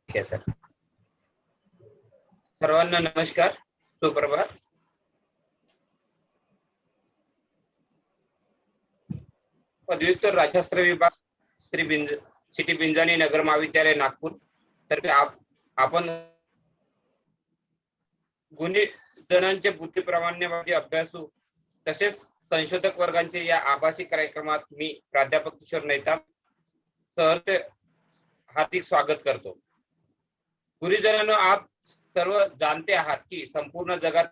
ठीक आहे सर. सर्वांना नमस्कार, सुप्रभात. पदव्युत्तर राज्यशास्त्र विभाग श्री सिटी पिंजानी नगर महाविद्यालय नागपूर तर्फे आपण गुणी जणांचे बुद्धी प्रामाण्यवादी अभ्यासू तसेच संशोधक वर्गांचे या आभासी कार्यक्रमात मी प्राध्यापक किशोर नेताम सहर्ष हार्दिक स्वागत करतो. गुरुजनांनो, आप सर्व जानते आहात की संपूर्ण जगात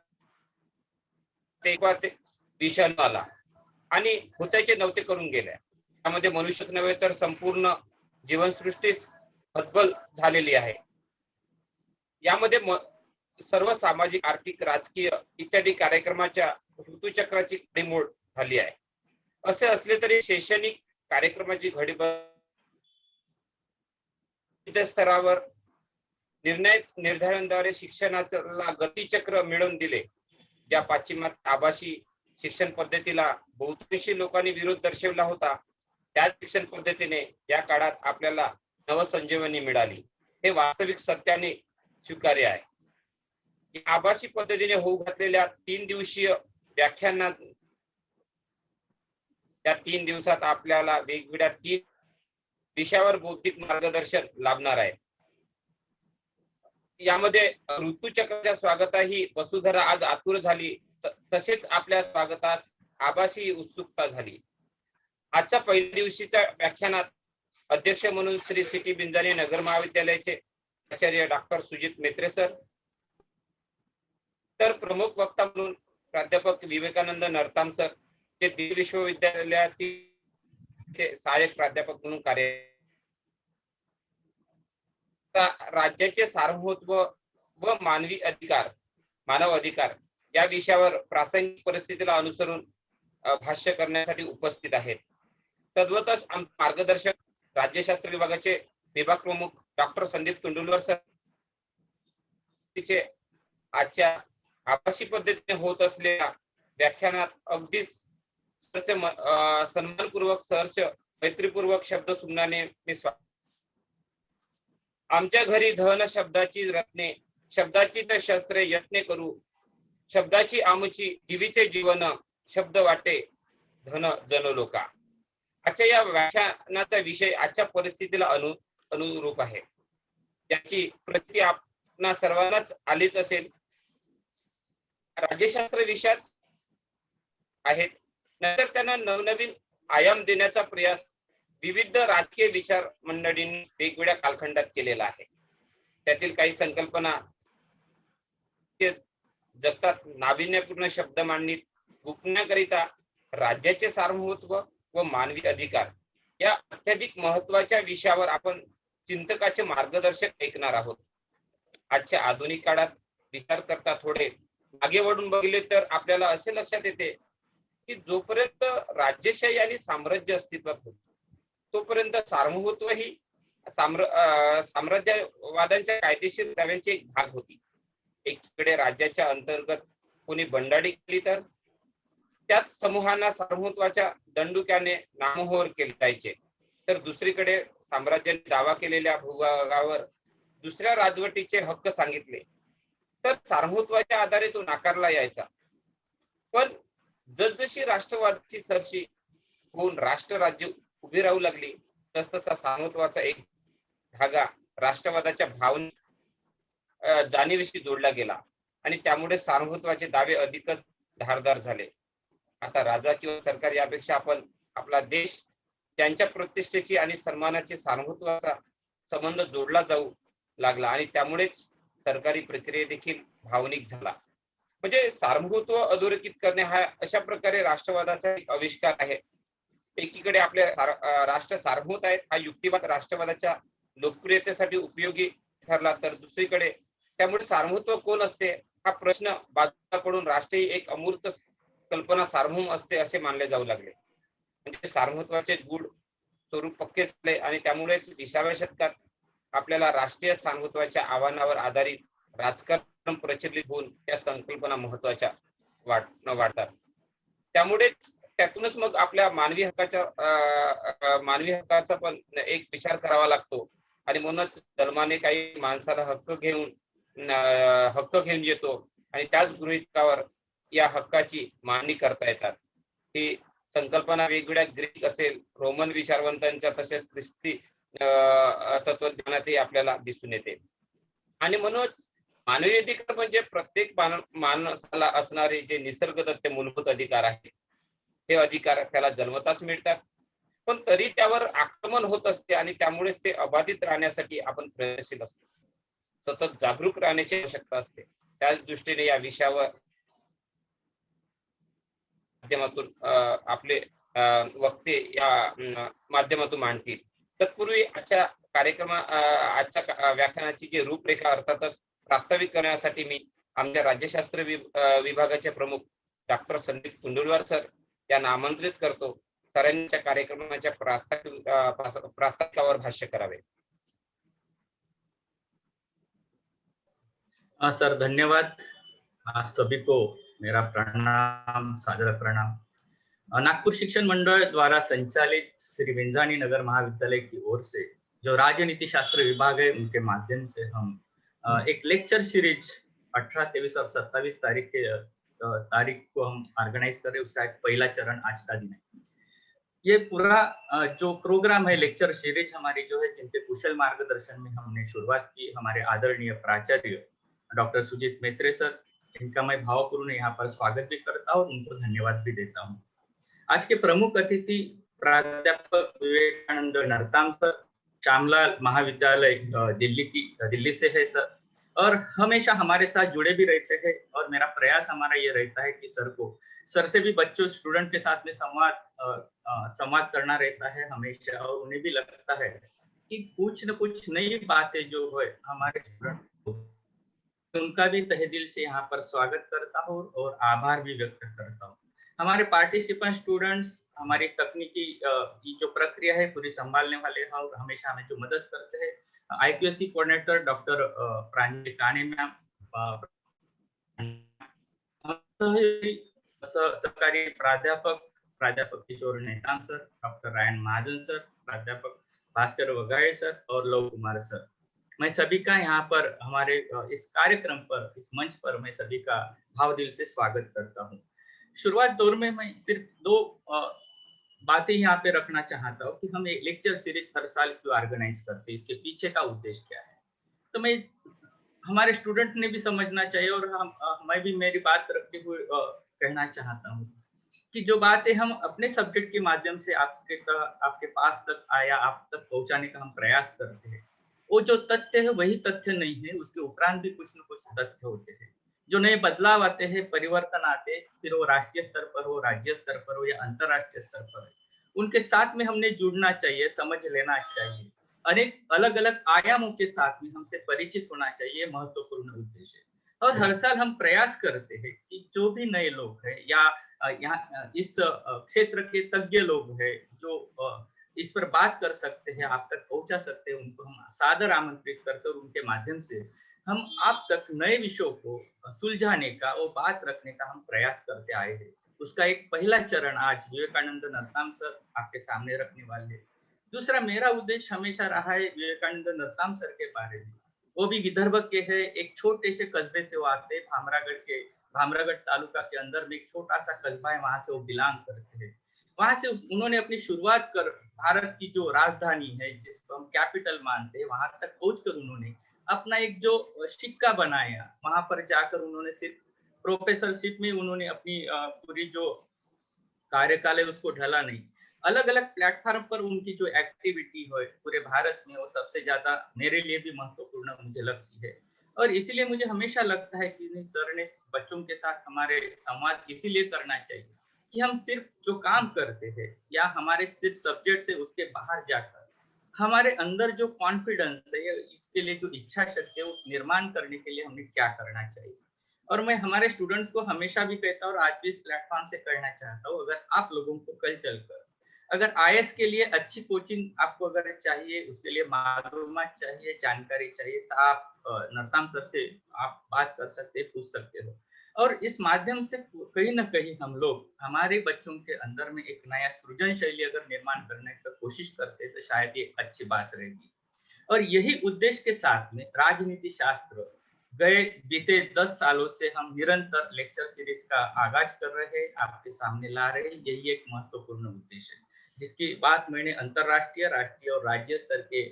विषाणू आला आणि होत्याचे नव्हते करून गेले. त्यामध्ये मनुष्यच नव्हे तर संपूर्ण जीवनसृष्टी हतबल झालेली आहे. यामध्ये सर्व सामाजिक, आर्थिक, राजकीय इत्यादी कार्यक्रमाच्या ऋतुचक्राची घडीमोड झाली आहे. असे असले तरी शैक्षणिक कार्यक्रमाची स्तरावर निर्धारांद्वारे शिक्षणाला गतिचक्र मिळवून दिले. ज्या पाश्चिमात्य आभासी शिक्षण पद्धतीला बहुतांशी लोकांनी विरोध दर्शवला होता, त्याच शिक्षण पद्धतीने या काळात आपल्याला नवसंजीवनी मिळाली. हे वास्तविक सत्याने स्वीकार्य आहे. आभासी पद्धतीने होऊ घातलेल्या 3 दिवसीय व्याख्यानात त्या 3 दिवसात आपल्याला वेगवेगळ्या 3 विषयावर बौद्धिक मार्गदर्शन लाभणार आहे. यामध्ये ऋतुचक्राच्या स्वागताही वसुधरा आज आतुर झाली, तसेच आपल्या स्वागतास आभासी उत्सुकता झाली. आजच्या पहिल्या दिवशीच्या व्याख्यानात अध्यक्ष म्हणून श्री सिटी पिंजानी नगर महाविद्यालयाचे आचार्य डॉक्टर सुजित मेत्रे सर, तर प्रमुख वक्ता म्हणून प्राध्यापक विवेकानंद नरताम सर, ते दिल्ली विश्वविद्यालयातील सहाय्यक प्राध्यापक म्हणून कार्य. राज्याचे सार्वभौमत्व व मानव अधिकार या विषयावर प्रासंगिक परिस्थितीला अनुसरून भाष्य करण्यासाठी उपस्थित आहेत. तद्वतच मार्गदर्शक राज्यशास्त्र विभागाचे विभाग प्रमुख डॉक्टर संदीप तुंडुलकर सर आजच्या आभासी पद्धतीने होत असलेल्या व्याख्यानात अगदी सन्मानपूर्वक, सहर्ष, मैत्रीपूर्वक शब्द सुमनाने मी आमच्या घरी धन शब्दाची रत्ने, शब्दाची तर शस्त्रे यत्ने करू, शब्दाची आमची जीवीचे जीवन, शब्द वाटे धन जन लोका. आजच्या या व्याख्यानाचा विषय आजच्या परिस्थितीला अनुरूप आहे. त्याची प्रती आपणा सर्वांनाच आलीच असेल. राज्यशास्त्र विषयात आहेत, नंतर त्यांना नवनवीन आयाम देण्याचा प्रयास विविध राजकीय विचार मंडळींनी वेगवेगळ्या कालखंडात केलेला आहे. त्यातील काही संकल्पना जगतात नाविन्यपूर्ण शब्द मांडणीत गुंफण्याकरिता राज्याचे सार्वभौमत्व व मानवी अधिकार या अत्याधिक महत्वाच्या विषयावर आपण चिंतकाचे मार्गदर्शक ऐकणार आहोत. आजच्या आधुनिक काळात विचार करता थोडे मागे वळून बघितले तर आपल्याला असे लक्षात येते की जोपर्यंत राजेशाही आणि साम्राज्य अस्तित्वात होते तोपर्यंत सार्वभौमत्व ही साम्राज्यवादांच्या कायदेशीर दाव्यांची एक भाग होती. एकीकडे राज्याच्या अंतर्गत कोणी बंडाळी केली तर त्यात समूहांना सार्वभौमत्वाच्या दंडुक्याने नामोहर केले जायचे, तर दुसरीकडे साम्राज्याने दावा केलेल्या भूभागावर दुसऱ्या राजवटीचे हक्क सांगितले तर सार्वभौमत्वाच्या आधारे तो नाकारला यायचा. पण जसजशी राष्ट्रवादाची सरशी होऊन राष्ट्र राज्य उभी राहू लागली तसतसा सार्वभौमत्वाचा एक धागा राष्ट्रवादाच्या भावना जाणीवेशी जोडला गेला आणि त्यामुळे सार्वभौमत्वाचे दावे अधिकच धारदार झाले. आता राजा किंवा सरकार यापेक्षा आपण आपला देश त्यांच्या प्रतिष्ठेची आणि सन्मानाची सार्वभौमत्वाचा संबंध जोडला जाऊ लागला आणि त्यामुळेच सरकारी प्रक्रिया देखील भावनिक झाला. म्हणजे सार्वभौमत्व अधोरेखित करणे हा अशा प्रकारे राष्ट्रवादाचा एक आविष्कार आहे. एकीकडे आपले राष्ट्र सार्वभौम आहेत हा युक्तिवाद राष्ट्रवादाच्या लोकप्रियतेसाठी उपयोगी ठरला, तर दुसरीकडे त्यामुळे सार्वभौमत्व कोण असते हा प्रश्न बाजूला पडून राष्ट्र ही एक अमूर्त कल्पना सार्वभौम असते असे मानले जाऊ लागले. म्हणजे सार्वभौमत्वाचे गूढ स्वरूप पक्के झाले आणि त्यामुळेच 20व्या शतकात आपल्याला राष्ट्रीय सार्वभौमत्वाच्या आव्हानावर आधारित राजकारण प्रचलित होऊन या संकल्पना महत्वाच्या वाढतात. त्यामुळेच त्यातूनच मग आपल्या मानवी हक्काचा पण एक विचार करावा लागतो आणि म्हणूनच धर्माने काही माणसाला हक्क घेऊन येतो आणि त्याच गृहीतकावर या हक्काची मागणी करता येतात. ही संकल्पना वेगवेगळ्या ग्रीक असेल, रोमन विचारवंतांच्या तसेच ख्रिस्ती तत्वज्ञानातही आपल्याला दिसून येते. आणि म्हणूनच मानवी अधिकार म्हणजे प्रत्येक माणसाला असणारे जे निसर्गदत्त मूलभूत अधिकार आहेत, हे अधिकार त्याला जन्मताच मिळतात. पण तरी त्यावर आक्रमण होत असते आणि त्यामुळेच ते अबाधित राहण्यासाठी आपण प्रयत्नशील असतो. सतत जागरूक राहण्याची आवश्यकता असते. त्याच दृष्टीने या विषयावर माध्यमातून आपले वक्ते या माध्यमातून मांडतील. तत्पूर्वी आजच्या व्याख्यानाची जी रूपरेखा अर्थातच प्रास्ताविक करण्यासाठी मी आमच्या राज्यशास्त्र विभागाचे प्रमुख डॉक्टर संदीप कुंडुलवार सर यांना आमंत्रित करतो. सरांच्या कार्यक्रमाच्या प्रास्ताविकावर भाष्य करावे. सर धन्यवाद। आप सभी को मेरा प्रणाम, सादर प्रणाम। नागपुर शिक्षण मंडल द्वारा संचालित श्री विंझानी नगर महाविद्यालय की ओर से जो राजनीति शास्त्र विभाग है, उनके माध्यम से हम एक लेक्चर सीरीज 18, 23 और 27 तारीख को हम ऑर्गेनाइज कर रहे हैं। उसका एक पहला चरण आज का दिन है। ये पूरा जो प्रोग्राम है, लेक्चर सीरीज हमारी जो है, जिनके कुशल मार्गदर्शन में हमने शुरुआत की, हमारे आदरणीय प्राचार्य डॉक्टर सुजीत मेत्रे सर, इनका मैं भावपूर्ण यहाँ पर स्वागत भी करता हूँ और उनको धन्यवाद भी देता हूँ। आज के प्रमुख अतिथि प्राध्यापक विवेकानंद नरताम सर, श्यामलाल महाविद्यालय दिल्ली से है सर, और हमेशा हमारे साथ जुड़े भी रहते हैं। और मेरा प्रयास हमारा ये रहता है कि सर से भी बच्चों स्टूडेंट के साथ में संवाद करना रहता है हमेशा, और उन्हें भी लगता है कि कुछ न कुछ नई बातें जो है हमारे स्टूडेंट को, उनका भी तहे दिल से यहाँ पर स्वागत करता हूँ और आभार भी व्यक्त करता हूँ। हमारे पार्टिसिपेंट स्टूडेंट्स हमारी तकनीकी जो प्रक्रिया है पूरी संभालने वाले हैं और हमेशा हमें जो मदद करते हैं, IQSC coordinator doctor Pranjali Kane ma'am, सरकारी प्राध्यापक किशोर नेताम सर, डॉक्टर रायन महाजन सर, प्राध्यापक भास्कर वगाड़े सर और लव कुमार सर, मैं सभी का यहाँ पर हमारे इस कार्यक्रम पर, इस मंच पर मैं सभी का भाव दिल से स्वागत करता हूँ। शुरुआत दौर में मैं सिर्फ 2 बातें यहाँ पे रखना चाहता हूँ कि हम एक लेक्चर सीरीज हर साल क्यों ऑर्गेनाइज करते हैं, इसके पीछे का उद्देश्य क्या है। तो मैं हमारे स्टूडेंट ने भी समझना चाहिए और मैं भी मेरी बात रखते हुए कहना चाहता हूँ कि जो बातें हम अपने सब्जेक्ट के माध्यम से आपके पास तक आया, आप तक पहुंचाने का हम प्रयास करते हैं, वो जो तथ्य है वही तथ्य नहीं है, उसके उपरांत भी कुछ न कुछ तथ्य होते हैं। जो नए बदलाव आते हैं, परिवर्तन आते हैं, फिर वो राष्ट्रीय स्तर पर हो, राज्य स्तर पर हो या अंतरराष्ट्रीय स्तर पर हो, उनके साथ में हमने जुड़ना चाहिए, समझ लेना चाहिए। अनेक अलग अलग आयामों के साथ में हमसे परिचित होना चाहिए, महत्वपूर्ण उद्देश्य। और हर साल हम प्रयास करते हैं कि जो भी नए लोग हैं या यहाँ इस क्षेत्र के तज्ञ लोग हैं जो इस पर बात कर सकते हैं, आप तक पहुंचा सकते हैं, उनको हम सादर आमंत्रित करते हैं और उनके माध्यम से हम आप तक नए विषयों को सुलझाने का और बात रखने का हम प्रयास करते आए हैं। उसका एक पहला चरण आज विवेकानंद नरताम सर आपके सामने रखने वाले हैं। दूसरा मेरा उद्देश्य हमेशा रहा है विवेकानंद नरताम सर के बारे में। वो भी विदर्भ के हैं, एक छोटे से कस्बे से वो आते हैं, भामरागढ़ तालुका के अंदर में एक छोटा सा कस्बा है, वहां से वो बिलोंग करते हैं। वहां से उन्होंने अपनी शुरुआत कर भारत की जो राजधानी है, जिसको हम कैपिटल मानते हैं, वहां तक पहुंचकर उन्होंने अपना एक जो सिक्का बनाया, वहां पर जाकर उन्होंने सिर्फ प्रोफेसरशिप में उन्होंने अपनी पूरी जो कार्यकाल है उसको ढला नहीं, अलग अलग प्लेटफॉर्म पर उनकी जो एक्टिविटी है पूरे भारत में, वो सबसे ज्यादा मेरे लिए भी महत्वपूर्ण मुझे लगती है। और इसीलिए मुझे हमेशा लगता है कि सर ने बच्चों के साथ हमारे संवाद इसीलिए करना चाहिए कि हम सिर्फ जो काम करते हैं या हमारे सिर्फ सब्जेक्ट से उसके बाहर जाकर हमारे अंदर जो कॉन्फिडेंस है, इसके लिए जो इच्छा शक्ति है, उस निर्माण करने के लिए हमें क्या करना चाहिए। और मैं हमारे स्टूडेंट्स को हमेशा भी कहता हूँ और आज भी इस प्लेटफॉर्म से कहना चाहता हूँ, अगर आप लोगों को कल चलकर अगर IAS के लिए अच्छी कोचिंग आपको अगर चाहिए, उसके लिए मालूमात चाहिए, जानकारी चाहिए, तो आप नरताम सर से आप बात कर सकते हैं, पूछ सकते हो। और इस माध्यम से कहीं ना कहीं हम लोग हमारे बच्चों के अंदर में एक नया सृजन शैली अगर निर्माण करने की कोशिश करते हैं, तो शायद ये अच्छी बात रहेगी। और यही उद्देश्य के साथ में राजनीति शास्त्र गए बीते 10 सालों से हम निरंतर लेक्चर सीरीज का आगाज कर रहे हैं, आपके सामने ला रहे हैं। यही एक महत्वपूर्ण उद्देश्य है, जिसकी बात मैंने अंतरराष्ट्रीय, राष्ट्रीय और राज्य स्तर के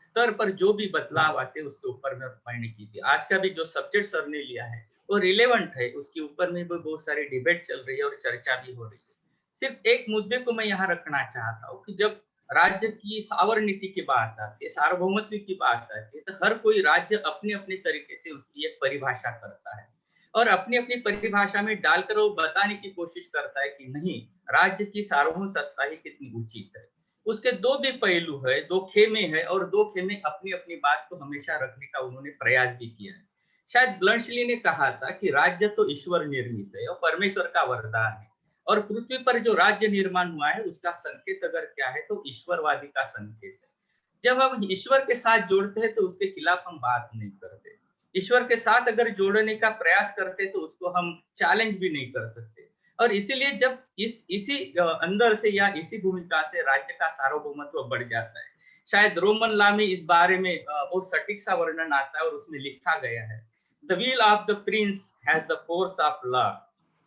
स्तर पर जो भी बदलाव आते उसके ऊपर में मैंने की थी। आज का भी जो सब्जेक्ट सर ने लिया है वो रिलेवेंट है, उसके ऊपर में भी बहुत सारी डिबेट चल रही है और चर्चा भी हो रही है। सिर्फ एक मुद्दे को मैं यहाँ रखना चाहता हूँ कि जब राज्य की सावर्णिति की बात आती है, सार्वभौमत्व की बात आती है, तो हर कोई राज्य अपने अपने तरीके से उसकी एक परिभाषा करता है और अपनी अपनी परिभाषा में डालकर वो बताने की कोशिश करता है कि नहीं, राज्य की सार्वभौम सत्ता ही कितनी उचित है। उसके दो भी पहलू है, दो खेमे है और दो खेमे अपनी अपनी बात को हमेशा रखने का उन्होंने प्रयास भी किया है। शायद ब्लंशली ने कहा था कि राज्य तो ईश्वर निर्मित है और परमेश्वर का वरदान है, और पृथ्वी पर जो राज्य निर्माण हुआ है उसका संकेत अगर क्या है तो ईश्वरवादी का संकेत है। जब हम ईश्वर के साथ जोड़ते हैं तो उसके खिलाफ हम बात नहीं करते, ईश्वर के साथ अगर जोड़ने का प्रयास करते तो उसको हम चैलेंज भी नहीं कर सकते। और इसीलिए जब इसी अंदर से या इसी भूमिका से राज्य का सार्वभौमत्व बढ़ जाता है। शायद रोमन लॉ में इस बारे में बहुत सटीक सा वर्णन आता है और उसमें लिखा गया है, the will of the Prince has the force of law,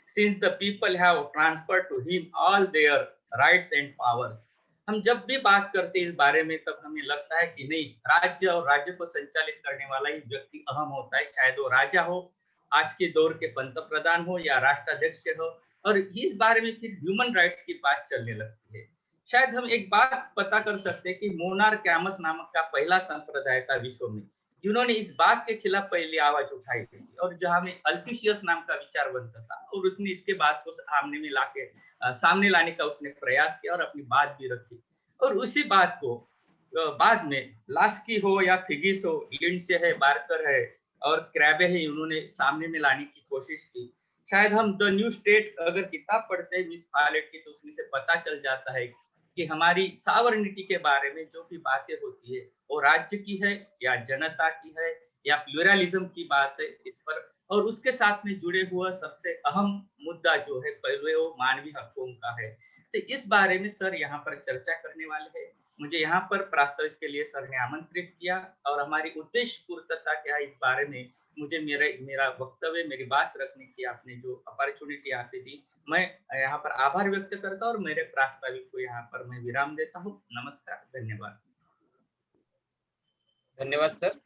since the people have transferred to him all their rights and powers। हम जब भी बात करते हैं इस बारे में तब हमें लगता है कि नहीं, राज्य और राज्य को संचालित करने वाला ही व्यक्ति अहम होता है, चाहे वो राजा हो, आज के दौर के पंत प्रधान हो या राष्ट्राध्यक्ष हो। और इस बारे में फिर ह्यूमन राइट्स की बात चलने लगती है। शायद हम एक बात पता कर सकते हैं कि मोनार्कैमस नामक का पहला संप्रदाय था विश्व में जिन्होंने इस बात के खिलाफ पहली आवाज उठाई थी, और जहां में अल्थिशियस नाम का विचारवंत था और उसने इसके बात को सामने में लाके सामने लाने का उसने प्रयास किया और अपनी बात भी रखी। और उसी बात को बाद में लास्की हो या फिगिस हो, लिंडसे है, बार्कर है और क्रैबे है, उन्होंने सामने में लाने की कोशिश की। शायद हम द न्यू स्टेट अगर किताब पढ़ते हैं मिस पायलट की तो उसमें से पता चल जाता है कि हमारी सावर्निटी के बारे में जो भी बातें होती है वो राज्य की है या जनता की है या प्लूरलिज्म की बात है इस पर। और उसके साथ में जुड़े हुआ सबसे अहम मुद्दा जो है पहले वो मानवीय हकों का है। तो इस बारे में सर यहाँ पर चर्चा करने वाले हैं। मुझे यहाँ पर प्रास्ताविक के लिए सर ने आमंत्रित किया और हमारी उद्देश्य पूर्तता क्या है इस बारे में मुझे मेरा वक्तव्य, मेरी बात रखने की आपने जो अपॉर्चुनिटी आपने दी, मैं यहाँ पर आभार व्यक्त करता हूँ और मेरे प्रास्ताविक को यहाँ पर मैं विराम देता हूँ। नमस्कार, धन्यवाद। धन्यवाद सर,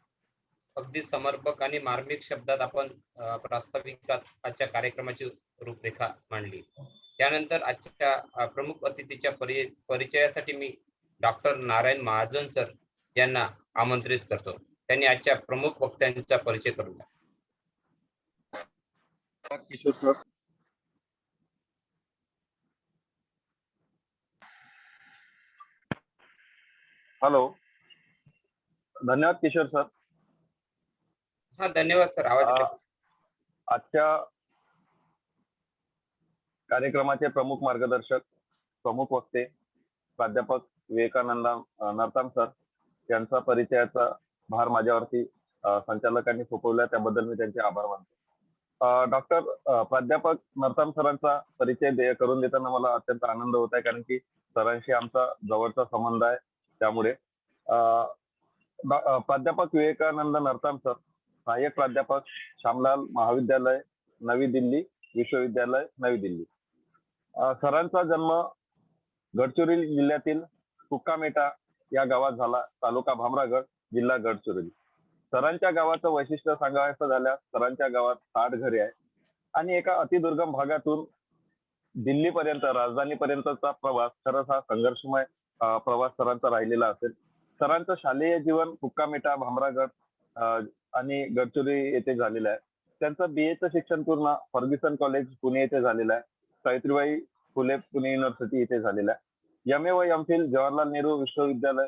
अगदी समर्पक आणि मार्मिक शब्दात आपण प्रास्ताविकात आजच्या कार्यक्रमाची रूपरेखा मांडली। त्यानंतर आजच्या प्रमुख अतिथीच्या परिचयासाठी मी डॉक्टर नारायण महाजन सर यांना आमंत्रित करतो। त्यांनी आजच्या प्रमुख वक्त्यांचा परिचय करून द्या। किशोर सर, हॅलो, धन्यवाद किशोर सर। हा, धन्यवाद सर, आवाज येतो। आजच्या कार्यक्रमाचे प्रमुख मार्गदर्शक, प्रमुख वक्ते प्राध्यापक विवेकानंद नरताम सर यांचा परिचयाचा भार माझ्यावरती संचालकांनी सोपवला, त्याबद्दल मी त्यांचे आभार मानतो। डॉक्टर प्राध्यापक नरताम सरांचा परिचय करून देताना मला अत्यंत आनंद होत आहे, कारण की सरांशी आमचा जवळचा संबंध आहे। त्यामुळे प्राध्यापक विवेकानंद नरताम सर, सहाय्यक प्राध्यापक श्यामलाल महाविद्यालय नवी दिल्ली, विश्वविद्यालय नवी दिल्ली। सरांचा जन्म गडचिरोली जिल्ह्यातील कुक्कामेटा या गावात झाला, तालुका भामरागड, जिल्हा गडचिरोली। सरांच्या गावाचं वैशिष्ट्य सांगायचं झाल्यास सरांच्या गावात 60 घरे आहे आणि एका अतिदुर्गम भागातून दिल्लीपर्यंत, राजधानीपर्यंतचा प्रवास खरंच हा संघर्षमय प्रवास सरांचा राहिलेला असेल। सरांचं शालेय जीवन कुक्कामेटा, भामरागड आणि गडचिरोली येथे झालेलं आहे। त्यांचं बीएचं शिक्षण पूर्ण फर्ग्युसन कॉलेज पुणे येथे झालेलं आहे, सावित्रीबाई फुले पुणे युनिव्हर्सिटी येथे झालेलं आहे। एमए व एमफिल जवाहरलाल नेहरू विश्वविद्यालय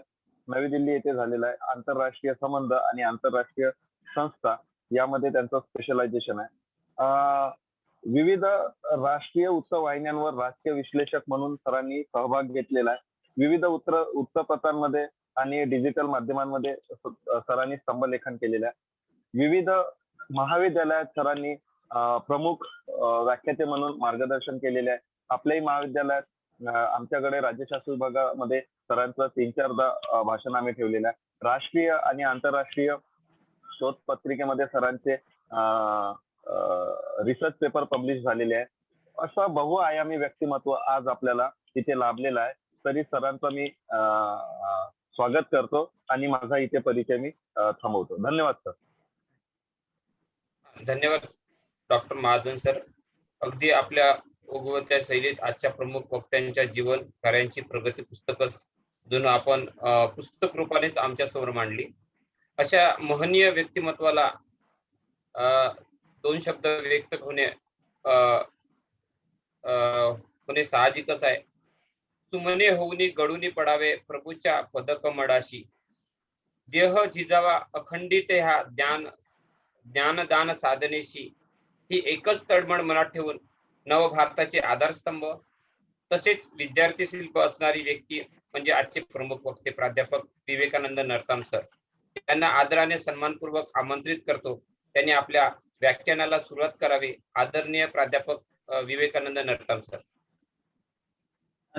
नवी दिल्ली येथे झालेलं आहे। आंतरराष्ट्रीय संबंध आणि आंतरराष्ट्रीय संस्था यामध्ये त्यांचं स्पेशलायझेशन आहे। विविध राष्ट्रीय वृत्तवाहिन्यांवर राजकीय विश्लेषक म्हणून सरांनी सहभाग घेतलेला आहे। विविध वृत्तपत्रांमध्ये आणि डिजिटल माध्यमांमध्ये सरांनी स्तंभलेखन केलेलं आहे। विविध महाविद्यालयात सरांनी प्रमुख व्याख्याते म्हणून मार्गदर्शन केलेले आहे। आपल्याही महाविद्यालयात आमच्याकडे राज्यशास्त्र विभागामध्ये सरांचं 3-4दा भाषण आम्ही ठेवलेलं आहे. राष्ट्रीय आणि आंतरराष्ट्रीय शोध पत्रिकेमध्ये सरांचे रिसर्च पेपर पब्लिश झालेले आहे. असं बहुआयामी व्यक्तिमत्व आज आपल्याला इथे लाभलेलं आहे. तरी सरांचं मी स्वागत करतो आणि माझा इथे परिचय मी थांबवतो. धन्यवाद सर. धन्यवाद डॉक्टर महाजन सर. अगदी आपल्या ओघवत्या शैलीत आजच्या प्रमुख वक्त्यांच्या जीवन कार्यांची प्रगती पुस्तकच जणू आपण पुस्तक रूपानेच आमच्या समोर मांडली. अशा महनीय व्यक्तिमत्वाला 2 शब्द व्यक्त होणे साहजिकच आहे. सुमने होऊनी गळूनी पडावे प्रभूच्या पदकमळाशी, देह झिजावा अखंडित ह्या ज्ञानदान साधनेशी, ही एकच तळमळ मनात ठेवून नवभारताचे आधारस्तंभ तसेच विद्यार्थी शिल्प असणारी व्यक्ती म्हणजे आजचे प्रमुख वक्ते प्राध्यापक विवेकानंद नरताम सर. त्यांना आदराने सन्मानपूर्वक आमंत्रित करतो. त्यांनी आपल्या व्याख्यानाला सुरुवात करावी. आदरणीय प्राध्यापक विवेकानंद नरताम सर.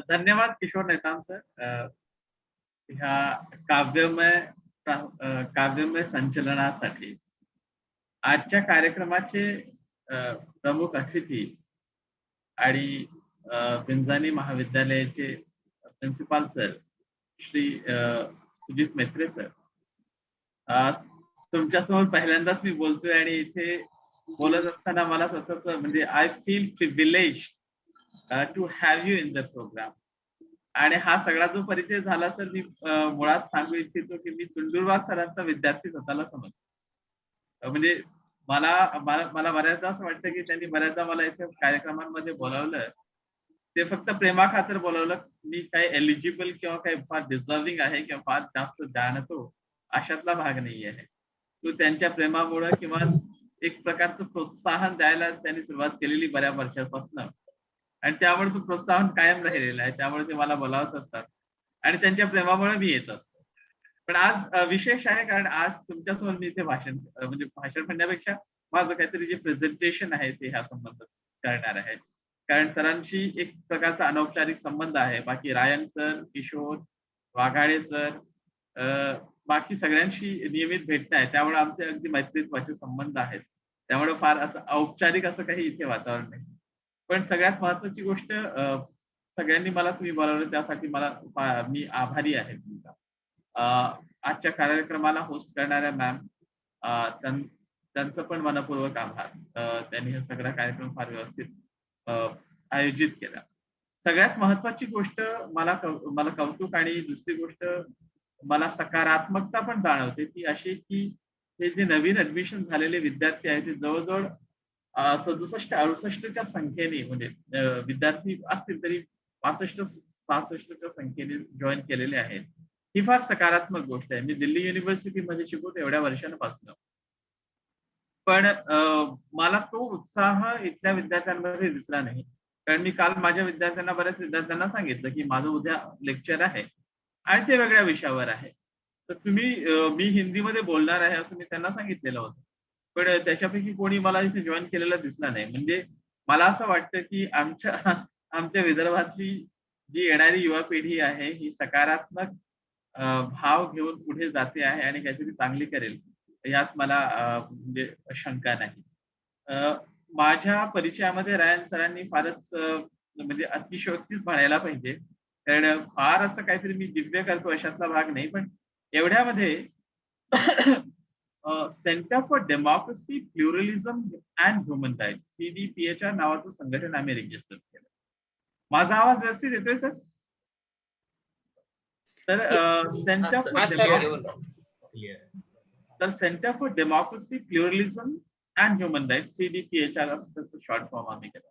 धन्यवाद किशोर नेताम सर. ह्या काव्यमय संचलनासाठी आजच्या कार्यक्रमाचे प्रमुख अतिथी आणि पिंजानी महाविद्यालयाचे प्रिन्सिपाल सर श्री सुजित मेत्रे सर, तुमच्यासमोर पहिल्यांदाच मी बोलतोय आणि इथे बोलत असताना मला स्वतःच म्हणजे I feel privilege to have you in the programme. आणि हा सगळा जो परिचय झाला सर, मी मुळात सांगू इच्छितो की मी तुंडुरबाग सरांचा विद्यार्थी स्वतःला समजतो. म्हणजे मला बऱ्याचदा असं वाटतं की त्यांनी बऱ्याचदा मला इथे कार्यक्रमांमध्ये बोलावलं, ते फक्त प्रेमाखातर बोलावलं. मी काही एलिजिबल किंवा काही फार डिझर्विंग आहे किंवा फार जास्त जाणतो अशातला भाग नाही आहे. तो त्यांच्या प्रेमामुळे किंवा एक प्रकारचं प्रोत्साहन द्यायला त्यांनी सुरुवात केलेली बऱ्याच वर्षांपासून, आणि त्यामुळे तो प्रोत्साहन कायम राहिलेला आहे. त्यामुळे ते मला बोलावत असतात आणि त्यांच्या प्रेमामुळे मी येत असतो. पण आज विशेष आहे कारण आज तुमच्यासमोर मी इथे भाषण म्हणण्यापेक्षा माझं काहीतरी जे प्रेझेंटेशन आहे ते ह्या संबंधात करणार आहे. कारण सरांशी एक प्रकारचा अनौपचारिक संबंध आहे. बाकी रायन सर, किशोर, वाघाळे सर, बाकी सगळ्यांशी नियमित भेटणं आहे. त्यामुळे आमचे अगदी मैत्रीत्वाचे संबंध आहेत. त्यामुळे फार असं औपचारिक असं काही इथे वातावरण नाही. पण सगळ्यात महत्वाची गोष्ट, सगळ्यांनी मला तुम्ही बोलावलं त्यासाठी मी आभारी आहे तुमचा. आजच्या कार्यक्रमाला होस्ट करणाऱ्या मॅम, त्यांचं पण मनपूर्वक आभार. त्यांनी हा सगळा कार्यक्रम फार व्यवस्थित आयोजित केला. सगळ्यात महत्वाची गोष्ट मला कौतुक आणि दुसरी गोष्ट मला सकारात्मकता पण जाणवते ती अशी की हे जे नवीन ऍडमिशन झालेले विद्यार्थी आहेत ते जवळजवळ 67-68च्या संख्येने म्हणजे विद्यार्थी असतील तरी 65-66च्या संख्येने जॉईन केलेले आहेत. ही फार सकारात्मक गोष्ट आहे. मी दिल्ली युनिव्हर्सिटीमध्ये शिकवतो एवढ्या वर्षांपासून, पण मला तो उत्साह इथल्या विद्यार्थ्यांमध्ये दिसला नाही. कारण मी काल माझ्या बऱ्याच विद्यार्थ्यांना सांगितलं की माझं उद्या लेक्चर आहे आणि ते वेगळ्या विषयावर आहे, तर मी हिंदीमध्ये बोलणार आहे असं मी त्यांना सांगितलेलं होतं. पण त्याच्यापैकी कोणी मला इथे जॉईन केलेलं दिसला नाही. म्हणजे मला असं वाटतं की आमच्या विदर्भातली जी येणारी युवा पिढी आहे ही सकारात्मक भाव घेऊन पुढे जाते आहे आणि काहीतरी चांगली करेल यात मला म्हणजे शंका नाही. माझ्या परिचयामध्ये रायन सरांनी फारच म्हणजे अतिशयोक्तीच म्हणायला पाहिजे, कारण फार असं काहीतरी मी दिव्य करतो अशातला भाग नाही. पण एवढ्यामध्ये centre for democracy, pluralism and human rights CDPHR नावाचं संघटन आम्ही रजिस्टर केलं. माझा आवाज व्यवस्थित येतोय सर? तर centre for democracy, pluralism and human rights CDPHR असं त्याचं शॉर्ट फॉर्म आम्ही केलं.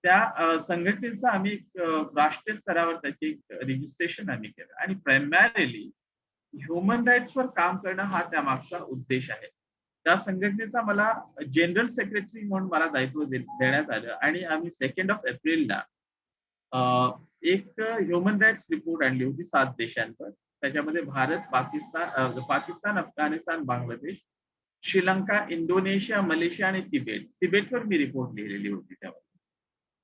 त्या संघटनेचं आम्ही राष्ट्रीय स्तरावर त्याचे रजिस्ट्रेशन आम्ही केलं आणि प्रायमॅरिली ह्युमन राईट्स वर काम करणं हा त्यामागचा उद्देश आहे. त्या संघटनेचा मला जनरल सेक्रेटरी म्हणून मला दायित्व देण्यात आलं आणि आम्ही 2 एप्रिलला एक ह्युमन राईट्स रिपोर्ट आणली होती 7 देशांवर. त्याच्यामध्ये भारत, पाकिस्तान, अफगाणिस्तान, बांगलादेश, श्रीलंका, इंडोनेशिया, मलेशिया आणि तिबेटवर मी रिपोर्ट लिहिलेली होती.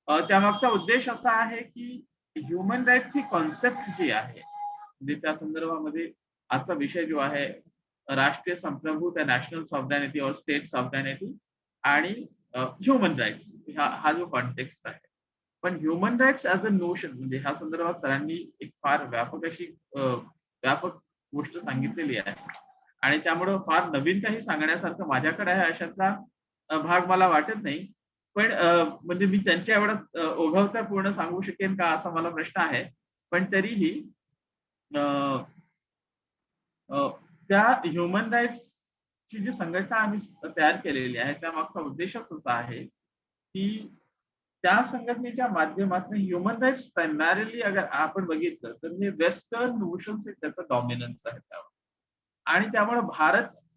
त्यामागचा उद्देश असा आहे की ह्युमन राईट्स ही कॉन्सेप्ट जी आहे म्हणजे त्या संदर्भामध्ये आजचा विषय जो आहे राष्ट्रीय संप्रभुता, नॅशनल सॉव्हरॅनिटी और स्टेट सॉव्हरॅनिटी आणि ह्युमन राईट्स, हा जो कॉन्टेक्स्ट आहे. पण human rights as a notion म्हणजे ह्या संदर्भात सरांनी एक फार व्यापक अशी व्यापक गोष्ट सांगितलेली आहे आणि त्यामुळं फार नवीन काही सांगण्यासारखं माझ्याकडे आहे अशातला भाग मला वाटत नाही. पण म्हणजे मी त्यांच्या एवढा ओघवता पूर्ण सांगू शकेन का असा मला प्रश्न आहे. पण तरीही त्या ह्युमन राईट्स ची जी संघटना आम्ही तयार केलेली आहे त्यामागचा उद्देशच असा आहे की त्या संघटनेच्या माध्यमातून ह्युमन राईट्स प्रायमॅरिली अगर आपण बघितलं तर हे वेस्टर्न नोशन्स त्याचं डॉमिनन्स आहे त्यावर. आणि त्यामुळे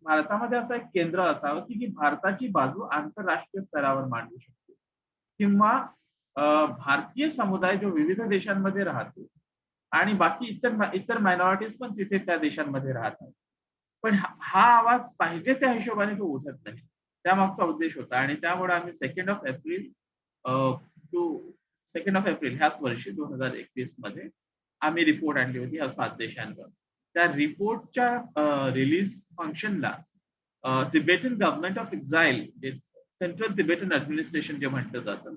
भारतामध्ये असं एक केंद्र असावं की भारताची बाजू आंतरराष्ट्रीय स्तरावर मांडू शकते किंवा भारतीय समुदाय जो विविध देशांमध्ये राहतो आणि बाकी इतर मायनॉरिटीज पण तिथे त्या देशांमध्ये राहतात. पण हा आवाज पाहिजे त्या हिशोबाने तो उठत नाही. त्यामागचा उद्देश होता आणि त्यामुळे आम्ही 2 एप्रिल ह्याच वर्षी 2021 मध्ये आम्ही रिपोर्ट आणली होती 7 देशांवर. त्या रिपोर्टच्या रिलीज फंक्शनला तिबेटन गव्हर्नमेंट ऑफ एक्झाईल जे सेंट्रल तिबेटन ऍडमिनिस्ट्रेशन जे म्हटलं जातं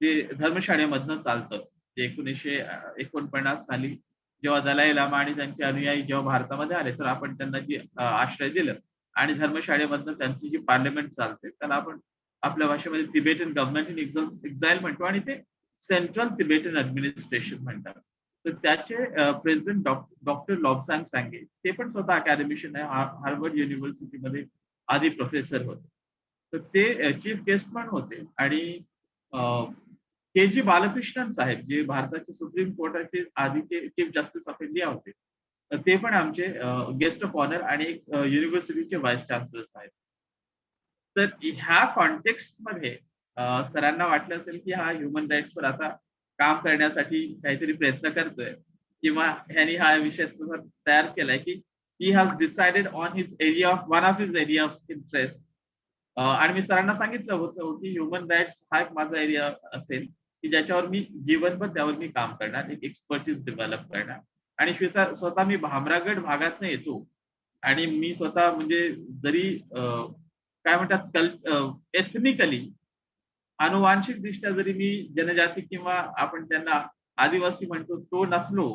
जे धर्मशाळेमधनं चालतं, जे 1949 साली जेव्हा दलाई लामा आणि त्यांचे अनुयायी जेव्हा भारतामध्ये आले तर आपण त्यांना जे आश्रय दिलं आणि धर्मशाळेमधनं त्यांची जी पार्लमेंट चालते त्याला आपण आपल्या भाषेमध्ये तिबेटन गव्हर्नमेंट इन एक्झाईल म्हणतो आणि ते सेंट्रल तिबेटन ऍडमिनिस्ट्रेशन म्हणतात. तर त्याचे प्रेसिडेंट डॉक्टर लॉबसांग सांगे ते पण स्वतः अकॅडमिशियन आहे, हार्वर्ड युनिव्हर्सिटीमध्ये आधी प्रोफेसर होते. तर ते चीफ गेस्ट पण होते आणि के जी बालकृष्णन साहेब जे भारताचे सुप्रीम कोर्टाचे आधीचे चीफ जस्टिस ऑफ इंडिया होते तर ते पण आमचे गेस्ट ऑफ ऑनर आणि युनिव्हर्सिटीचे व्हाईस चान्सलर आहेत. तर ह्या कॉन्टेक्स्ट मध्ये सरांना वाटलं असेल की हा ह्युमन राईट्सवर आता काम करण्यासाठी काहीतरी प्रयत्न करतोय किंवा ह्यांनी हा विषय तयार केलाय की he has decided on his area of one of his area of interest. आणि मी सरांना सांगितलं होतं की ह्युमन राईट्स हा एक माझा एरिया असेल की ज्याच्यावर मी जीवनभर त्यावर मी काम करणार, एक एक्सपर्टीज डेव्हलप करणार. आणि स्वतः मी भामरागड भागातनं येतो आणि मी स्वतः म्हणजे जरी काय म्हणतात एथनिकली अनुवांशिक दृष्ट्या जरी मी जनजाती किंवा आपण त्यांना आदिवासी म्हणतो तो नसलो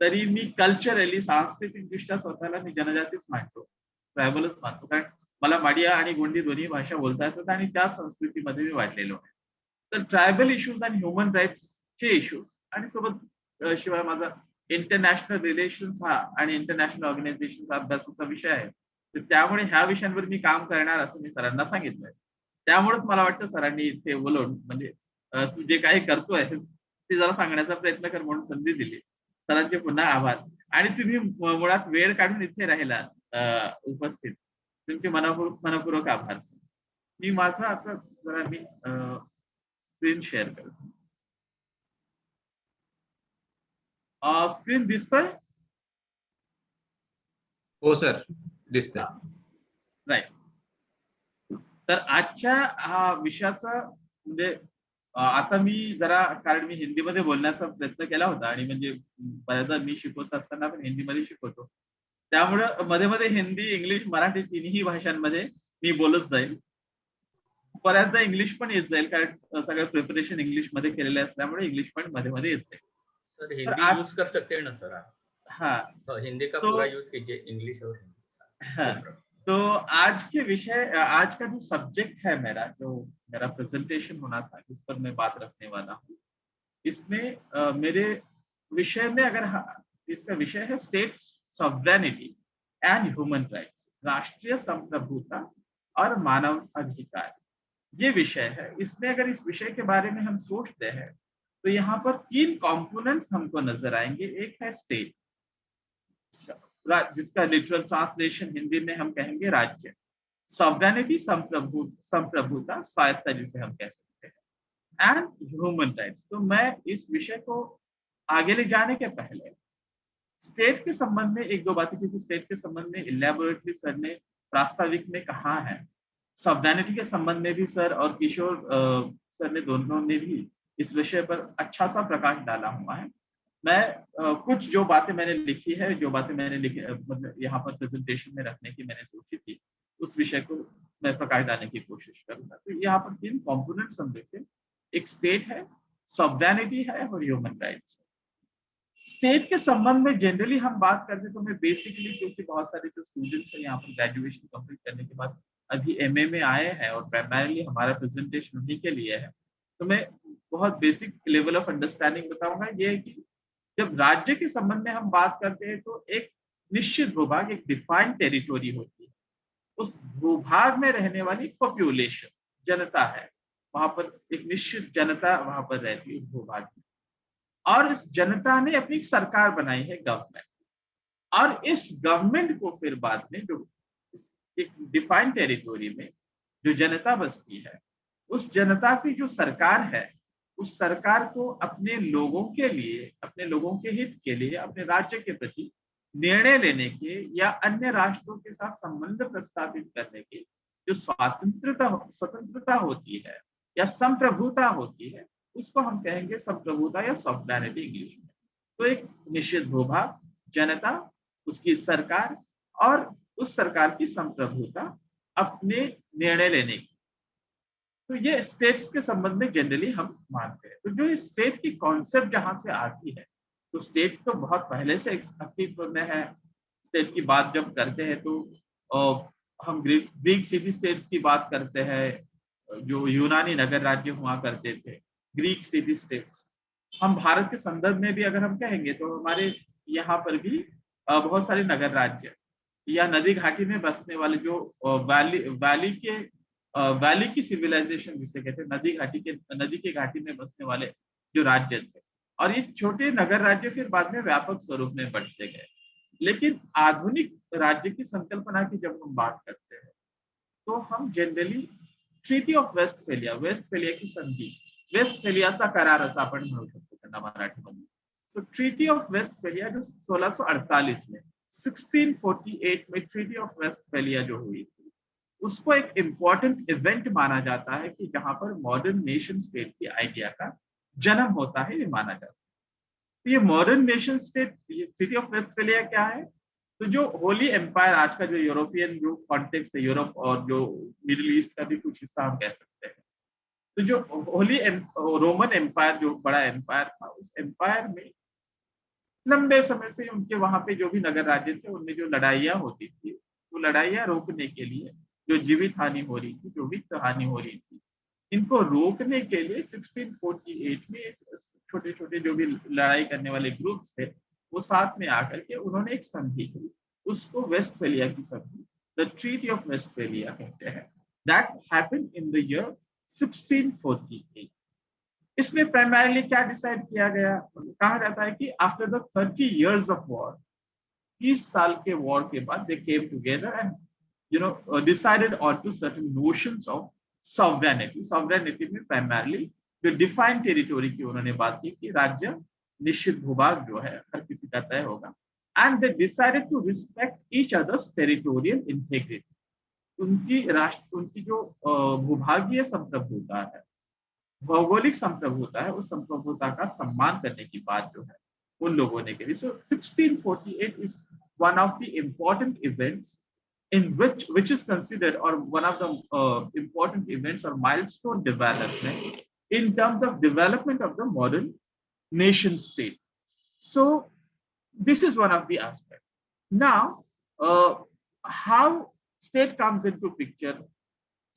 तरी मी कल्चरली सांस्कृतिक दृष्ट्या स्वतःला मी जनजातीच मानतो, ट्रायबलच मानतो. कारण मला माडिया आणि गोंडी दोन्ही भाषा बोलता येतात आणि त्या संस्कृतीमध्ये मी वाढलेलो आहे. तर ट्रायबल इश्यूज आणि ह्युमन राईट्सचे इश्यूज आणि सोबत शिवाय माझा इंटरनॅशनल रिलेशन्स हा आणि इंटरनॅशनल ऑर्गनायझेशन अभ्यासाचा विषय आहे. तर त्यामुळे ह्या विषयांवर मी काम करणार असं मी सरांना सांगितलंय. त्यामुळेच मला वाटतं सरांनी इथे बोलवून म्हणजे तू जे काही करतोय ते जरा सांगण्याचा प्रयत्न कर म्हणून संधी दिली. सरांचे पुन्हा आभार आणि तुम्ही मुळात वेळ काढून इथे राहिला उपस्थित, तुमचे मनपूर्वक आभार. मी माझा आता जरा मी स्क्रीन शेअर करतो. स्क्रीन दिसतोय? हो सर, दिसतंय. राईट. तर आजच्या हा विषयाचा म्हणजे आता मी जरा कारण मी हिंदीमध्ये बोलण्याचा प्रयत्न केला होता आणि म्हणजे बऱ्याचदा मी शिकवत असताना पण हिंदीमध्ये शिकवतो. त्यामुळं मध्ये मध्ये हिंदी, इंग्लिश, मराठी तिन्ही भाषांमध्ये मी बोलत जाईल. बऱ्याचदा इंग्लिश पण येत जाईल कारण सगळं प्रिपरेशन इंग्लिश मध्ये केलेलं असल्यामुळे इंग्लिश पण मध्ये मध्ये येत जाईल. सर हिंदी यूज कर सकते हैं ना सर आप? हाँ, हिंदी का तो पूरा यूज कीजिए, इंग्लिश और हिंदी। हाँ, तो आज के विषय आज का जो सब्जेक्ट है मेरा जो मेरा प्रेजेंटेशन होना था जिस पर मैं बात रखने वाला हूँ इसमें मेरे विषय में अगर इसका विषय है state sovereignty and human rights, राष्ट्रीय संप्रभुता और मानव अधिकार, ये विषय है। इसमें अगर इस विषय के बारे में हम सोचते हैं तो यहाँ पर 3 कंपोनेंट्स हमको नजर आएंगे। एक है स्टेट, जिसका लिटरल ट्रांसलेशन हिंदी में हम कहेंगे राज्य, सॉवरेनिटी संप्रभुता स्वायत्ता जिसे हम कह सकते हैं, एंड ह्यूमन राइट्स। तो मैं इस विषय को आगे ले जाने के पहले स्टेट के संबंध में एक दो बातें, क्योंकि स्टेट के संबंध में इलेबोरेटली सर ने प्रास्ताविक में कहा है, सॉवरेनिटी के संबंध में भी सर और किशोर सर ने दोनों ने भी इस विषय पर अच्छा सा प्रकाश डाला हुआ है। मैं कुछ जो बातें मैंने लिखी है, जो बातें मैंने लिखी मतलब यहाँ पर प्रेजेंटेशन में रखने की मैंने सोची थी, उस विषय को मैं प्रकाश डालने की कोशिश करूंगा। तो यहाँ पर 3 कंपोनेंट्स हम देखें, एक स्टेट है, सॉवरेनिटी है और ह्यूमन राइट्स। स्टेट के संबंध में जनरली हम बात करते तो मैं बेसिकली, क्योंकि बहुत सारे जो स्टूडेंट्स हैं यहाँ पर ग्रेजुएशन कंप्लीट करने के बाद अभी एमए में आए हैं और प्राइमरीली हमारा प्रेजेंटेशन उन्हीं के लिए है, तो मैं बहुत बेसिक लेवल ऑफ अंडरस्टैंडिंग बताऊंगा। ये है कि जब राज्य के संबंध में हम बात करते हैं तो एक निश्चित भूभाग, एक डिफाइंड टेरिटोरी होती है, उस भूभाग में रहने वाली पॉपुलेशन, जनता है, वहां पर एक निश्चित जनता वहां पर रहती है उस भूभाग में, और इस जनता ने अपनी सरकार बनाई है, गवर्नमेंट, और इस गवर्नमेंट को फिर बाद में जो एक डिफाइंड टेरिटोरी में जो जनता बसती है, उस जनता की जो सरकार है, उस सरकार को अपने लोगों के लिए, अपने लोगों के हित के लिए, अपने राज्य के प्रति निर्णय लेने के या अन्य राष्ट्रों के साथ संबंध प्रस्तावित करने की जो स्वतंत्रता होती है या संप्रभुता होती है, उसको हम कहेंगे संप्रभुता या सॉवरेनिटी इंग्लिश में। तो एक निश्चित भूभाग, जनता, उसकी सरकार और उस सरकार की संप्रभुता अपने निर्णय लेने की, तो ये स्टेट्स के संबंध में जनरली हम मानते हैं। तो जो स्टेट की कॉन्सेप्ट जहां से आती है, तो स्टेट तो बहुत पहले से अस्तित्व में है। स्टेट की बात जब करते हैं तो हम ग्रीक सिटी स्टेट्स की बात करते हैं, जो यूनानी नगर राज्य हुआ करते थे, ग्रीक सिटी स्टेट्स। हम भारत के संदर्भ में भी अगर हम कहेंगे तो हमारे यहाँ पर भी बहुत सारे नगर राज्य या नदी घाटी में बसने वाले जो वैली की सिविलाइजेशन जिसे कहते हैं, नदी के घाटी में बसने वाले जो राज्य थे, और ये छोटे नगर राज्य फिर बाद में व्यापक स्वरूप में बढ़ते गए। लेकिन आधुनिक राज्य की संकल्पना की जब हम बात करते हैं तो हम जनरली ट्रीटी ऑफ वेस्टफेलिया की संधि, वेस्टफेलियाचा करार असं आपण म्हणू शकतो त्यांना मराठीमध्ये। सो ट्रीटी ऑफ वेस्टफेलिया जो 1648 में 1648 में ट्रीटी ऑफ वेस्टफेलिया जो हुई थी, उसको एक इम्पोर्टेंट इवेंट माना जाता है कि जहां पर मॉडर्न नेशन स्टेट की आइडिया का जन्म होता है, ये माना जाता है। तो ये modern nation state, treaty of Westphalia क्या है? तो जो होली एम्पायर, आज का जो यूरोपियन जो कॉन्टेक्स्ट है, यूरोप और जो मिडिल ईस्ट का भी कुछ हिस्सा हम कह सकते हैं, तो जो रोमन एम्पायर, जो बड़ा एम्पायर था, उस एम्पायर में लंबे समय से उनके वहां पे जो भी नगर राज्य थे, उनमें जो लड़ाइयाँ होती थी, वो लड़ाइयाँ रोकने के लिए, जो जीवित हानि हो रही थी, जो वित्त हानि हो रही थी, इनको रोकने के लिए 1648 में छोटे छोटे जो भी लड़ाई करने वाले ग्रुप्स थे, वो साथ में आकर के उन्होंने एक संधि की, उसको वेस्टफेलिया की संधि, द ट्रीटी ऑफ वेस्टफेलिया कहते हैं। That happened in the year 1648। इसमें प्राइमरीली क्या डिसाइड किया गया? कहा जाता है कि after the 30 years of war, 30 साल के वॉर के बाद they came together and decided on to certain notions of sovereignty. Sovereignty में प्राइमरीली जो डिफाइंड टेरिटोरी की उन्होंने बात की कि राज्य, निश्चित भूभाग जो है हर किसी का तय होगा, and they decided to respect each others territorial integrity. उनकी जो भूभागीय संप्रभुता है, भौगोलिक संप्रभुता है, उस संप्रभुता का सम्मान करने की बात जो है उन लोगों ने करी। सो 1648 is one of the important events in which is considered, or one of the important events or milestone development in terms of development of the modern nation state. So this is one of the aspects. Now how state comes into picture,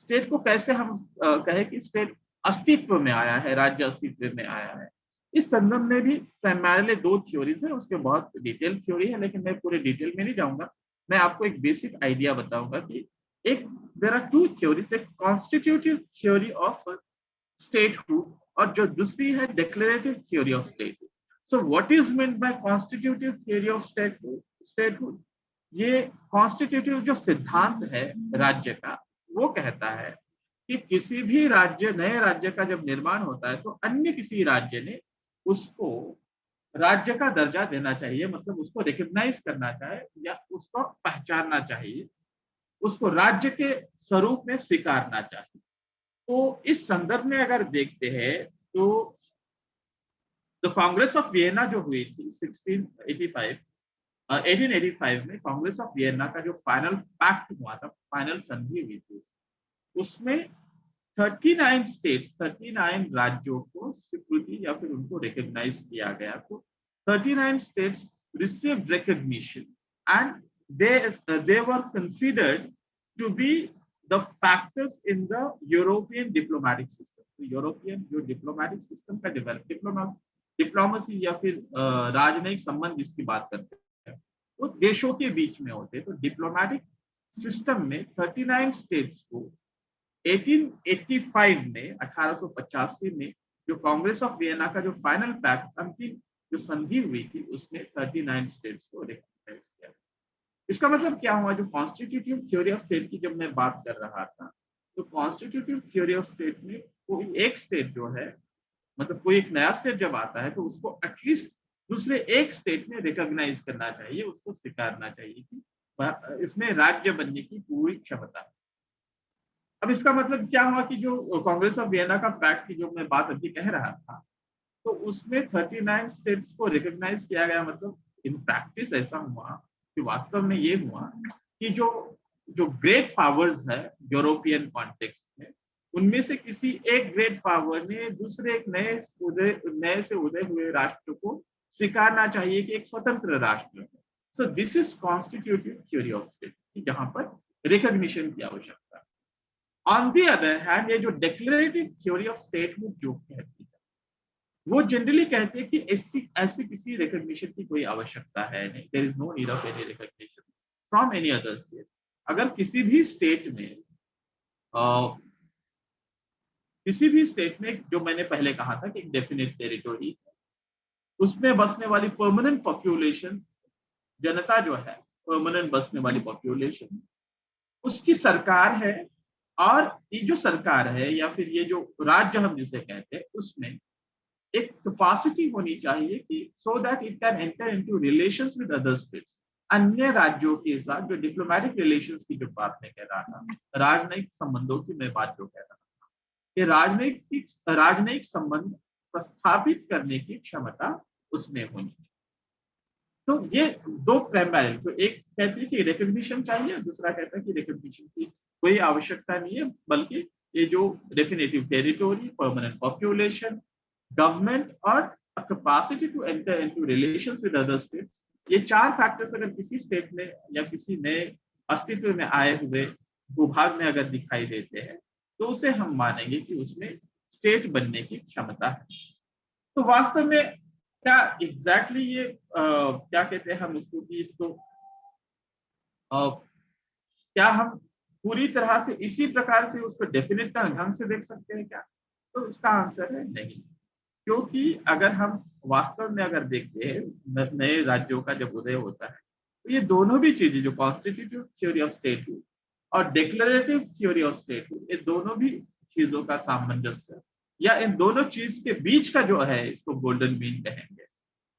state को कैसे हम कहे कि state अस्तित्व में आया है, राज्य अस्तित्व में आया है, इस संदर्भ में भी प्राइमरीली 2 थ्योरीज है, उसके बहुत डिटेल थ्योरी है, लेकिन मैं पूरे डिटेल में नहीं जाऊंगा। मैं आपको एक बेसिक आइडिया बताऊंगा कि एक देयर आर 2 थ्योरीज, एक कॉन्स्टिट्यूटिव थ्योरी ऑफ स्टेटहुड और जो दूसरी है declarative theory of statehood. So what is meant by constitutive theory of statehood? ये कॉन्स्टिट्यूटिव जो सिद्धांत है राज्य का, वो कहता है कि किसी भी राज्य, नए राज्य का जब निर्माण होता है तो अन्य किसी राज्य ने उसको राज्य का दर्जा देना चाहिए, मतलब उसको रिकॉग्नाइज करना चाहिए या उसको पहचानना चाहिए, उसको राज्य के स्वरूप में स्वीकारना चाहिए। तो इस संदर्भ में अगर देखते हैं तो तो कांग्रेस ऑफ वियना जो हुई थी 1885 में कांग्रेस ऑफ वियना का जो फाइनल पैक्ट हुआ था, फाइनल संधि हुई थी, उसमें 39 राज्यों को स्वीकृति या फिर उनको रिकॉग्नाइज किया गया। तो 39 states received recognition and they were considered to be the factors in the European diplomatic system. तो यूरोपियन जो डिप्लोमेटिक सिस्टम का डिप्लोमेसी या फिर राजनयिक संबंध जिसकी बात करते हैं वो देशों के बीच में होते हैं। तो डिप्लोमेटिक सिस्टम में 39 स्टेट्स को 1885 में 1885 में जो कांग्रेस ऑफ वियना का जो फाइनल पैक्ट अंतिम जो संधि हुई थी उसमें 39 स्टेट्स को रिकॉग्नाइज किया। इसका मतलब क्या हुआ, जो कॉन्स्टिट्यूटिव थ्योरी ऑफ स्टेट की जब मैं बात कर रहा था तो कॉन्स्टिट्यूटिव थ्योरी ऑफ स्टेट में कोई एक स्टेट जो है, मतलब कोई एक नया स्टेट जब आता है तो उसको एटलीस्ट दूसरे एक स्टेट में रिकॉग्नाइज करना चाहिए, उसको स्वीकारना चाहिए कि इसमें राज्य बनने की पूरी क्षमता है। अब इसका मतलब क्या हुआ कि जो कांग्रेस ऑफ वियना का पैक्ट की जो मैं बात अभी कह रहा था तो उसमें 39 स्टेट्स को रिकॉग्नाइज किया गया। मतलब इन प्रैक्टिस ऐसा हुआ कि वास्तव में ये हुआ कि जो ग्रेट पावर्स है यूरोपियन कॉन्टेक्स्ट में, उनमें से किसी एक ग्रेट पावर ने दूसरे एक नए से उदय हुए राष्ट्र को स्वीकारना चाहिए कि एक स्वतंत्र राष्ट्र है। So this is constitutive theory of state, जहां पर रिकॉग्निशन की आवश्यकता है। ऑन द अदर हैंड, ये जो डिक्लेरेटिव थ्योरी ऑफ स्टेट में जो कहती है वो जनरली कहते हैं कि ऐसी किसी रिकॉग्निशन की कोई आवश्यकता है नहीं, there is no need of any recognition from any other state. अगर किसी भी स्टेट में जो मैंने पहले कहा था कि एक डेफिनेट टेरिटोरी, उसमें बसने वाली परमानेंट पॉपुलेशन, जनता जो है परमानेंट बसने वाली पॉपुलेशन, उसकी सरकार है, और ये जो सरकार है या फिर ये जो राज्य हम जिसे कहते हैं उसमें एक कैपेसिटी होनी चाहिए कि so that it can enter into relations with other states, अन्य राज्यों के साथ जो डिप्लोमेटिक रिलेशंस की जो बात मैं कह रहा था, राजनयिक संबंधों की मैं बात जो कह रहा था, कि राजनयिक संबंध प्रस्थापित करने की क्षमता उसमें होनी चाहिए। तो ये दो प्राइमरी, तो एक कहती है कि रिकॉग्निशन चाहिए, दूसरा कहता है कि रिकॉग्निशन की कोई आवश्यकता नहीं है, बल्कि ये जो definitive territory, permanent population, government और capacity to enter into relations with other states, ये चार फैक्टर्स अगर किसी स्टेट में या किसी नए अस्तित्व में आए हुए भूभाग में अगर दिखाई देते हैं तो उसे हम मानेंगे कि उसमें स्टेट बनने की क्षमता है। तो वास्तव में क्या एग्जैक्टली ये क्या कहते हैं हम इसको कि इसको क्या हम पूरी तरह से इसी प्रकार से उसको डेफिनेट ढंग से देख सकते हैं क्या? तो इसका आंसर है नहीं, क्योंकि अगर हम वास्तव में अगर देखते हैं नए राज्यों का जब उदय होता है तो ये दोनों भी चीजें, जो कॉन्स्टिट्यूटिव थ्योरी ऑफ स्टेट और डिक्लेरेटिव थ्योरी ऑफ स्टेट, ये दोनों भी चीजों का सामंजस्य या इन दोनों चीज के बीच का जो है, इसको गोल्डन मीन कहेंगे,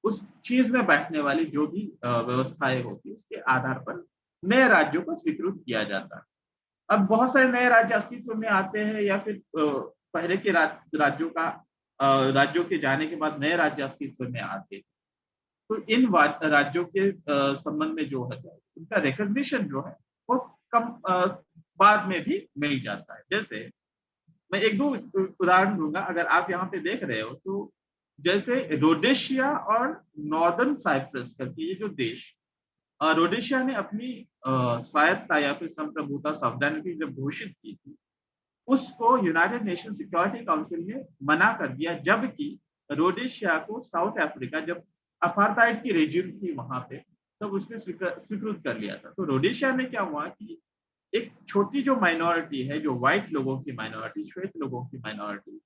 उस चीज में बैठने वाली जो भी व्यवस्थाएं होती है उसके आधार पर नए राज्यों को स्वीकृत किया जाता है। अब बहुत सारे नए राज्य अस्तित्व में आते हैं या फिर पहले के राज्यों के जाने के बाद नए राज्य अस्तित्व में आते हैं, तो इन राज्यों के संबंध में जो है उनका रिकॉग्निशन जो है वो कम बाद में भी मिल जाता है। जैसे मैं एक दो उदाहरण दूंगा, अगर आप यहाँ पे देख रहे हो तो जैसे रोडेशिया और नॉर्दर्न साइप्रस करके ये जो देश, रोडेशिया ने अपनी स्वायत्तता या फिर संप्रभुता, सॉवरेनिटी जब घोषित की थी, उसको यूनाइटेड नेशन सिक्योरिटी काउंसिल ने मना कर दिया, जबकि रोडेशिया को साउथ अफ्रीका जब अपार्थाइड की रेजिम थी वहां पे तब उसने स्वीकृत कर लिया था। तो रोडेशिया में क्या हुआ कि एक छोटी जो माइनॉरिटी है, जो व्हाइट लोगों की माइनॉरिटी, श्वेत लोगों की माइनॉरिटी,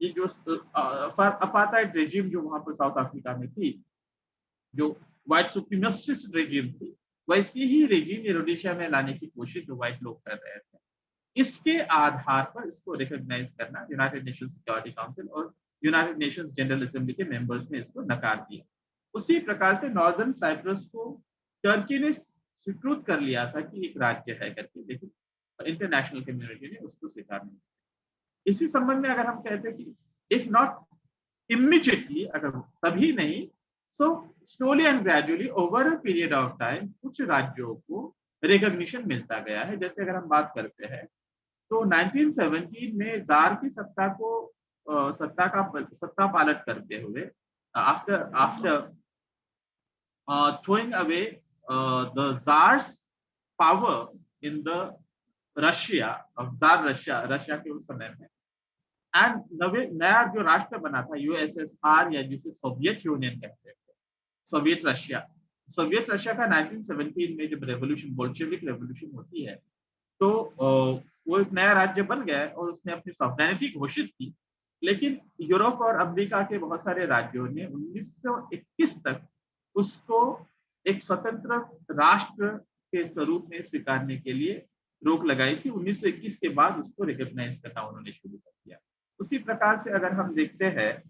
ये जो अपार्थाइड रेजिम जो वहां पर साउथ अफ्रीका में थी, जो व्हाइट सुप्रीमेसिस्ट रेजिम थी, वैसी ही रेजिम रोडेशिया में लाने की कोशिश जो व्हाइट लोग कर रहे थे। इसके आधार पर इसको रिकॉग्नाइज करना यूनाइटेड नेशन सिक्योरिटी काउंसिल और यूनाइटेड नेशंस जनरल असेंबली के मेंबर्स ने इसको नकार दिया। उसी प्रकार से नॉर्दर्न साइप्रस को टर्की ने स्वीकृत कर लिया था कि एक राज्य है करके, लेकिन इंटरनेशनल कम्युनिटी ने उसको स्वीकार नहीं किया। इसी संबंध में अगर हम कहते हैं कि इफ नॉट इमीडिएटली, अगर तभी नहीं, so slowly and gradually over a period of time कुछ राज्यों को रिकॉग्निशन मिलता गया है। जैसे अगर हम बात करते हैं तो 1917 में जार की सत्ता पालट करते हुए, after throwing away the Tsar's power in the Russia, Russia के उस समय में, एंड नया जो राष्ट्र बना था यूएसएसआर, या जिसे सोवियत यूनियन कहते थे, सोवियत रशिया का 1917 में जब रेवोल्यूशन, बोल्शेविक रेवोल्यूशन होती है, तो वो एक नया राज्य बन गया और उसने अपनी सॉवरेनिटी घोषित की। लेकिन यूरोप और अमेरिका के बहुत सारे राज्यों ने 1921 तक उसको एक स्वतंत्र राष्ट्र के स्वरूप में स्वीकारने के लिए रोक लगाई थी। 1921 के बाद उसको रिकॉग्नाइज करना उन्होंने शुरू कर दिया। उसी प्रकार से अगर हम देखते हैं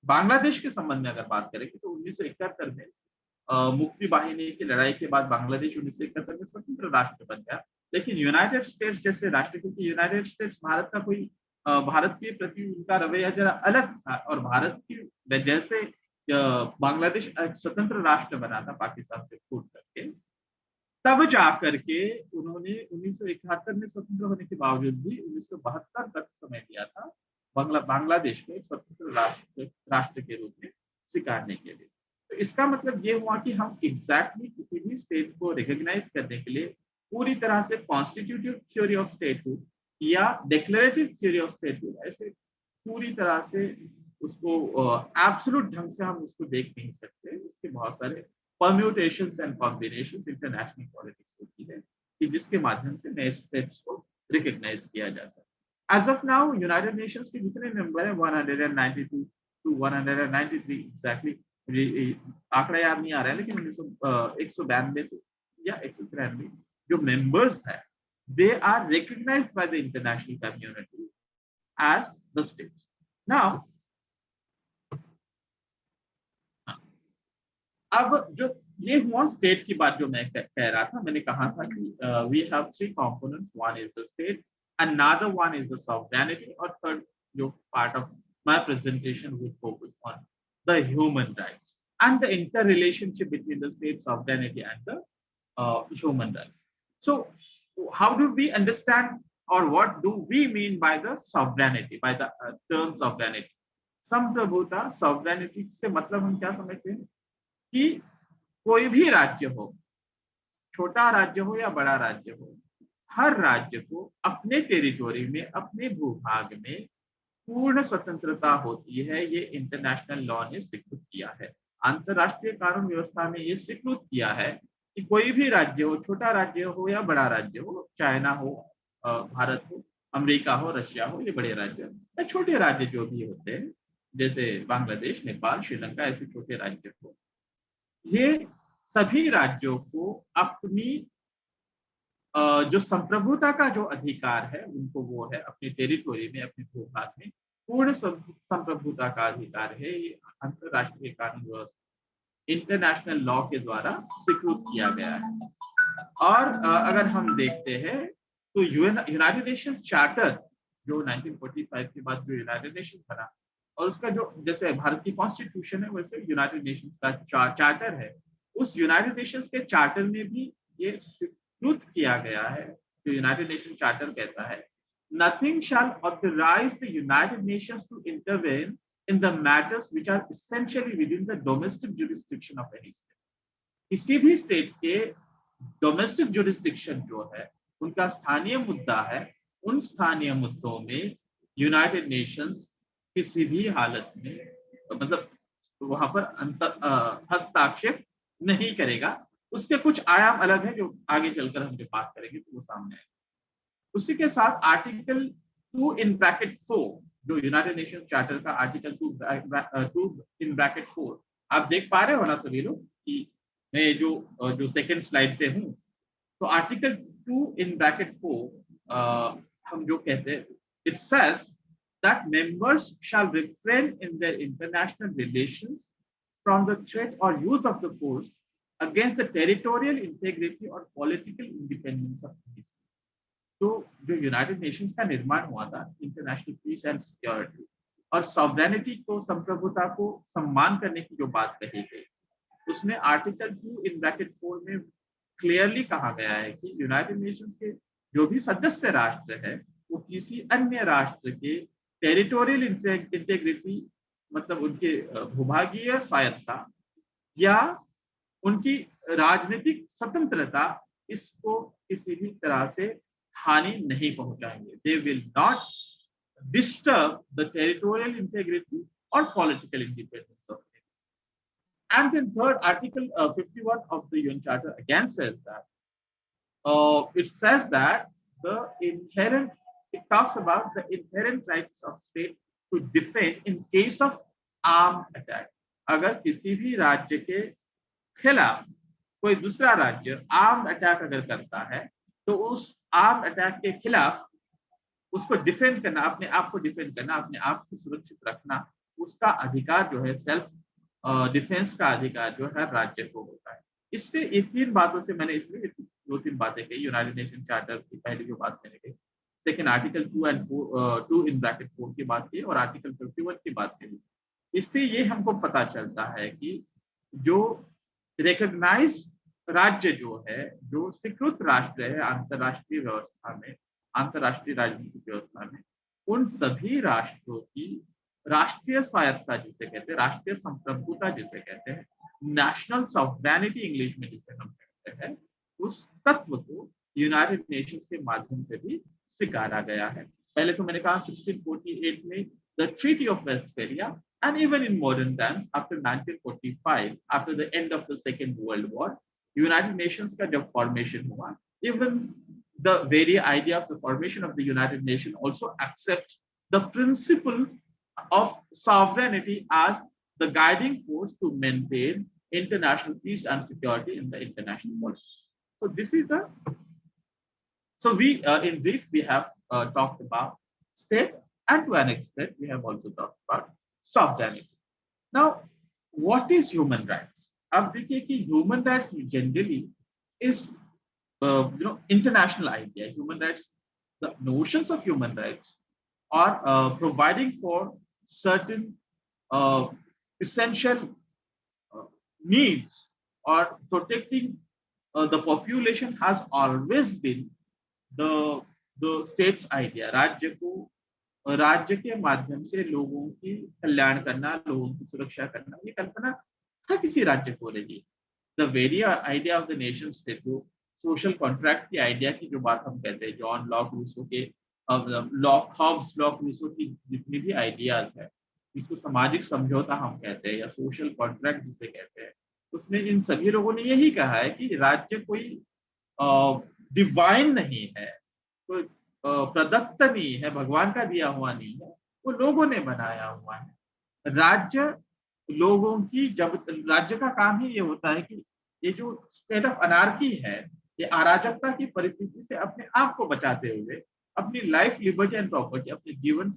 बांग्लादेश के संबंध में अगर बात करें तो 1971 में मुक्ति वाहिनी की लड़ाई के बाद बांग्लादेश 1971 में स्वतंत्र राष्ट्र बन गया। लेकिन यूनाइटेड स्टेट्स जैसे राष्ट्र, क्योंकि यूनाइटेड स्टेट्स भारत के प्रति उनका रवैया जरा अलग था, और भारत की वजह से बांग्लादेश एक स्वतंत्र राष्ट्र बना था पाकिस्तान से फूट करके। तब जाकर के उन्होंने 1971 में स्वतंत्र होने के बावजूद भी 1972 तक समय लिया था बांग्लादेश को एक स्वतंत्र राष्ट्र के रूप में स्वीकारने के लिए। तो इसका मतलब ये हुआ कि हम एग्जैक्टली किसी भी स्टेट को रिकॉग्नाइज करने के लिए पूरी तरह से कॉन्स्टिट्यूटिव थ्योरी ऑफ स्टेटहुड या डिक्लेरेटिव थ्योरी ऑफ स्टेटहुड, ऐसे पूरी तरह से उसको एब्सोल्यूट ढंग से हम उसको देख नहीं सकते। उसके बहुत सारे permutations and combinations international politics होती है कि जिसके माध्यम से नए स्टेट्स को रिकॉग्नाइज किया जाता है। As of now United Nations के जितने मेंबर हैं 192 टू 193 एग्जैक्टली, आंकड़ा याद नहीं आ रहा है, लेकिन 192 या 193 जो मेंबर्स है, they are recognised by the international community as the states. Now अब जो ये हुआ स्टेट की बात जो मैं कह रहा था, मैंने कहा था कि we have three components, one is the state, another one is the sovereignty, और थर्ड जो part of my presentation would focus on the human rights and the interrelationship between the state sovereignty and the human rights. So how do we understand, or what do we mean by the sovereignty, by the term sovereignty? संप्रभुता, sovereignty से मतलब हम क्या समझते हैं कि कोई भी राज्य हो, छोटा राज्य हो या बड़ा राज्य हो, हर राज्य को अपने टेरिटोरी में, अपने भूभाग में पूर्ण स्वतंत्रता होती है। ये इंटरनेशनल लॉ ने स्वीकृत किया है, अंतरराष्ट्रीय कानून व्यवस्था में ये स्वीकृत किया है कि कोई भी राज्य हो, छोटा राज्य हो या बड़ा राज्य हो, चाइना हो, भारत हो, अमेरिका हो, रशिया हो, ये बड़े राज्य या छोटे राज्य जो भी होते हैं, जैसे बांग्लादेश, नेपाल, श्रीलंका, ऐसे छोटे राज्य हो, ये सभी राज्यों को अपनी जो संप्रभुता का जो अधिकार है, उनको वो है अपने टेरिटोरी में, अपने भूभाग में पूर्ण संप्रभुता का अधिकार है। ये अंतरराष्ट्रीय कानून व्यवस्था इंटरनेशनल लॉ के द्वारा स्वीकृत किया गया है। और अगर हम देखते हैं तो यूनाइटेड नेशंस चार्टर जो 1945 के बाद जो यूनाइटेड नेशंस बना, और उसका जो जैसे भारत की कॉन्स्टिट्यूशन है वैसे यूनाइटेड नेशंस का चार्टर है, उस यूनाइटेड नेशंस के चार्टर में भी ये स्वीकृत किया गया है। जो यूनाइटेड नेशन चार्टर कहता है, nothing shall authorise the United Nations to intervene in the matters which are essentially within the domestic jurisdiction of any state. किसी भी स्टेट के डोमेस्टिक जुरिसडिक्शन जो है, उनका स्थानीय मुद्दा है, उन स्थानीय मुद्दों में यूनाइटेड नेशंस किसी भी हालत में, मतलब वहां पर हस्ताक्षेप नहीं करेगा। उसके कुछ आयाम अलग है जो आगे चलकर हम जब बात करेंगे तो वो सामने आएगा। उसी के साथ आर्टिकल 2 इन ब्रैकेट 4, जो यूनाइटेड नेशन चार्टर का आर्टिकल 2 इन ब्रैकेट 4, आप देख पा रहे हो ना सभी लोग कि मैं जो सेकंड स्लाइड पे हूँ, तो आर्टिकल 2 इन ब्रैकेट 4 हम जो कहते हैं, it says that members shall refrain in their international relations from the threat or use of the force against the territorial integrity or political independence of the state. तो जो United Nations का निर्माण हुआ था, इंटरनेशनल पीस एंड सिक्योरिटी, और sovereignty को, संप्रभुता को सम्मान करने की जो बात कही गई, उसमें आर्टिकल 2 इन ब्रैकेट 4 में क्लियरली कहा गया है कि यूनाइटेड नेशंस के जो भी सदस्य राष्ट्र है वो किसी अन्य राष्ट्र के टेरिटोरियल इंटेग्रिटी, मतलब उनके भूभागीय स्वायत्तता या उनकी राजनीतिक स्वतंत्रता, इसको किसी भी तरह से हानि नहीं पहुंचाएंगे। They will not disturb the territorial integrity or political independence of states. And then third, Article 51 of the UN Charter again says that it says that it talks about the inherent rights of state to defend in case of armed attack. अगर किसी भी राज्य के खिलाफ कोई दूसरा राज्य armed attack अगर करता है तो उस आर्म्ड अटैक के खिलाफ उसको डिफेंड करना, अपने आप को डिफेंड करना, अपने आप को सुरक्षित रखना, उसका अधिकार जो है, सेल्फ डिफेंस का अधिकार जो है राज्य को होता है। इससे ये तीन बातों से मैंने इसलिए 2-3 बातें कही। यूनाइटेड नेशन चार्टर की पहली जो बात मैंने कही, सेकेंड आर्टिकल 2 इन ब्रैकेट 4 की बात की और आर्टिकल 51 की बात कही। इससे ये हमको पता चलता है कि जो रिकॉग्नाइज राज्य जो है, जो स्वीकृत राष्ट्र है अंतरराष्ट्रीय व्यवस्था में, अंतरराष्ट्रीय राजनीतिक व्यवस्था में, उन सभी राष्ट्रों की राष्ट्रीय स्वायत्तता जिसे कहते हैं, राष्ट्रीय संप्रभुता जिसे कहते हैं, नेशनल सॉवरेनिटी इंग्लिश में जिसे हम कहते हैं, उस तत्व को यूनाइटेड नेशंस के माध्यम से भी स्वीकारा गया है। पहले तो मैंने कहा 1648 में the treaty of Westphalia, and even in modern times after 1945, after the end of the second world war, United Nations का जब फॉर्मेशन हुआ, even the very idea of the formation of the United Nations also accepts the principle of sovereignty as the guiding force to maintain international peace and security in the international world. So this is the, so we in brief we have talked about state, and to an extent we have also talked about sovereignty. Now what is human rights? अब देखिए कि human rights generally is international idea. Human rights, the notions of human rights are providing for certain essential needs or protecting the population has always been the state's idea. राज्य के माध्यम से लोगों की कल्याण करना, लोगों की सुरक्षा करना, ये कल्पना हर किसी राज्य को रही। The very idea of the nation state, social contract की आइडिया की जो बात हम कहते हैं, जॉन लॉक रूसो के, हॉब्स लॉक रूसो की जितनी भी आइडियाज है, इसको सामाजिक समझौता हम कहते हैं या सोशल कॉन्ट्रैक्ट जिसे कहते हैं, उसमें इन सभी लोगों ने यही कहा है कि राज्य कोई डिवाइन नहीं है, कोई प्रदत्त नहीं है, भगवान का दिया हुआ नहीं है, वो लोगों ने बनाया हुआ है। राज्य लोगों की, जब राज्य का काम ही ये होता है कि ये जो स्टेट ऑफ अनार्की है, ये अराजकता की परिस्थिति से अपने आप को बचाते हुए अपनी लाइफ, लिबर्टी एंड प्रॉपर्टी, अपनी जीवन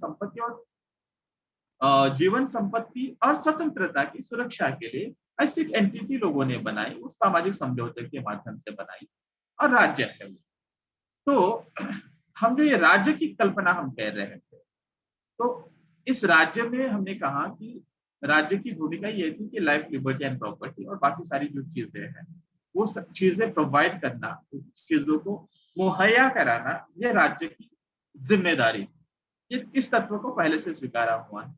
संपत्ति और स्वतंत्रता की सुरक्षा के लिए ऐसी एंटिटी लोगों ने बनाई, उस सामाजिक समझौते के माध्यम से बनाई, और राज्य है। तो हम जो ये राज्य की कल्पना हम कह रहे थे, तो इस राज्य में हमने कहा कि राज्य की भूमिका ये थी कि लाइफ, लिबर्टी एंड प्रॉपर्टी और बाकी सारी जो चीजें हैं वो सब चीजें प्रोवाइड करना, चीजों को मुहैया कराना, ये राज्य की जिम्मेदारी थी। ये इस तत्व को पहले से स्वीकारा हुआ है।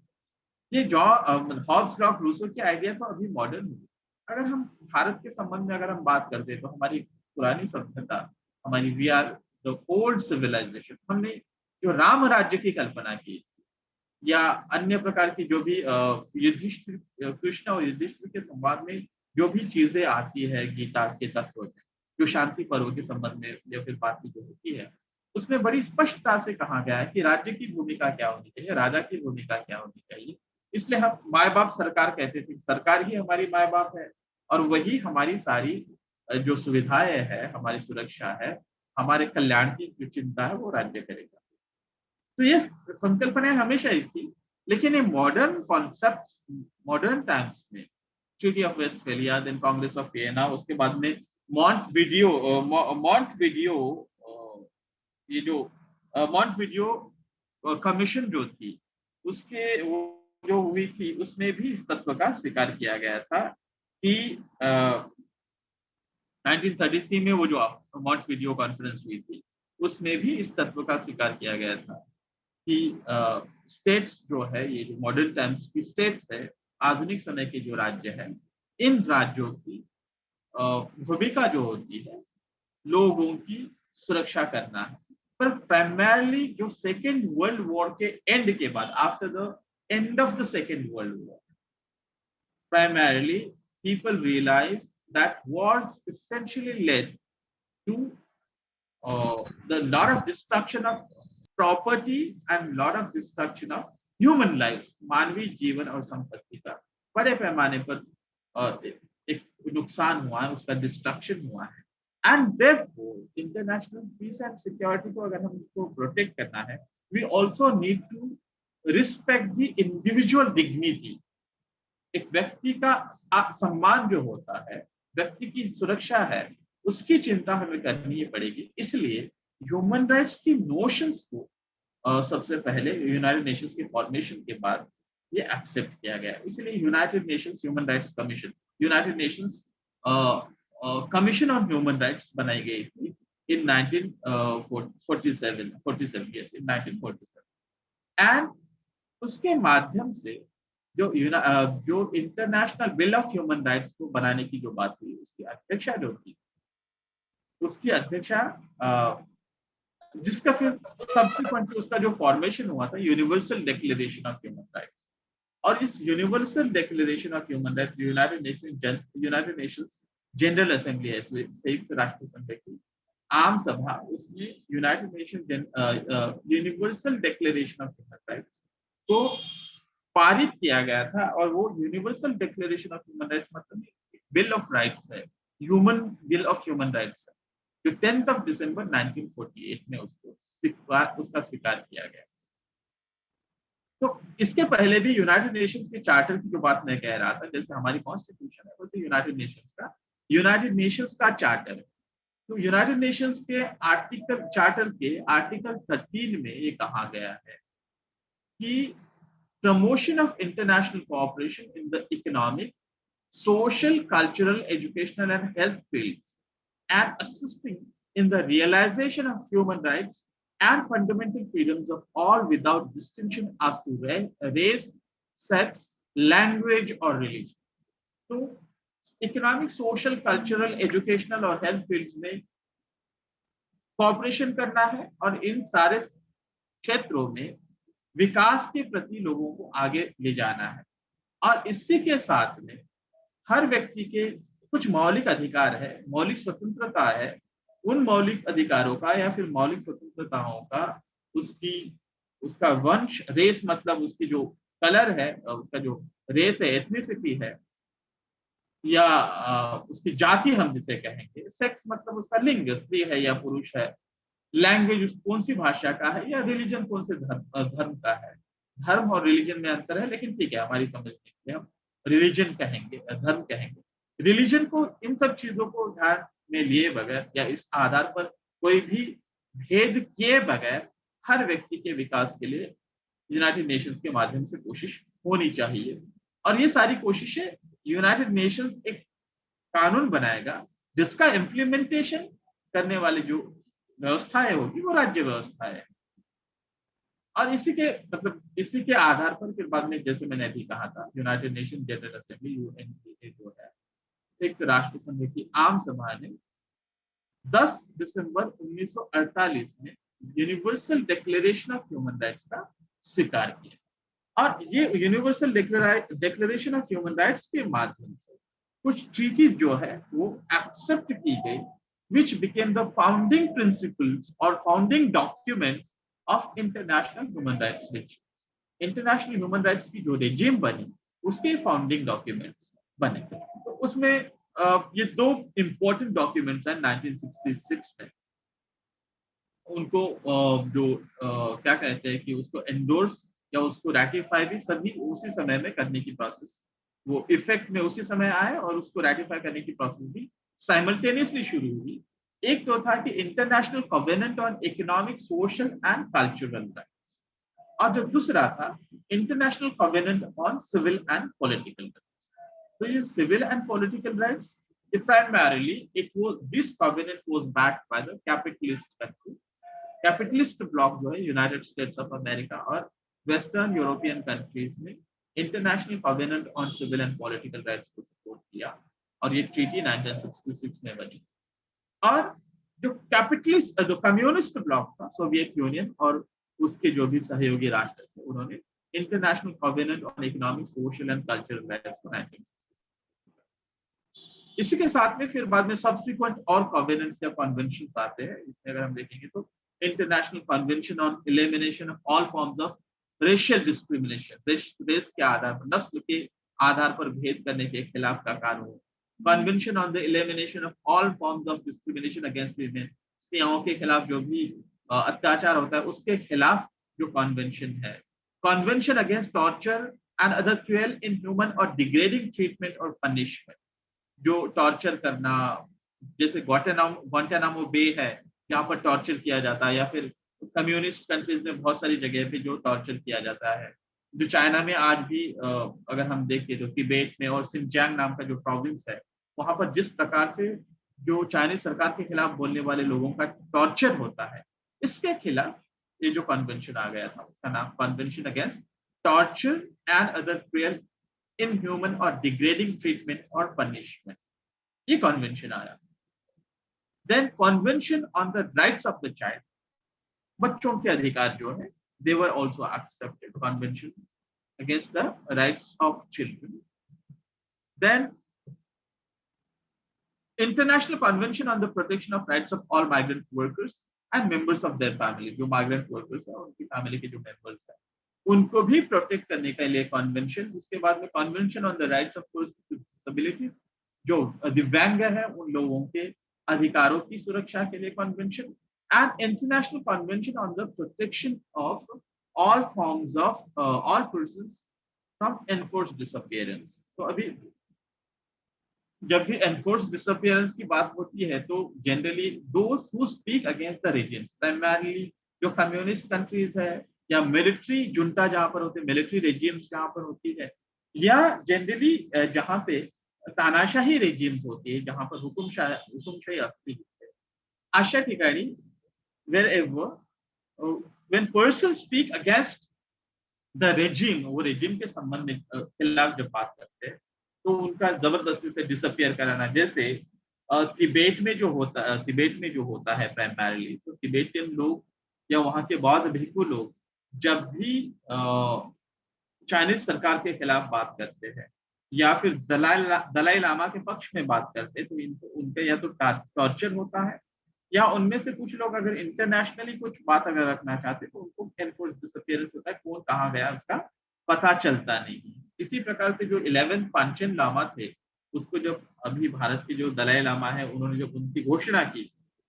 ये हॉब्स लॉक रूसो की आइडिया तो अभी मॉडर्न है। अगर हम भारत के संबंध में अगर हम बात करते तो हमारी पुरानी सभ्यता, हमारी we are the old civilisation, हमने जो राम राज्य की कल्पना की या अन्य प्रकार की जो भी युधिष्ठिर, कृष्ण और युधिष्ठिर के संवाद में जो भी चीजें आती है गीता के तत्व में, जो शांति पर्व के संबंध में या फिर बात जो होती है, उसमें बड़ी स्पष्टता से कहा गया है कि राज्य की भूमिका क्या होनी चाहिए, राजा की भूमिका क्या होनी चाहिए। इसलिए हम माए बाप सरकार कहते थे, सरकार ही हमारी माए बाप है और वही हमारी सारी जो सुविधाएं है, हमारी सुरक्षा है, हमारे कल्याण की जो चिंता है वो राज्य करेगा। तो ये संकल्पना हमेशा ही थी, लेकिन ये मॉडर्न कॉन्सेप्ट, मॉडर्न टाइम्स में treaty of Westphalia, then Congress of Vienna, उसके बाद में मॉन्टविडियो कमीशन जो थी, उसके वो जो हुई थी उसमें भी इस तत्व का स्वीकार किया गया था कि 1933 में वो जो वीडियो कॉन्फ्रेंस हुई थी उसमें भी इस तत्व का स्वीकार किया गया था कि स्टेट्स जो है, ये जो मॉडर्न टाइम्स की स्टेट्स है, आधुनिक समय के जो राज्य है, इन राज्यों की भूमिका जो होती है लोगों की सुरक्षा करना है। पर प्राइमरली जो सेकेंड वर्ल्ड वॉर के एंड के बाद, after the end of the second world war, primarily people realized that wars essentially led to the lot of destruction of property and lot of destruction of human lives, मानवीय जीवन और संपत्ति का बड़े पैमाने पर एक नुकसान हुआ है, उसका डिस्ट्रक्शन हुआ है। And therefore international peace and security को अगर हमको प्रोटेक्ट करना है, we also need to respect the individual dignity. एक व्यक्ति का सम्मान जो होता है, व्यक्ति की सुरक्षा है, उसकी चिंता हमें करनी पड़ेगी। इसलिए ह्यूमन राइट्स की नोशंस को सबसे पहले यूनाइटेड नेशंस के फॉर्मेशन के बाद ये एक्सेप्ट किया गया। इसलिए United Nations human Rights commission, United Nations commission on human rights बनाई गई थी इन 1947 एंड उसके माध्यम से जो international bill of human rights को बनाने की जो बात हुई, उसकी अध्यक्षा जो थी, उसकी अध्यक्षा जिसका फिर सब्सिक्वेंटली उसका जो फॉर्मेशन हुआ था universal declaration of human rights. और इस universal declaration of human rights United Nations general assembly है, संयुक्त राष्ट्र संघ की आम सभा, उसमें United nation universal declaration of human rights को पारित किया गया था। और वो universal declaration of human rights मतलब बिल ऑफ राइट्स है, human bill of human rights है, जो 10th of December 1948 में उसका स्वीकार किया गया। तो इसके पहले भी यूनाइटेड नेशंस के चार्टर की जो बात मैं कह रहा था, जैसे हमारी कॉन्स्टिट्यूशन है वैसे यूनाइटेड नेशंस का चार्टर है। तो यूनाइटेड नेशंस के चार्टर के आर्टिकल 13 में ये कहा गया है कि promotion of international cooperation in the economic, social, cultural, educational and health fields, and assisting in the realization of human rights and fundamental freedoms of all without distinction as to race, sex, language or religion. तो economic, social, cultural, educational और health fields में cooperation करना है और इन सारे क्षेत्रों में विकास के प्रति लोगों को आगे ले जाना है। और इसी के साथ में हर व्यक्ति के कुछ मौलिक अधिकार है, मौलिक स्वतंत्रता है। उन मौलिक अधिकारों का या फिर मौलिक स्वतंत्रताओं का उसका वंश, रेस मतलब उसकी जो कलर है, उसका जो रेस है, एथनिसिटी है, या उसकी जाति हम जिसे कहेंगे, सेक्स मतलब उसका लिंग, स्त्री है या पुरुष है, लैंग्वेज कौन सी भाषा का है, या रिलीजन कौन से धर्म का है। धर्म और रिलीजन में अंतर है, लेकिन ठीक है, हमारी समझ में हम रिलीजन कहेंगे, धर्म कहेंगे। रिलीजन को, इन सब चीजों को ध्यान में लिए बगैर या इस आधार पर कोई भी भेद किए बगैर हर व्यक्ति के विकास के लिए यूनाइटेड नेशंस के माध्यम से कोशिश होनी चाहिए। और ये सारी कोशिशें यूनाइटेड नेशंस एक कानून बनाएगा जिसका इम्प्लीमेंटेशन करने वाले जो व्यवस्थाएं होगी वो राज्य व्यवस्था है। और इसी के आधार पर फिर बाद में, जैसे मैंने अभी कहा था, United nation general assembly UNGA जो है, संयुक्त राष्ट्र संघ की आम सभा ने 10 दिसंबर 1948 में universal declaration of human rights का स्वीकार किया। और ये universal declaration of human rights के माध्यम से कुछ ट्रीटीज जो है वो एक्सेप्ट की गई, which became the founding principles or founding documents of international human rights regime. International human rights की जो regime बनी, उसके founding documents बने। तो उसमें ये दो important documents हैं 1966 में। उनको जो क्या कहते हैं कि उसको endorse या उसको ratify भी सभी उसी समय में करने की प्रोसेस, वो इफेक्ट में उसी समय आए और उसको ratify करने की प्रोसेस भी साइमल्टेनियसली शुरू हुई। एक तो था कि international covenant on economic, social and cultural rights, और जो दूसरा था international covenant on civil and political. तो ये civil and political rights, primarily this covenant was backed by the capitalist country, capitalist bloc जो है यूनाइटेड स्टेट्स ऑफ अमेरिका और western European countries ने international covenant on civil and political rights को support किया और ये ट्रीटी 1966 में बनी। और जो कैपिटलिस्ट जो कम्युनिस्ट ब्लॉक था सोवियत यूनियन और उसके जो भी सहयोगी राष्ट्र थे, उन्होंने international covenant on economic, social and cultural rights को 1966। इसी के साथ में फिर बाद में सब्सिक्वेंट और कॉवेनेंट्स या कन्वेंशंस आते हैं। इसमें अगर हम देखेंगे तो international convention on elimination of all forms of racial discrimination, race के आधार पर, नस्ल के आधार पर भेद करने के खिलाफ का कानून, convention on the elimination of all forms of discrimination against women, स्त्रियों के खिलाफ जो भी अत्याचार होता है उसके खिलाफ जो कन्वेंशन है, convention against torture and other cruel, inhuman और डिग्रेडिंग ट्रीटमेंट और पनिशमेंट, जो टॉर्चर करना, जैसे ग्वांटानामो बे है जहाँ पर टॉर्चर किया जाता है, या फिर कम्युनिस्ट कंट्रीज में बहुत सारी जगह पे जो टॉर्चर किया जाता है, जो चाइना में आज भी अगर हम देखें तो तिब्बत में और सिंजियांग नाम का जो प्रोविंस है वहां पर जिस प्रकार से जो चाइनीज सरकार के खिलाफ बोलने वाले लोगों का टॉर्चर होता है, इसके खिलाफ ये जो कन्वेंशन आ गया था उसका नाम convention against torture and other cruel, inhuman और डिग्रेडिंग ट्रीटमेंट और पनिशमेंट, ये कन्वेंशन आया। Then convention on the rights of the child, बच्चों के अधिकार जो है, they were also accepted, convention against the rights of children. Then international convention on the protection of rights of all migrant workers and members of their family, जो migrant workers है उनकी family के जो मेंबर्स हैं उनको भी protect करने के लिए कन्वेंशन। उसके बाद में convention on the rights of persons with disabilities, जो दिव्यांग है उन लोगों के अधिकारों की सुरक्षा के लिए convention, and international convention on the protection of all forms of all persons from enforced disappearance। तो अभी जब भी enforced disappearance की बात होती है तो generally those who speak against the regimes, primarily जो communist countries है या military junta जहाँ पर होते हैं, military regimes जहाँ पर होती है, या generally जहाँ पे तानाशाही regimes होती है, जहाँ पर हुकुमशाही असली है, अशा ठिकाणी wherever when persons speak against the regime, वो regime के संबंध में खिलाफ जब बात करते हैं तो उनका जबरदस्ती से डिसअपियर कराना, जैसे तिब्बत में जो होता है प्राइमरली, तो तिब्बतियन लोग या वहाँ के बौद्ध भिक्षु लोग जब भी चाइनीज सरकार के खिलाफ बात करते हैं या फिर दलाई लामा के पक्ष में बात करते हैं तो इनको उनका या तो टॉर्चर होता है, या उनमें से कुछ लोग अगर इंटरनेशनली कुछ बात अगर रखना चाहते तो उनको एनफोर्स डिसअपियरेंस होता है, कौन कहाँ गया उसका पता चलता नहीं है। इसी प्रकार से जो 11 पांचेन लामा थे, उसको जब अभी भारत के जो दलाई लामा है उन्होंने जब उनकी घोषणा की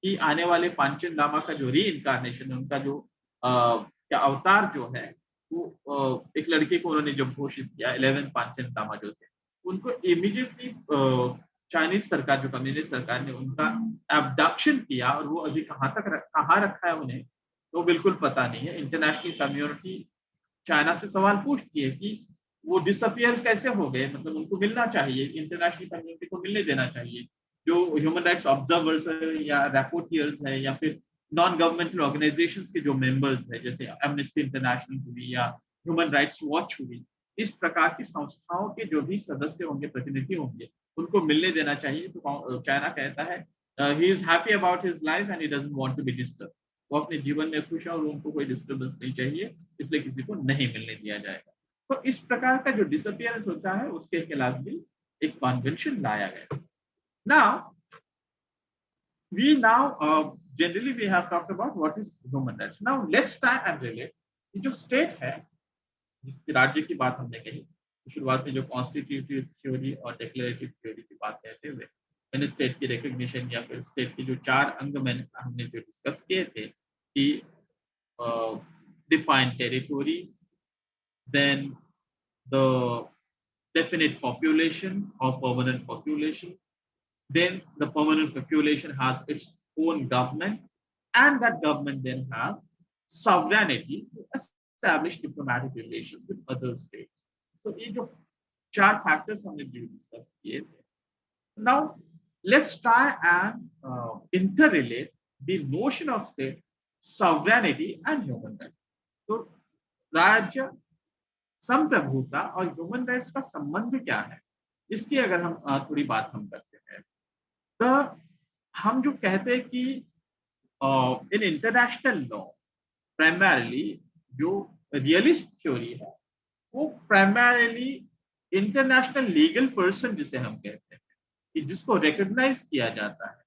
कि आने वाले पांचेन लामा का जो री इनकारनेशन है, उनका जो क्या अवतार जो है वो एक लड़के को उन्होंने जब घोषित किया, 11 पांचेन लामा जो थे उनको इमीडिएटली चाइनीज सरकार जो कम्युनिस्ट सरकार ने उनका एब्डक्शन किया, और वो अभी कहाँ रखा है उन्हें तो बिल्कुल पता नहीं है। इंटरनेशनल कम्युनिटी चाइना से सवाल पूछती है कि वो डिसअपियर कैसे हो गए, मतलब उनको मिलना चाहिए, इंटरनेशनल कम्युनिटी को मिलने देना चाहिए। जो ह्यूमन राइट्स ऑब्जर्वर्स है या रिपोर्टियर्स है या फिर नॉन गवर्नमेंटल ऑर्गेनाइजेशंस के जो मेंबर्स है, जैसे एमनेस्टी इंटरनेशनल हुई या ह्यूमन राइट्स वॉच हुई, इस प्रकार की संस्थाओं के जो भी सदस्य होंगे, प्रतिनिधि होंगे, उनको मिलने देना चाहिए। तो चाइना कहता है he is happy about his life and he doesn't want to be disturb, वो अपने जीवन में खुश है और उनको कोई डिस्टर्बेंस नहीं चाहिए, इसलिए किसी को नहीं मिलने दिया जाएगा। तो इस प्रकार का जो डिसअपियरेंस होता है उसके खिलाफ भी एक कन्वेंशन लाया गया। Now generally we have talked about what is human rights. Now let's try and relate कि जो स्टेट है, जिसके राज्य की बात हमने कही शुरुआत में, जो कॉन्स्टिट्यूटिव थ्योरी और डिक्लेरेटिव थ्योरी की बात कहते हुए मैंने स्टेट की रिकॉग्निशन या फिर स्टेट के जो 4 अंग हमने जो डिस्कस किए थे कि defined territory, then the definite population or permanent population, then the permanent population has its own government and that government then has sovereignty to establish diplomatic relations with other states. So ये जो 4 factors हमने discuss किए थे. Now let's try and interrelate the notion of state, sovereignty and human rights. तो राज्य, संप्रभुता और human rights का संबंध क्या है, इसकी अगर हम थोड़ी बात हम करते हैं, तो हम जो कहते हैं कि इन इंटरनेशनल लॉ प्राइमरली जो रियलिस्ट थ्योरी है वो प्राइमरली इंटरनेशनल लीगल पर्सन जिसे हम कहते हैं कि जिसको रिकॉग्नाइज किया जाता है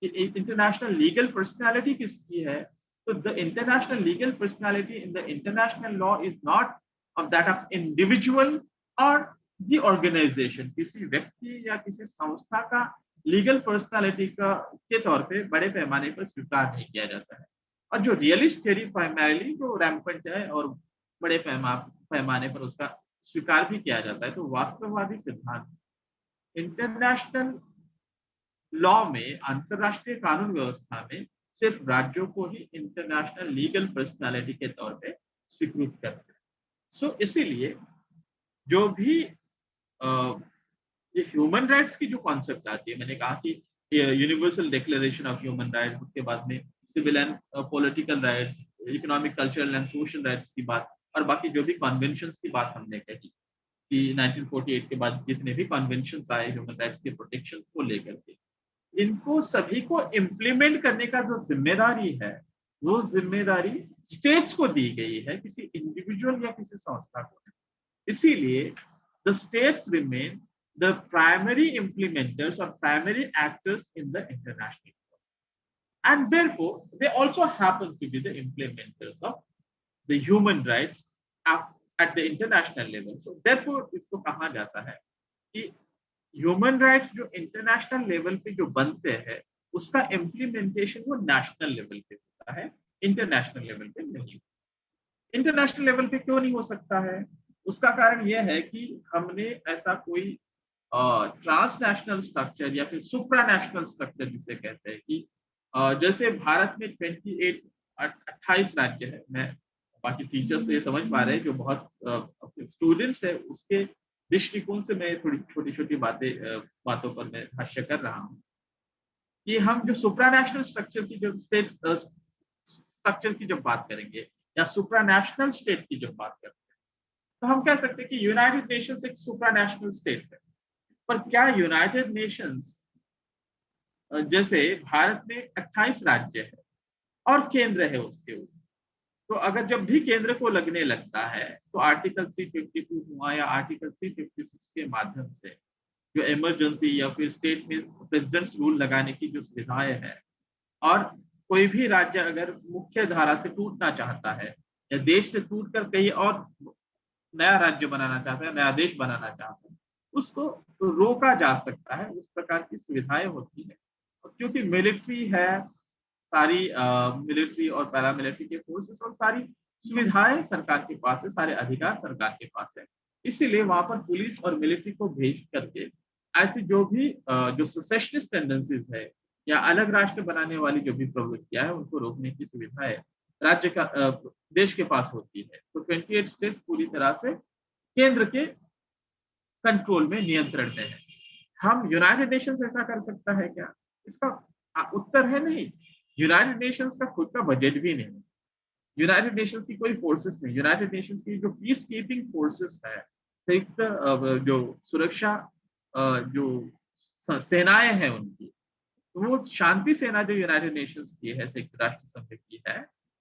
कि इंटरनेशनल लीगल पर्सनालिटी किसकी है. तो the international legal personality in the international law is not of that of individual और द ऑर्गेनाइजेशन. किसी व्यक्ति या किसी संस्था का लीगल पर्सनालिटी का के तौर पे बड़े पैमाने पर स्वीकार नहीं किया जाता है. और जो रियलिस्ट थ्योरी प्राइमरली जो रैम्पेंट है और बड़े पैमाने पर उसका स्वीकार भी किया जाता है. तो वास्तववादी सिद्धांत इंटरनेशनल लॉ में, अंतरराष्ट्रीय कानून व्यवस्था में सिर्फ राज्यों को ही इंटरनेशनल लीगल पर्सनालिटी के तौर पे स्वीकृत करते हैं. सो इसीलिए जो भी ये ह्यूमन राइट्स की जो कॉन्सेप्ट आती है, मैंने कहा कि universal declaration of human rights, उसके बाद में civil and political rights, economic, cultural and social rights की बात, और बाकी जो भी कन्वेंशंस की बात हमने कही कि 1948 के बाद जितने भी कन्वेंशंस आए ह्यूमन राइट्स के प्रोटेक्शन को लेकर के, इनको सभी को इम्प्लीमेंट करने का जो जिम्मेदारी है वो जिम्मेदारी स्टेट्स को दी गई है, किसी इंडिविजुअल या किसी संस्था को. इसीलिए the states remain the primary implementers or primary actors in the international law, and therefore they also happen to be the implementers of the human rights at the international level. So therefore इसको कहा जाता है कि human rights जो international level पे जो बनते हैं उसका इम्प्लीमेंटेशन वो नेशनल लेवल पे होता है, इंटरनेशनल लेवल पे नहीं. इंटरनेशनल लेवल पे क्यों नहीं हो सकता है? उसका कारण यह है कि हमने ऐसा कोई ट्रांसनेशनल स्ट्रक्चर या फिर सुप्रानेशनल स्ट्रक्चर जिसे कहते हैं कि जैसे भारत में 28 राज्य है. मैं बाकी टीचर्स तो ये समझ पा रहे हैं, जो बहुत स्टूडेंट्स है उसके दृष्टिकोण से मैं थोड़ी छोटी-छोटी बातों पर मैं भाष्य कर रहा हूँ कि हम जो सुप्रानेशनल स्ट्रक्चर की जो स्टेट स्ट्रक्चर की जब बात करेंगे या सुप्रानेशनल स्टेट की जब बात करते हैं तो हम कह सकते हैं कि यूनाइटेड नेशंस एक सुप्रानेशनल स्टेट है. पर क्या यूनाइटेड नेशंस जैसे भारत में 28 राज्य है और केंद्र है उसके ऊपर, तो अगर जब भी केंद्र को लगने लगता है तो आर्टिकल 352 हुआ या आर्टिकल 356 के माध्यम से जो इमरजेंसी या फिर स्टेट में प्रेसिडेंट्स रूल लगाने की जो सुविधाएं हैं, और कोई भी राज्य अगर मुख्य धारा से टूटना चाहता है या देश से टूटकर कहीं और नया राज्य बनाना चाहता है, नया देश बनाना चाहता है, उसको रोका जा सकता है. उस प्रकार की सुविधाएं होती है. क्योंकि मिलिट्री है, सारी मिलिट्री और पैरामिलिट्री के फोर्सेस और सारी सुविधाएं सरकार के पास है, सारे अधिकार सरकार के पास है. इसीलिए वहां पर पुलिस और मिलिट्री को भेज करके ऐसी जो भी जो सेसेशनिस्ट टेंडेंसीज है या अलग राष्ट्र बनाने वाली जो भी प्रवृत्तियां है उनको रोकने की सुविधाएं राज्य का देश के पास होती है. तो 28 स्टेट्स पूरी तरह से केंद्र के कंट्रोल में, नियंत्रण में है. हम यूनाइटेड नेशंस ऐसा कर सकता है क्या? इसका उत्तर है नहीं. यूनाइटेड नेशंस का खुद का बजट भी नहीं, यूनाइटेड नेशंस की कोई फोर्सेस नहीं. यूनाइटेड नेशंस की जो पीस कीपिंग फोर्सेस है, संयुक्त जो सुरक्षा जो सेनाएं हैं उनकी, वो शांति सेना जो यूनाइटेड नेशंस की है, संयुक्त राष्ट्र संघ की है,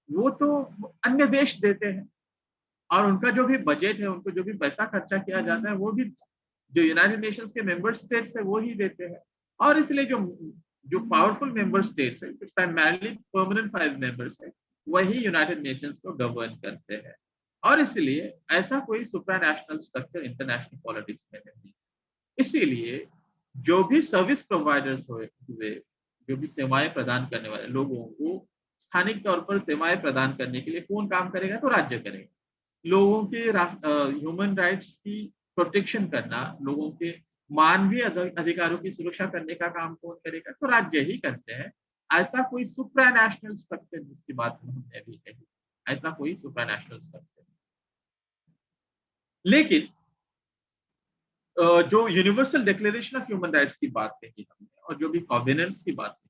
वो तो अन्य देश देते हैं. और उनका जो भी बजट है, उनको जो भी पैसा खर्चा किया जाता है, वो भी जो यूनाइटेड नेशंस के मेंबर स्टेट्स है वो ही देते हैं. और इसलिए जो पावरफुल मेंबर स्टेट्स है, प्राइमरली परमानेंट 5 मेंबर्स है, वही यूनाइटेड नेशंस को गवर्न करते हैं. और इसलिए ऐसा कोई सुप्रानेशनल स्ट्रक्चर इंटरनेशनल पॉलिटिक्स में नहीं. इसीलिए जो भी सर्विस प्रोवाइडर्स हुए, जो भी सेवाएं प्रदान करने वाले लोगों को स्थानिक तौर पर सेवाएं प्रदान करने के लिए कौन काम करेगा? तो राज्य करेगा. लोगों के ह्यूमन राइट्स की प्रोटेक्शन करना, लोगों के मानवीय अधिकारों की सुरक्षा करने का काम कौन करेगा? तो राज्य ही करते हैं. ऐसा कोई सुप्रानेशनल स्ट्रक्चर जिसकी बात हमने अभी कही, ऐसा कोई सुप्रानेशनल स्ट्रक्चर लेकिन जो universal declaration of human rights की बात कही हमने और जो भी कॉवेनेंट्स की बात की,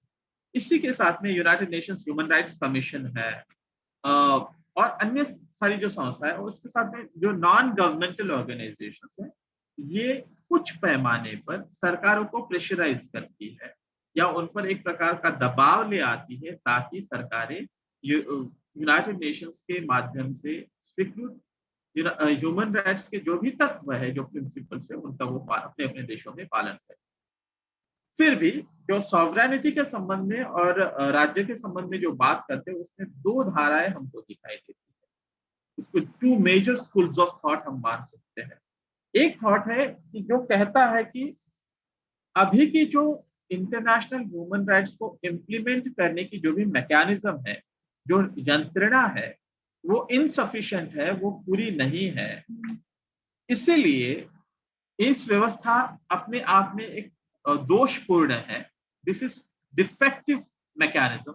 इसी के साथ में United Nations human Rights commission है और अन्य सारी जो संस्थाएं और उसके साथ में जो नॉन गवर्नमेंटल ऑर्गेनाइजेशंस हैं, ये कुछ पैमाने पर सरकारों को प्रेशराइज करती है या उन पर एक प्रकार का दबाव ले आती है ताकि सरकारें यूनाइटेड नेशंस के माध्यम से स्वीकृत ह्यूमन राइट्स के जो भी तत्व है, जो प्रिंसिपल्स है, उनका वो अपने अपने देशों में पालन करे। फिर भी जो सॉवरेनिटी के संबंध में और राज्य के संबंध में जो बात करते हैं, उसमें दो धाराएं हमको दिखाई देती है। इसको two major schools of thought हम मान सकते हैं। एक थॉट है कि जो कहता है कि अभी की जो इंटरनेशनल ह्यूमन राइट्स को इम्प्लीमेंट करने की जो भी मैकेनिज्म है, जो यंत्रणा है, वो इनसफिशिएंट है, वो पूरी नहीं है। इसीलिए इस व्यवस्था अपने आप में एक दोषपूर्ण है। This is defective mechanism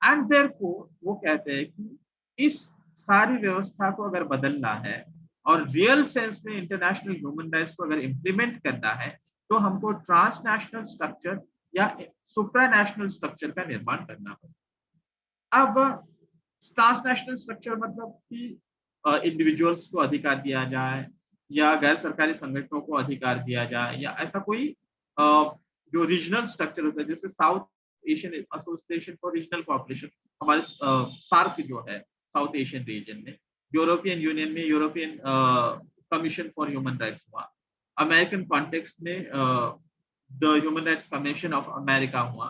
and therefore वो कहते हैं कि इस सारी व्यवस्था को अगर बदलना है और रियल सेंस में इंटरनेशनल ह्यूमन राइट्स को अगर इम्प्लीमेंट करना है, तो हमको ट्रांसनेशनल स्ट्रक्चर या सुप्रानेशनल स्ट्रक्चर का निर्माण करना होगा। अब ट्रांसनेशनल स्ट्रक्चर मतलब कि इंडिविजुअल्स को अधिकार दिया जाए या गैर सरकारी संगठनों को अधिकार दिया जाए, या ऐसा कोई जो रीजनल स्ट्रक्चर होता है, जैसे South Asian Association for Regional Cooperation, हमारे सार्क जो है साउथ एशियन रीजन में, यूरोपियन यूनियन में European Commission for Human Rights हुआ, अमेरिकन कॉन्टेक्स्ट में the human Rights Commission of America हुआ,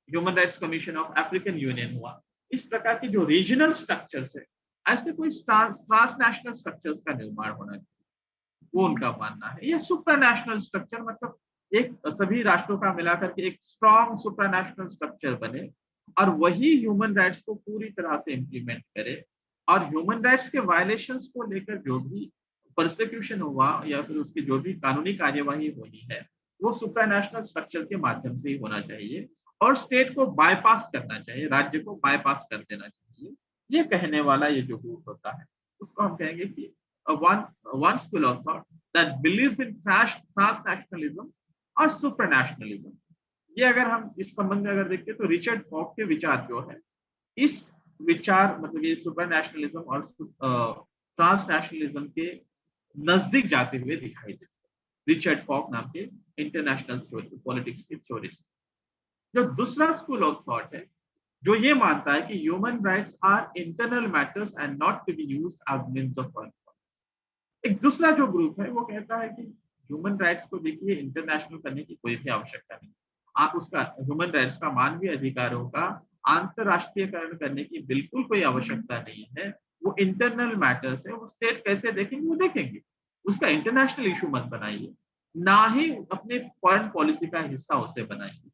Human Rights Commission of African Union हुआ। इस प्रकार के जो रीजनल स्ट्रक्चर्स है, ऐसे कोई ट्रांसनेशनल स्ट्रक्चर्स का निर्माण होना चाहिए, वो उनका मानना है। या सुप्रानेशनल स्ट्रक्चर मतलब एक सभी राष्ट्रों का मिलाकर के एक स्ट्रॉन्ग सुप्रानेशनल स्ट्रक्चर बने और वही ह्यूमन राइट्स को पूरी तरह से इम्प्लीमेंट करे, और ह्यूमन राइट्स के वायलेशंस को लेकर जो भी परसिक्यूशन हुआ या फिर उसकी जो भी कानूनी कार्यवाही होनी है, वो सुप्रानेशनल स्ट्रक्चर के माध्यम से ही होना चाहिए और स्टेट को बाईपास करना चाहिए, राज्य को बाईपास कर देना चाहिए। ये कहने वाला ये जो ग्रुप होता है, उसको हम कहेंगे कि one school of thought that believes in transnationalism और supranationalism। ये अगर हम इस संबंध में अगर देखते तो रिचर्ड फॉक के विचार जो है, इस विचार मतलब ये सुपरनेशनलिज्म और ट्रांसनेशनलिज्म के नजदीक जाते हुए दिखाई देते हैं। रिचर्ड फॉक नाम के इंटरनेशनल पॉलिटिक्स के थ्योरिस्ट। जो दूसरा स्कूल ऑफ थॉट है, जो ये मानता है कि human rights are internal matters and not to be used as means of politics. एक दूसरा जो ग्रुप है वो कहता है कि ह्यूमन राइट्स को देखिए इंटरनेशनल करने की कोई भी आवश्यकता नहीं, आप उसका ह्यूमन राइट्स का मानवीय अधिकारों का अंतरराष्ट्रीयकरण करने की बिल्कुल कोई आवश्यकता नहीं है। वो इंटरनल मैटर्स है, वो स्टेट कैसे देखेंगे वो देखेंगे, उसका इंटरनेशनल इशू मत बनाइए, ना ही अपने फॉरेन पॉलिसी का हिस्सा उसे बनाइए।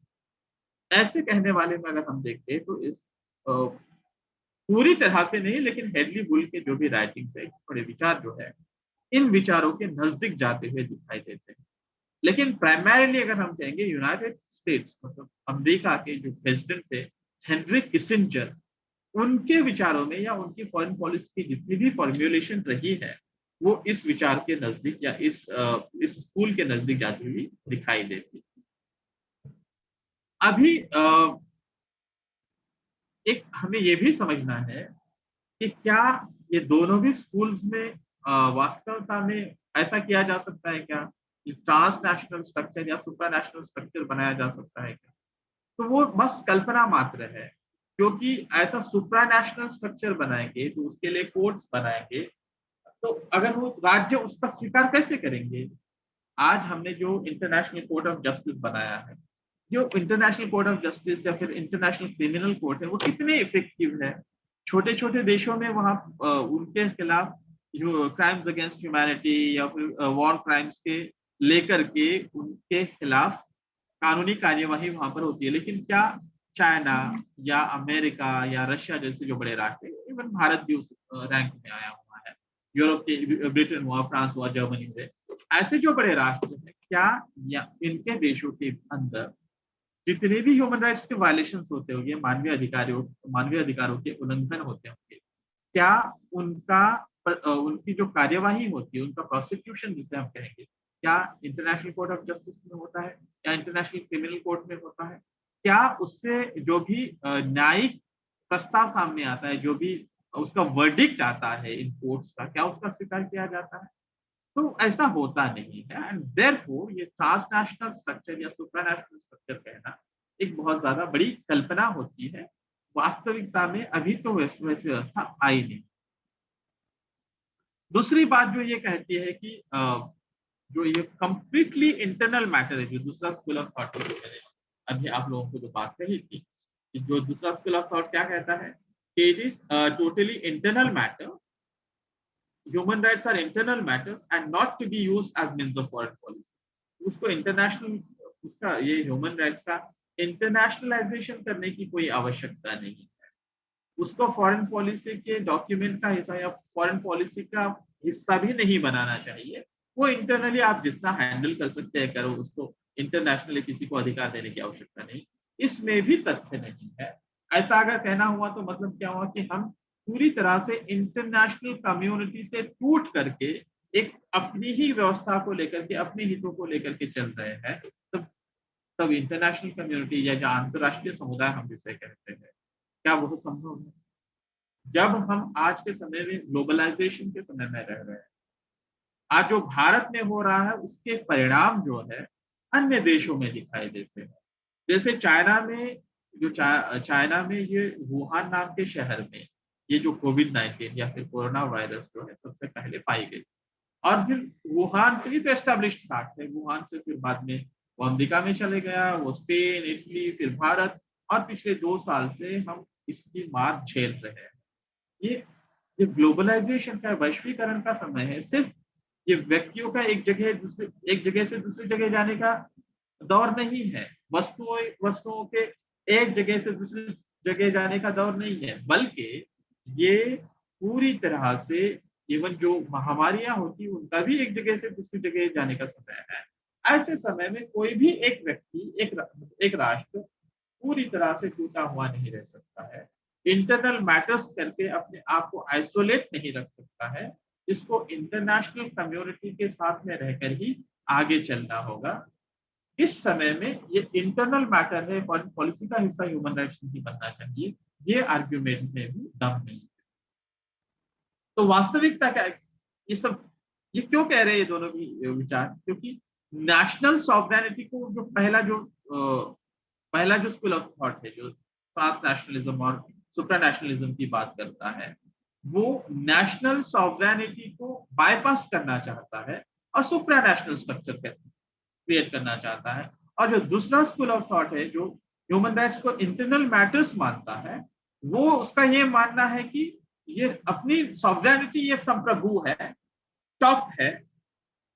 ऐसे कहने वाले में अगर हम देखते हैं तो इस पूरी तरह से नहीं, लेकिन हेडली बुल के जो भी राइटिंग्स है, थोड़े विचार जो है, इन विचारों के नजदीक जाते हुए दिखाई देते हैं। लेकिन प्राइमरीली अगर हम कहेंगे यूनाइटेड स्टेट्स मतलब अमेरिका के जो प्रेसिडेंट थे हेनरी किसिंजर, उनके विचारों में या उनकी फॉरेन पॉलिसी की जितनी भी फॉर्म्युलेशन रही है, वो इस विचार के नजदीक या इस स्कूल के नजदीक जाती हुई दिखाई देती। अभी एक हमें ये भी समझना है कि क्या ये दोनों भी स्कूल्स में वास्तवता में ऐसा किया जा सकता है क्या कि ट्रांसनेशनल स्ट्रक्चर या सुपरनेशनल स्ट्रक्चर बनाया जा सकता है क्या? तो वो बस कल्पना मात्र है, क्योंकि ऐसा सुपरनेशनल स्ट्रक्चर बनाएंगे तो उसके लिए कोर्ट्स बनाएंगे, तो अगर वो राज्य उसका स्वीकार कैसे करेंगे? आज हमने जो इंटरनेशनल कोर्ट ऑफ जस्टिस बनाया है, जो इंटरनेशनल कोर्ट ऑफ जस्टिस या फिर इंटरनेशनल क्रिमिनल कोर्ट है, वो कितने इफेक्टिव है? छोटे छोटे देशों में वहाँ उनके खिलाफ क्राइम्स अगेंस्ट ह्यूमैनिटी या फिर वॉर क्राइम्स के लेकर के उनके खिलाफ कानूनी कार्यवाही वहां पर होती है, लेकिन क्या चाइना या अमेरिका या रशिया जैसे जो बड़े राष्ट्र हैं, इवन भारत भी उस रैंक में आया हुआ है, यूरोप के ब्रिटेन हुआ, फ्रांस हुआ, जर्मनी हुए, ऐसे जो बड़े राष्ट्र हैं, क्या या इनके देशों के अंदर जितने भी ह्यूमन राइट्स के वायलेशन होते होंगे, मानवीय अधिकारों के उल्लंघन होते होंगे, क्या उनका उनकी जो कार्यवाही होती है, उनका प्रोसिक्यूशन जिसे हम कहेंगे, क्या इंटरनेशनल कोर्ट ऑफ जस्टिस में होता है, क्या इंटरनेशनल क्रिमिनल कोर्ट में होता है, क्या उससे जो भी न्यायिक प्रस्ताव सामने आता है, जो भी उसका वर्डिक्ट आता है इन कोर्ट्स का, क्या उसका स्वीकार किया जाता है? तो ऐसा होता नहीं है। एंड देयरफॉर ये ट्रांसनेशनल स्ट्रक्चर या सुप्रानेशनल स्ट्रक्चर कहना एक बहुत ज्यादा बड़ी कल्पना होती है। वास्तविकता में अभी तो वैसी व्यवस्था आई नहीं। दूसरी बात जो ये कहती है कि जो ये कंप्लीटली इंटरनल मैटर है, जो दूसरा स्कूल ऑफ थॉट जो मैंने अभी आप लोगों को जो बात कही थी, जो दूसरा स्कूल ऑफ थॉट क्या कहता है कि it is totally internal matter, human rights are internal matters and not to be used as means of foreign policy. उसको इंटरनेशनल, उसका ये ह्यूमन राइट्स का इंटरनेशनलाइजेशन करने की कोई आवश्यकता नहीं है। उसको फॉरेन पॉलिसी के डॉक्यूमेंट का हिस्सा या फॉरेन पॉलिसी का हिस्सा भी नहीं बनाना चाहिए। वो इंटरनली आप जितना हैंडल कर सकते हैं करो, उसको इंटरनेशनली किसी को अधिकार देने की आवश्यकता नहीं। इसमें भी तथ्य नहीं है। ऐसा अगर कहना हुआ तो मतलब क्या हुआ कि हम पूरी तरह से इंटरनेशनल कम्युनिटी से टूट करके एक अपनी ही व्यवस्था को लेकर के, अपने हितों को लेकर के चल रहे हैं। तब इंटरनेशनल कम्युनिटी या जो अंतरराष्ट्रीय समुदाय हम जिसे कहते हैं, क्या वो संभव है? जब हम आज के समय में ग्लोबलाइजेशन के समय में रह रहे हैं, आज जो भारत में हो रहा है उसके परिणाम जो है अन्य देशों में दिखाई देते हैं। जैसे चाइना में, जो चाइना में ये वुहान नाम के शहर में ये जो कोविड-19 या फिर कोरोना वायरस जो है सबसे पहले पाई गई, और फिर वुहान से ही तो एस्टेब्लिश्ड फैक्ट है। वुहान से फिर बाद में वो अमेरिका में चले गया, वो स्पेन, इटली, फिर भारत, और पिछले 2 साल से हम इसकी मार झेल रहे हैं। ये ग्लोबलाइजेशन का, वैश्वीकरण का समय है। सिर्फ ये व्यक्तियों का एक जगह से दूसरी जगह जाने का दौर नहीं है, वस्तुओं के एक जगह से दूसरी जगह जाने का दौर नहीं है, बल्कि ये पूरी तरह से इवन जो महामारियां होती है उनका भी एक जगह से दूसरी जगह जाने का समय है। ऐसे समय में कोई भी एक व्यक्ति, एक राष्ट्र पूरी तरह से टूटा हुआ नहीं रह सकता है। इंटरनल मैटर्स करके अपने आप को आइसोलेट नहीं रख सकता है। इसको इंटरनेशनल कम्युनिटी के साथ में रहकर ही आगे चलना होगा। इस समय में ये इंटरनल मैटर है, फॉरेन पॉलिसी का हिस्सा ह्यूमन राइट्स नहीं बनना चाहिए, ये आर्ग्यूमेंट में भी दम नहीं है। तो वास्तविकता क्या है? ये क्यों कह रहे हैं ये दोनों भी विचार? क्योंकि नेशनल सॉवरेनिटी को जो पहला जो स्कूल ऑफ थॉट है, जो ट्रांसनेशनलिज्म और सुप्रानेशनलिज्म की बात करता है, वो नेशनल सॉवरेनिटी को बाईपास करना चाहता है और सुप्रानेशनल स्ट्रक्चर क्रिएट करना चाहता है। और जो दूसरा स्कूल ऑफ थॉट है, जो ह्यूमन राइट्स को इंटरनल मैटर्स मानता है, वो उसका ये मानना है कि ये अपनी सॉवरेनिटी ये संप्रभु है, टॉप है,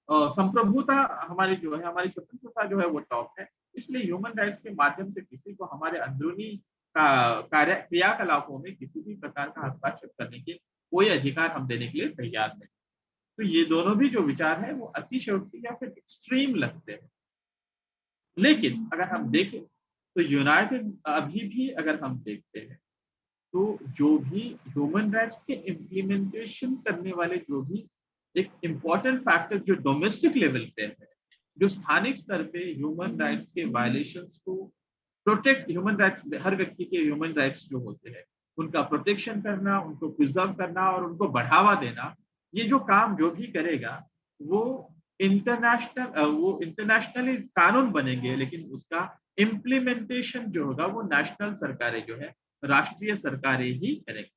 संप्रभुता हमारी जो है, हमारी स्वतंत्रता जो है वो टॉप है। इसलिए ह्यूमन राइट्स के माध्यम से किसी को हमारे अंदरूनी क्रियाकलापों में किसी भी प्रकार का हस्तक्षेप करने के कोई अधिकार हम देने के लिए तैयार नहीं। तो ये दोनों भी जो विचार है वो अतिशयोक्ति या फिर एक्सट्रीम लगते हैं। लेकिन अगर हम देखें तो यूनाइटेड अभी भी अगर हम देखते हैं तो जो भी ह्यूमन राइट्स के इम्प्लीमेंटेशन करने वाले जो भी एक इम्पॉर्टेंट फैक्टर जो डोमेस्टिक लेवल पे है, जो स्थानिक स्तर पे ह्यूमन राइट्स के वायलेशंस को प्रोटेक्ट, ह्यूमन राइट्स, हर व्यक्ति के ह्यूमन राइट्स जो होते हैं उनका प्रोटेक्शन करना, उनको प्रिजर्व करना और उनको बढ़ावा देना, ये जो काम जो भी करेगा वो इंटरनेशनली कानून बनेंगे, लेकिन उसका इम्प्लीमेंटेशन जो होगा वो नेशनल सरकारें जो है, राष्ट्रीय सरकारें ही करेंगी।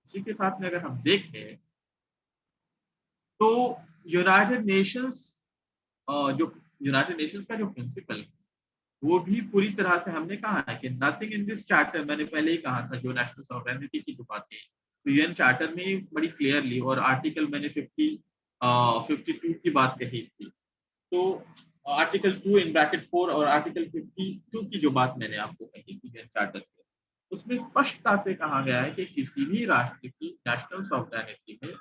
इसी के साथ में अगर हम देखें तो यूनाइटेड नेशंस का जो प्रिंसिपल वो भी पूरी तरह से, हमने कहा है कि नथिंग इन दिस चार्टर, मैंने पहले ही कहा था जो नेशनल सॉवरेनिटी की जो बातें, तो यूएन चार्टर में बड़ी क्लियरली, और आर्टिकल मैंने 52 की बात कही थी, तो आर्टिकल 2 इन ब्रैकेट 4 और आर्टिकल 52 की जो बात मैंने आपको कही थी यूएन चार्टर में, उसमें स्पष्टता से कहा गया है कि किसी भी राष्ट्र की नेशनल सॉवरेनिटी में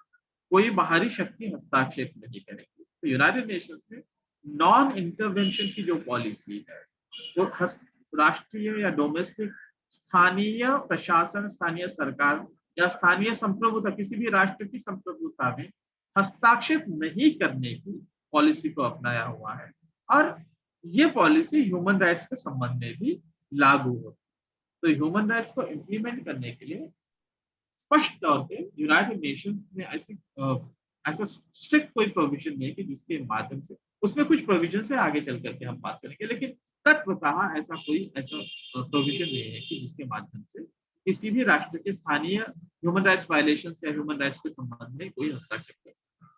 कोई बाहरी शक्ति हस्तक्षेप नहीं करेगी। तो यूनाइटेड नेशंस में नॉन इंटरवेंशन की जो पॉलिसी है वो राष्ट्रीय या डोमेस्टिक स्थानीय प्रशासन, स्थानीय सरकार या स्थानीय संप्रभुता, किसी भी राष्ट्र की संप्रभुता में हस्ताक्षेप नहीं करने की पॉलिसी को अपनाया हुआ है। और ये पॉलिसी ह्यूमन राइट्स के संबंध में भी लागू होती है। तो ह्यूमन राइट्स को इम्प्लीमेंट करने के लिए स्पष्ट तौर पे यूनाइटेड नेशंस में ऐसा स्ट्रिक्ट कोई प्रोविजन नहीं है कि जिसके माध्यम से, उसमें कुछ प्रोविजन से आगे चल करके हम बात करेंगे, लेकिन तत्वतः ऐसा प्रोविजन नहीं है कि जिसके माध्यम से किसी भी राष्ट्र के स्थानीय ह्यूमन राइट्स वायलेशन या ह्यूमन राइट्स के संबंध में कोई हस्तक्षेप कर सकता है।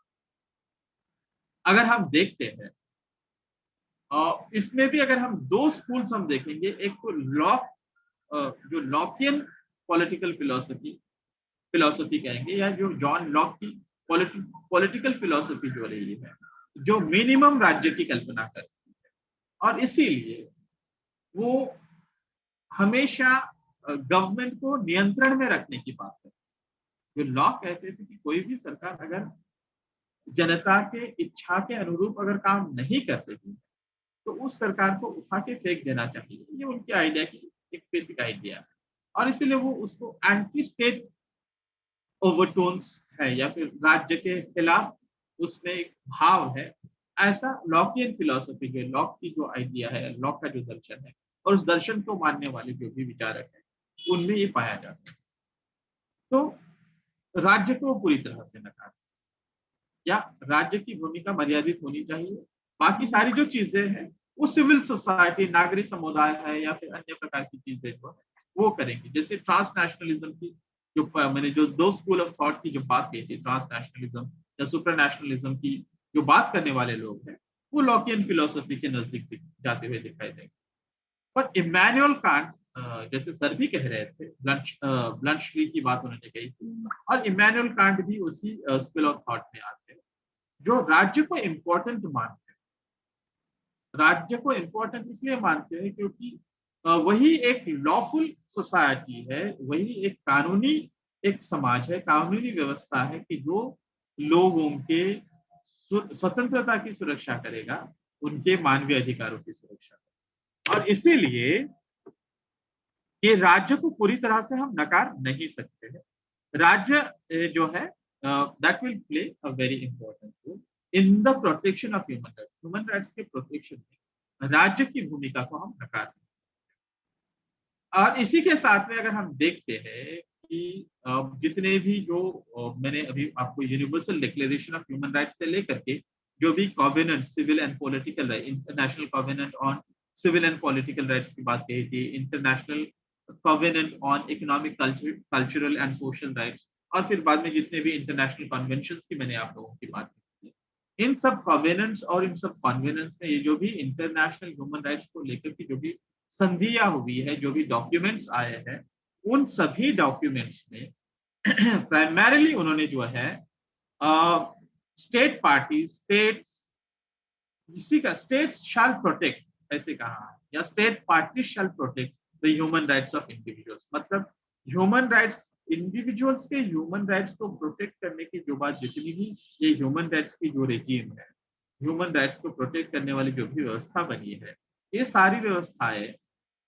अगर हम देखते हैं इसमें भी अगर हम दो स्कूल्स हम देखेंगे, एक तो लॉक, जो लॉकियन पॉलिटिकल फिलोसफी कहेंगे, या जो जॉन लॉक की पॉलिटिकल फिलोसफी जो रही है, जो मिनिमम राज्य की कल्पना करती है, और इसीलिए वो हमेशा गवर्नमेंट को नियंत्रण में रखने की बात करती है। जो लॉक कहते थे कि कोई भी सरकार अगर जनता के इच्छा के अनुरूप अगर काम नहीं कर रही है तो उस सरकार को उठा के फेंक देना चाहिए। ये उनकी आइडिया की एक बेसिक आइडिया है, और इसीलिए वो उसको एंटी स्टेट ओवरटोन्स है या फिर राज्य के खिलाफ उसमें एक भाव है। ऐसा लॉकियन फिलोसफी, जो लॉक की जो आइडिया है, लॉक का जो दर्शन है, और उस दर्शन को मानने वाले जो भी विचारक हैं, उनमें ये पाया जाता है। तो राज्य को पूरी तरह से नकार, या राज्य की भूमिका मर्यादित होनी चाहिए। बाकी सारी जो चीजें हैं वो सिविल सोसाइटी, नागरिक समुदाय है या फिर अन्य प्रकार की चीजें जो है वो करेंगी। जैसे ट्रांसनेशनलिज्म की जो मैंने जो दो स्कूल ऑफ थॉट की जो बात कही थी, ट्रांसनेशनलिज्म या सुपरनेशनलिज्म की जो बात करने वाले लोग हैं, वो लॉकियन फिलोसफी के नजदीक जाते हुए दिखाई देंगे। पर इमैनुअल कांट, जैसे सर भी कह रहे थे, ब्लंशली की बात उन्होंने कही थी, और इमैनुअल कांट भी उसी स्कूल ऑफ थॉट में आते हैं, जो राज्य को इम्पोर्टेंट मानते हैं। राज्य को इम्पोर्टेंट इसलिए मानते हैं क्योंकि वही एक लॉफुल सोसाइटी है, वही एक कानूनी एक समाज है, कानूनी व्यवस्था है कि जो लोगों के स्वतंत्रता की सुरक्षा करेगा, उनके मानवीय अधिकारों की सुरक्षा करेगा। और इसीलिए ये राज्य को पूरी तरह से हम नकार नहीं सकते हैं। राज्य जो है that will play a very important role in the protection of human rights. Human rights के प्रोटेक्शन में राज्य की भूमिका को हम नकार नहीं सकते। और इसी के साथ में अगर हम देखते हैं कि जितने भी जो मैंने अभी आपको universal declaration of human rights से लेकर के जो भी covenant, civil and political right, international covenant on civil and political rights की बात कही थी, international covenant on economic, cultural and social rights, और फिर बाद में जितने भी इंटरनेशनल कन्वेंशंस की मैंने आप लोगों की बात की, इन सब कॉवेनेंट्स और इन सब कन्वेंशंस में ये जो भी इंटरनेशनल ह्यूमन राइट्स को लेकर की जो भी संधियां हुई है, जो भी डॉक्यूमेंट्स आए हैं, उन सभी डॉक्यूमेंट्स में प्राइमरीली उन्होंने जो है स्टेट पार्टीज, स्टेट्स, इसी का स्टेट्स शैल प्रोटेक्ट ऐसे कहा है, या state parties shall protect the human rights of individuals. मतलब ह्यूमन राइट्स, इंडिविजुअल्स के ह्यूमन राइट्स को प्रोटेक्ट करने की जो बात, जितनी भी ये ह्यूमन राइट्स की जो रेजिम है, ह्यूमन राइट्स को प्रोटेक्ट करने वाली जो भी व्यवस्था बनी है, ये सारी व्यवस्थाएं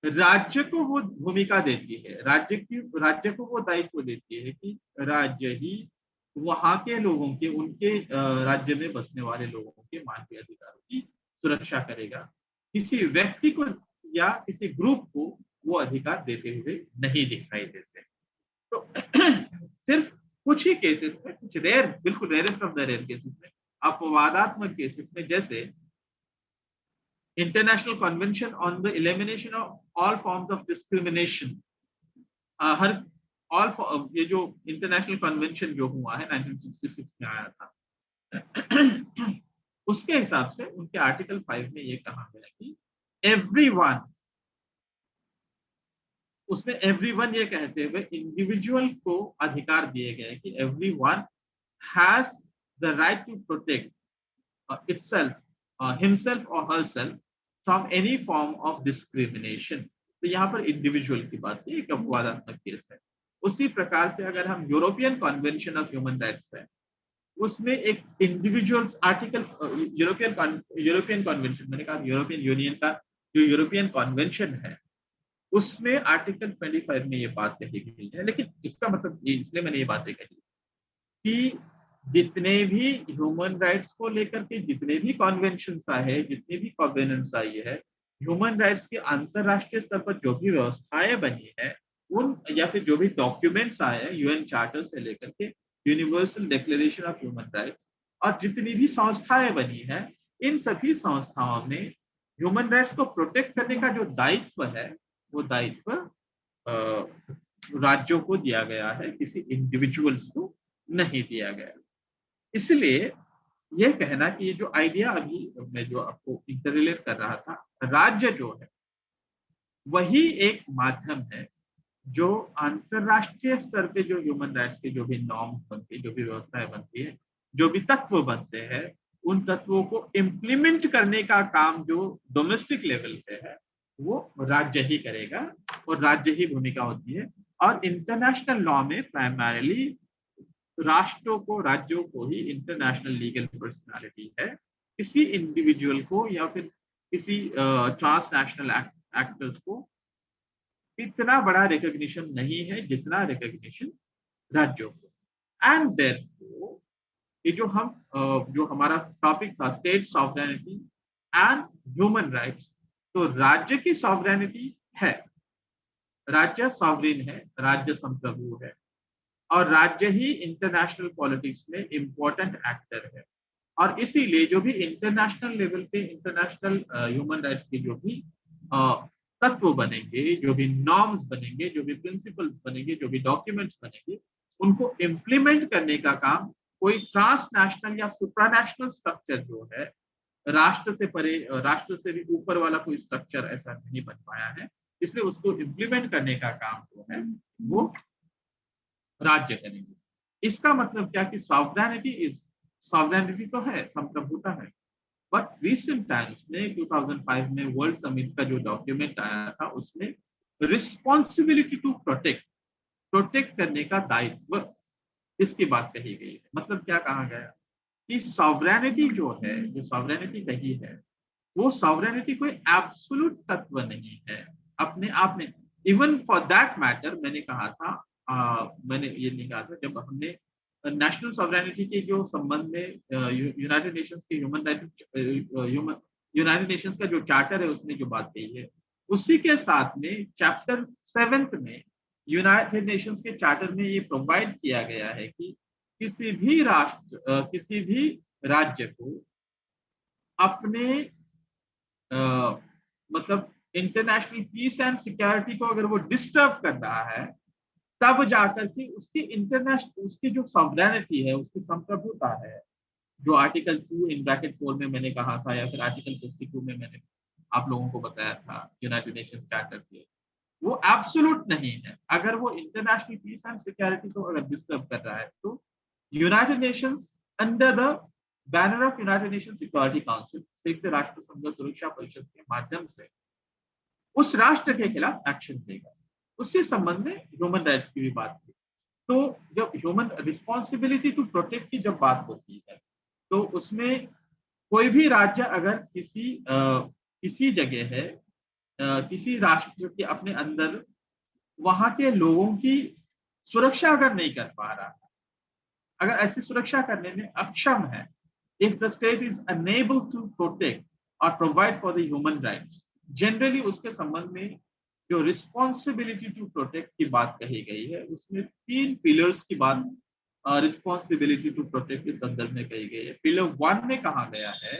राज्य को वो भूमिका देती है, राज्य को वो दायित्व देती है कि राज्य ही वहां के लोगों के, उनके राज्य में बसने वाले लोगों के मानवीय अधिकारों की सुरक्षा करेगा। किसी व्यक्ति को या किसी ग्रुप को वो अधिकार देते हुए नहीं दिखाई देते। तो सिर्फ कुछ ही केसेस में, कुछ रेयर, बिल्कुल rarest of the rare cases में, अपवादात्मक केसेस में, जैसे international convention on the elimination of all forms of discrimination, ये जो इंटरनेशनल कन्वेंशन जो हुआ है 1966 में आया था, उसके हिसाब से उनके आर्टिकल 5 में ये कहा गया कि एवरीवन, उसमें एवरीवन ये कहते हुए इंडिविजुअल को अधिकार दिए गए कि everyone has the right to protect itself, himself और herself from any form of discrimination. तो यहाँ पर इंडिविजुअल की बात है, एक अपवादात्मक केस है। उसी प्रकार से अगर हम European convention of human rights है, उसमें एक इंडिविजुअल्स आर्टिकल, यूरोपियन कन्वेंशन, मैंने कहा यूरोपियन यूनियन का जो यूरोपियन कन्वेंशन है, उसमें आर्टिकल 25 में ये बात कही गई है। लेकिन इसका मतलब इसलिए मैंने ये बातें कही कि जितने भी ह्यूमन राइट्स को लेकर के जितने भी कॉन्वेंशन आए, जितनी भी कॉन्वेनेंट्स आई है, ह्यूमन राइट्स के अंतरराष्ट्रीय स्तर पर जो भी व्यवस्थाएं बनी है, उन या फिर जो भी डॉक्यूमेंट्स आए हैं यूएन चार्टर से लेकर के universal declaration of human rights, और जितनी भी संस्थाएं बनी है, इन सभी संस्थाओं में ह्यूमन राइट्स को प्रोटेक्ट करने का जो दायित्व है, वो दायित्व राज्यों को दिया गया है, किसी इंडिविजुअल्स को नहीं दिया गया। इसलिए यह कहना कि ये जो आइडिया अभी मैं जो आपको इंटररिलेट कर रहा था, राज्य जो है वही एक माध्यम है जो अंतरराष्ट्रीय स्तर पे जो ह्यूमन राइट्स के जो भी नॉर्म्स बनती है, जो भी व्यवस्थाएं बनती है, जो भी तत्व बनते हैं, उन तत्वों को इम्प्लीमेंट करने का काम जो डोमेस्टिक लेवल पे है वो राज्य ही करेगा और राज्य ही भूमिका होती है। और इंटरनेशनल लॉ में प्राइमरीली राष्ट्रों को, राज्यों को ही इंटरनेशनल लीगल पर्सनालिटी है। किसी इंडिविजुअल को या फिर किसी ट्रांसनेशनल एक्टर्स को इतना बड़ा रिकॉग्निशन नहीं है जितना रिकॉग्निशन राज्यों को। एंड देयरफॉर ये जो हमारा टॉपिक था state sovereignty and human rights, तो राज्य की सॉवरेनिटी है, राज्य सॉवरेन है, राज्य संप्रभु है, और राज्य ही इंटरनेशनल पॉलिटिक्स में इंपॉर्टेंट एक्टर है। और इसीलिए जो भी इंटरनेशनल लेवल पे इंटरनेशनल ह्यूमन राइट्स के जो भी तत्व बनेंगे, जो भी नॉर्म्स बनेंगे, जो भी प्रिंसिपल्स बनेंगे, जो भी डॉक्यूमेंट्स बनेंगे, उनको इम्प्लीमेंट करने का काम कोई ट्रांसनेशनल या सुप्रानेशनल स्ट्रक्चर जो है, राष्ट्र से परे, राष्ट्र से भी ऊपर वाला कोई स्ट्रक्चर ऐसा नहीं बन पाया है, इसलिए उसको इम्प्लीमेंट करने का काम जो है वो राज्य करेंगे। इसका मतलब क्या कि सॉवरेनिटी तो है, संप्रभुता है, बट रिसेंट टाइम्स में 2005 में वर्ल्ड समिट का जो डॉक्यूमेंट आया था उसमें रिस्पॉन्सिबिलिटी टू प्रोटेक्ट करने का दायित्व, इसकी बात कही गई है। मतलब क्या कहा गया कि सॉवरेनिटी जो है, जो सॉवरेनिटी कही है, वो सॉवरेनिटी कोई एब्सोल्यूट तत्व नहीं है अपने आप में। इवन फॉर दैट मैटर मैंने कहा था, मैंने ये नहीं कहा था जब हमने नेशनल सॉवरेनिटी के जो संबंध में यूनाइटेड नेशंस के यूनाइटेड नेशंस का जो चार्टर है उसमें जो बात कही है, उसी के साथ में चैप्टर 7 में यूनाइटेड नेशंस के चार्टर में ये प्रोवाइड किया गया है कि किसी भी राष्ट्र, किसी भी राज्य को अपने मतलब इंटरनेशनल पीस एंड सिक्योरिटी को अगर वो डिस्टर्ब कर रहा है, तब जाकर के उसकी इंटरनेशनल, उसकी जो सॉवरेनिटी है, उसकी संप्रभुता है, जो आर्टिकल 2 में मैंने कहा था, या फिर आर्टिकल 52 में मैंने आप लोगों को बताया था यूनाइटेड नेशंस चार्टर के, वो एब्सोल्यूट नहीं है। अगर वो इंटरनेशनल पीस एंड सिक्योरिटी को अगर डिस्टर्ब कर रहा है तो United Nations under the banner of United nation security council, संयुक्त राष्ट्र संघ सुरक्षा परिषद के माध्यम से उस राष्ट्र के खिलाफ एक्शन लेगा। उसी संबंध में ह्यूमन राइट्स की भी बात थी। तो जब ह्यूमन रिस्पॉन्सिबिलिटी टू प्रोटेक्ट की जब बात होती है, तो उसमें कोई भी राज्य अगर किसी जगह है, किसी राष्ट्र के अपने अंदर वहां के लोगों की सुरक्षा अगर नहीं कर पा रहा, अगर ऐसी सुरक्षा करने में अक्षम है, if the state is unable to protect और provide for the human rights, generally उसके संबंध में जो रिस्पॉन्सिबिलिटी टू प्रोटेक्ट की बात कही गई है, उसमें 3 पिलर्स की बात रिस्पॉन्सिबिलिटी टू प्रोटेक्ट के संदर्भ में कही गई है। पिलर 1 में कहा गया है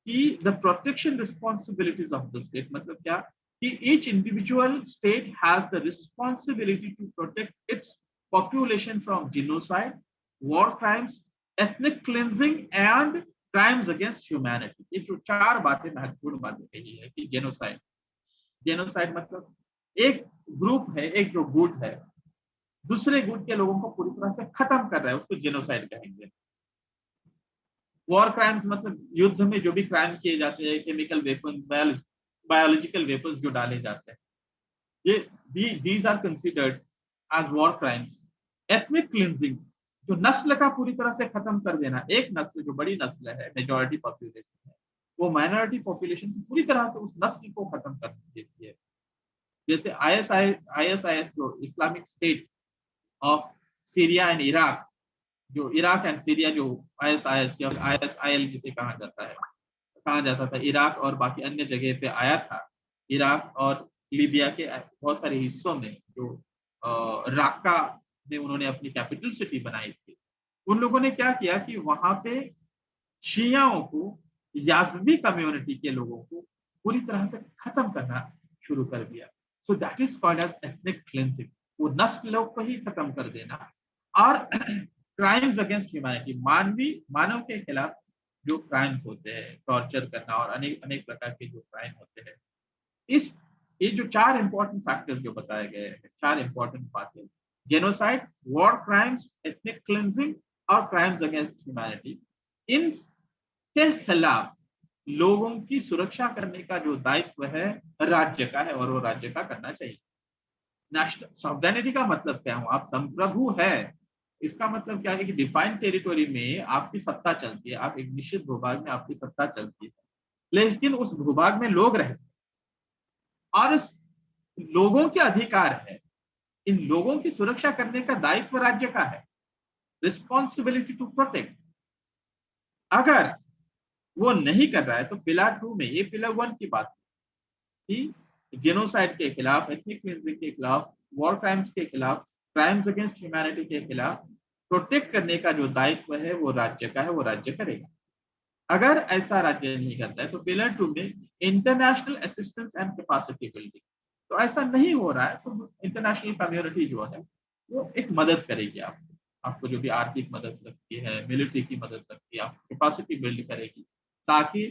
कि the protection responsibilities of the state, मतलब क्या कि each individual state has the responsibility to protect its population from genocide, war crimes, ethnic cleansing and crimes against humanity. ये जो 4 बातें, महत्वपूर्ण बातें कही है कि जेनोसाइड मतलब एक ग्रुप है, एक जो गुट है, दूसरे गुट के लोगों को पूरी तरह से खत्म कर रहा है, उसको जेनोसाइड कहेंगे। वॉर क्राइम्स मतलब युद्ध में जो भी क्राइम किए जाते हैं, केमिकल वेपन्स, बायोलॉजिकल वेपन्स जो डाले जाते हैं, ये these are considered as war crimes. Ethnic cleansing, जो नस्ल का पूरी तरह से खत्म कर देना, एक नस्ल जो बड़ी नस्ल है, मेजॉरिटी पॉपुलेशन है, वो माइनॉरिटी पॉपुलेशन की पूरी तरह से उस नस्ल को खत्म कर देती है, जैसे ISIS जो Islamic state of Syria and Iraq, जो इराक एंड सीरिया जो ISIS या ISIL जिसे कहा जाता था, इराक और बाकी अन्य जगह पे आया था। इराक और लीबिया के बहुत सारे हिस्सों में जो राका में उन्होंने अपनी कैपिटल सिटी बनाई थी, उन लोगों ने क्या किया कि वहां पे शियाओं को, याजदी कम्युनिटी के लोगों को पूरी तरह से खत्म करना शुरू कर दिया। So that is called as ethnic cleansing. वो नस्ल को ही खत्म कर देना। और क्राइम्स अगेंस्ट ह्यूमैनिटी, मानव के खिलाफ जो क्राइम्स होते हैं, टॉर्चर करना और अनेक अनेक प्रकार के जो क्राइम होते हैं, इस ये जो 4 इंपॉर्टेंट फैक्टर्स जो बताए गए हैं, 4 इंपॉर्टेंट बातें, genocide, war crimes, ethnic cleansing और क्राइम्स अगेंस्ट ह्यूमैनिटी, इन के खिलाफ लोगों की सुरक्षा करने का जो दायित्व है राज्य का है, और वो राज्य का करना चाहिए। नेशनल सॉवरेनिटी का मतलब क्या हुआ? आप संप्रभु है, इसका मतलब क्या है कि डिफाइंड टेरिटोरी में आपकी सत्ता चलती है, आप एक निश्चित भूभाग में आपकी सत्ता चलती है, लेकिन उस भूभाग में लोग रहते हैं और इस लोगों के अधिकार है, इन लोगों की सुरक्षा करने का दायित्व राज्य का है, रिस्पॉन्सिबिलिटी टू प्रोटेक्ट। अगर वो नहीं कर रहा है तो पिलर 2 में, ये पिलर 1 की बात कि जेनोसाइड के खिलाफ, एथनिक क्लींजिंग के खिलाफ, वॉर क्राइम्स के खिलाफ, क्राइम्स अगेंस्ट ह्यूमैनिटी के खिलाफ प्रोटेक्ट करने का जो दायित्व है वो राज्य का है, वो राज्य करेगा। अगर ऐसा राज्य नहीं करता है तो पिलर 2 में international assistance and capacity building, तो ऐसा नहीं हो रहा है तो इंटरनेशनल कम्युनिटी जो है वो एक मदद करेगी आपको जो भी आर्थिक मदद लगती है, मिलिट्री की मदद लगती है, आपको कैपेसिटी बिल्ड करेगी, ताकि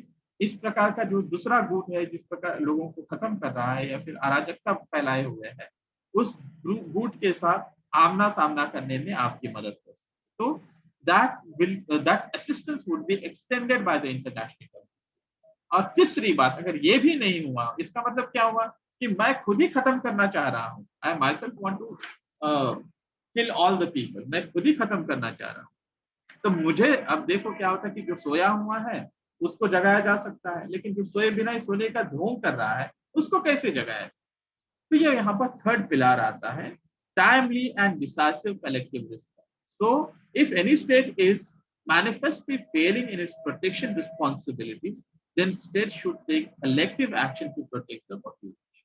इस प्रकार का जो दूसरा गुट है जिस प्रकार लोगों को खत्म कर रहा है या फिर अराजकता फैलाए हुए है, उस गुट के साथ आमना सामना करने में आपकी मदद हो। तो that assistance would be extended by the international community। और तीसरी बात, अगर ये भी नहीं हुआ, इसका मतलब क्या हुआ कि मैं खुद ही खत्म करना चाह रहा हूँ, I myself want to kill all the people, मैं खुद ही खत्म करना चाह रहा हूँ, तो मुझे अब देखो क्या होता है कि जो सोया हुआ है उसको जगाया जा सकता है, लेकिन जो सोए बिना ही सोने का ढोंग कर रहा है उसको कैसे जगाया? तो ये यहाँ पर थर्ड पिलर आता है, timely and decisive collective response. So if any state is manifestly failing in its protection responsibilities, then states should take collective action to protect the population।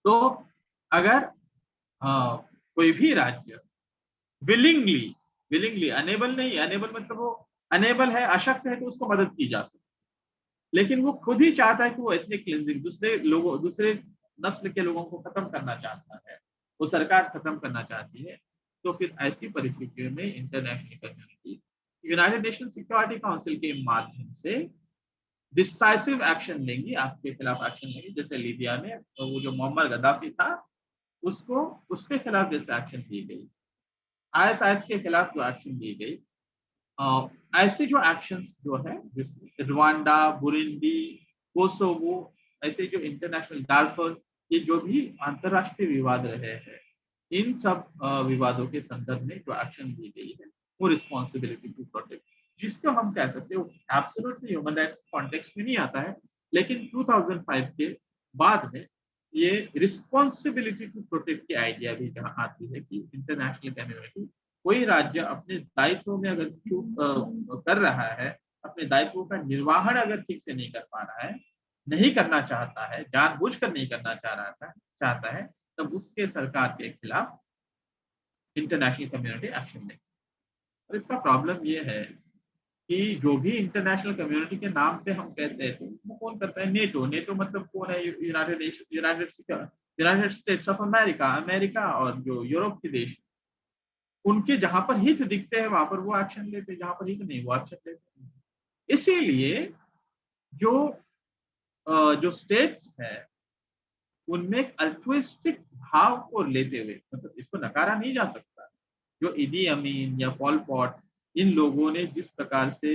तो अगर कोई भी राज्य विलिंगली अनेबल नहीं, अनेबल मतलब वो अनेबल है, अशक्त है, तो उसको मदद की जा सकती है, लेकिन वो खुद ही चाहता है कि वो एथनिक क्लींजिंग, दूसरे नस्ल के लोगों को खत्म करना चाहता है, वो सरकार खत्म करना चाहती है, तो फिर ऐसी परिस्थितियों में international community United nation security council के माध्यम से डिसाइसिव एक्शन लेंगी, आपके खिलाफ एक्शन लेंगी। जैसे लीबिया में वो जो मोहम्मद गद्दाफी था, उसके खिलाफ जैसे एक्शन ली गई, ISIS के खिलाफ जो एक्शन ली गई, ऐसे जो एक्शंस जो है जिसमें रवांडा, बुरुंडी, कोसोवो, ऐसे जो इंटरनेशनल डार्फर, ये जो भी अंतरराष्ट्रीय विवाद रहे हैं, इन सब विवादों के संदर्भ में जो एक्शन ली गई है वो रिस्पॉन्सिबिलिटी टू प्रोटेक्ट, जिसको हम कह सकते हो एब्सोल्युटली ह्यूमन राइट्स कॉन्टेक्स्ट में नहीं आता है, लेकिन 2005 के बाद में ये रिस्पॉन्सिबिलिटी टू प्रोटेक्ट की आइडिया भी जहाँ आती है कि इंटरनेशनल कम्युनिटी, कोई राज्य अपने दायित्वों में अगर चूक कर रहा है, अपने दायित्वों का निर्वहन अगर ठीक से नहीं कर पा रहा है, नहीं करना चाहता है, जानबूझकर नहीं करना चाहता है, तब उसके सरकार के खिलाफ इंटरनेशनल कम्युनिटी एक्शन लेगी। और इसका प्रॉब्लम ये है कि जो भी इंटरनेशनल कम्युनिटी के नाम पे हम कहते हैं, तो वो कौन करता है? नेटो मतलब कौन है? यूनाइटेड स्टेट्स ऑफ अमेरिका और जो यूरोप के देश, उनके जहां पर हित दिखते हैं वहां पर वो एक्शन लेते हैं, जहां पर हित नहीं वो एक्शन लेते हैं। इसीलिए जो स्टेट्स है उनमें अल्ट्रुइस्टिक भाव को लेते हुए, मतलब इसको नकारा नहीं जा सकता, जो इदी अमीन या पॉल पॉट, इन लोगों ने जिस प्रकार से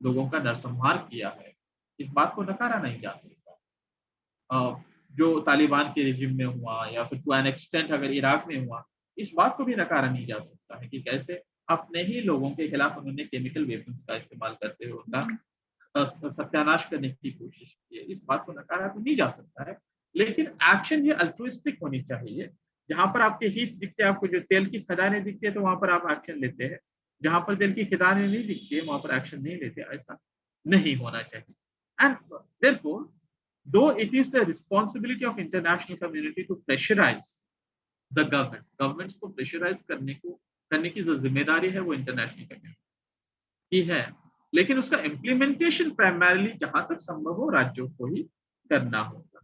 लोगों का नरसंहार किया है, इस बात को नकारा नहीं जा सकता। जो तालिबान के रिजिम में हुआ या फिर टू एन एक्सटेंट अगर इराक में हुआ, इस बात को भी नकारा नहीं जा सकता है कि कैसे अपने ही लोगों के खिलाफ उन्होंने केमिकल वेपन्स का इस्तेमाल करते हुए उनका सत्यानाश करने की कोशिश की है। इस बात को नकारा तो नहीं जा सकता है, लेकिन एक्शन ये अल्ट्रुइस्टिक होनी चाहिए। जहां पर आपके हित दिखते हैं, आपको जो तेल की खदानें दिखती है तो वहां पर आप एक्शन लेते हैं, जहां पर तेल की खदानें नहीं दिखती है वहां पर एक्शन नहीं लेते। ऐसा नहीं होना चाहिए। And therefore though it is the responsibility of international community to pressurize the governments को प्रेशराइज करने की जो जिम्मेदारी है वो इंटरनेशनल कम्युनिटी की है, लेकिन उसका इम्प्लीमेंटेशन प्राइमरीली जहां तक संभव हो राज्यों को ही करना होगा।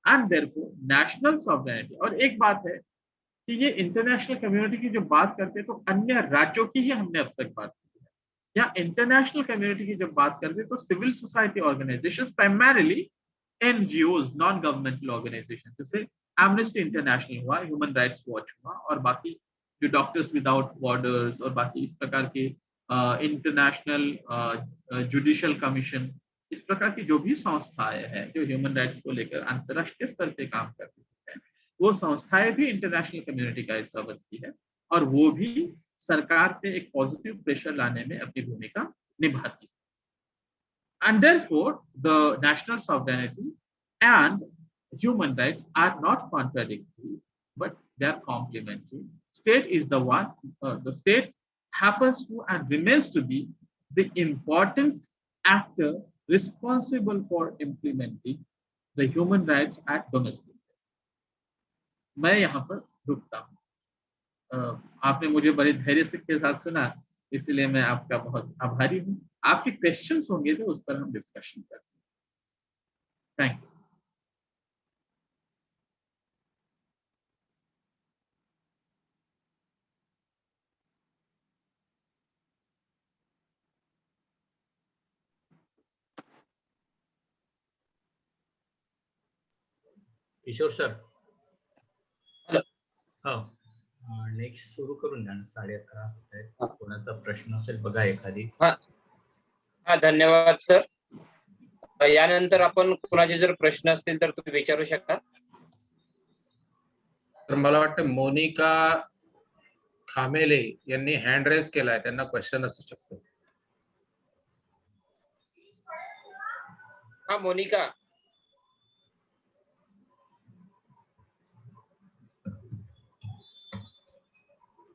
एंड देयरफॉर नेशनल सॉवरेनिटी, और एक बात है कि ये इंटरनेशनल कम्युनिटी की जो बात करते हैं तो अन्य राज्यों की ही हमने अब तक बात की है, या इंटरनेशनल कम्युनिटी की जब बात करते हैं तो civil society organisations, primarily NGOs, non governmental organisation, जैसे एमनेस्टी इंटरनेशनल हुआ, ह्यूमन राइट्स वॉच हुआ, और बाकी जो डॉक्टर्स विदाउट बॉर्डर्स और बाकी इस प्रकार के इंटरनेशनल जुडिशियल कमीशन, इस प्रकार की जो भी संस्थाएं हैं जो ह्यूमन राइट्स को लेकर अंतरराष्ट्रीय स्तर पे काम करती है, वो संस्थाएं भी इंटरनेशनल कम्युनिटी का हिस्सा बनती है और वो भी सरकार पे एक पॉजिटिव प्रेशर लाने में अपनी भूमिका निभाती है। And therefore, the national sovereignty and human rights are not contradictory, but they are complementary. State is the one, the state happens to and remains to be the important actor responsible for implementing the human rights at domestic. मैं यहाँ पर रुकता हूँ। आपने मुझे बड़े धैर्य के साथ सुना, इसलिए मैं आपका बहुत आभारी हूँ। आपके क्वेश्चंस होंगे तो उस पर हम डिस्कशन कर सकते हैं। Thank you. किशोर सर, हो नेक्स्ट सुरू करून द्या ना, 11:30 होत आहेत, कोणाचा प्रश्न असेल बघा एखादी। हा धन्यवाद सर। यानंतर आपण कुणाचे जर प्रश्न असतील तर तुम्ही विचारू शकता। तर मला वाटतं मोनिका खामेले यांनी हँड रेज केलाय, त्यांना क्वेश्चन असू शकतो। हा मोनिका,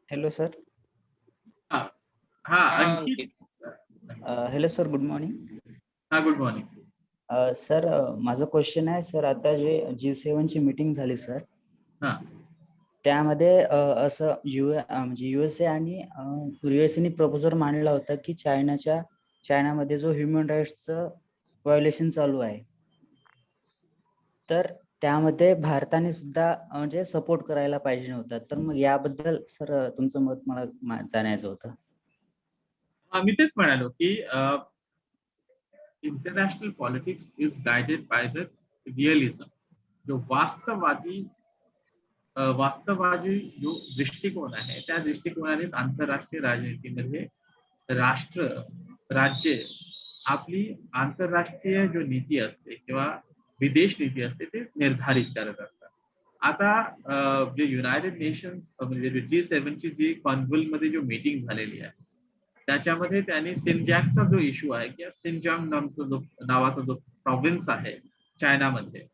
हेलो सर। हाँ Ankit. Hello sir, good morning. हाँ गुड मॉर्निंग सर, माझा क्वेश्चन आहे सर, आता जे G7 ची मीटिंग झाली सर, हाँ त्यामध्ये असं म्हणजे USA आणि USA ने प्रपोजल मांडला होता की चायनामध्ये जो ह्युमन राईट्सचं व्हायोलेशन चालू आहे, तर त्यामध्ये भारताने सुद्धा म्हणजे सपोर्ट करायला पाहिजे नव्हता। तर मग याबद्दल सर तुमचं मत मला जाणायचं होतं। मी तेच म्हणालो की international politics is guided by the realism, जो वास्तववादी जो दृष्टिकोन आहे त्या दृष्टिकोनानेच आंतरराष्ट्रीय राजनीतीमध्ये राष्ट्र राज्य आपली आंतरराष्ट्रीय जो नीती असते किंवा विदेश नीती असते ते निर्धारित करत असतात। आता जे युनायटेड नेशन्स म्हणजे G7 ची जी कॉन्व्हेल मध्ये जो मीटिंग झालेली आहे त्याच्यामध्ये त्यांनी सिनजॅंगचा जो इश्यू आहे किंवा सिनजॅंग नावाचा जो प्रॉव्हिन्स आहे चायनामध्ये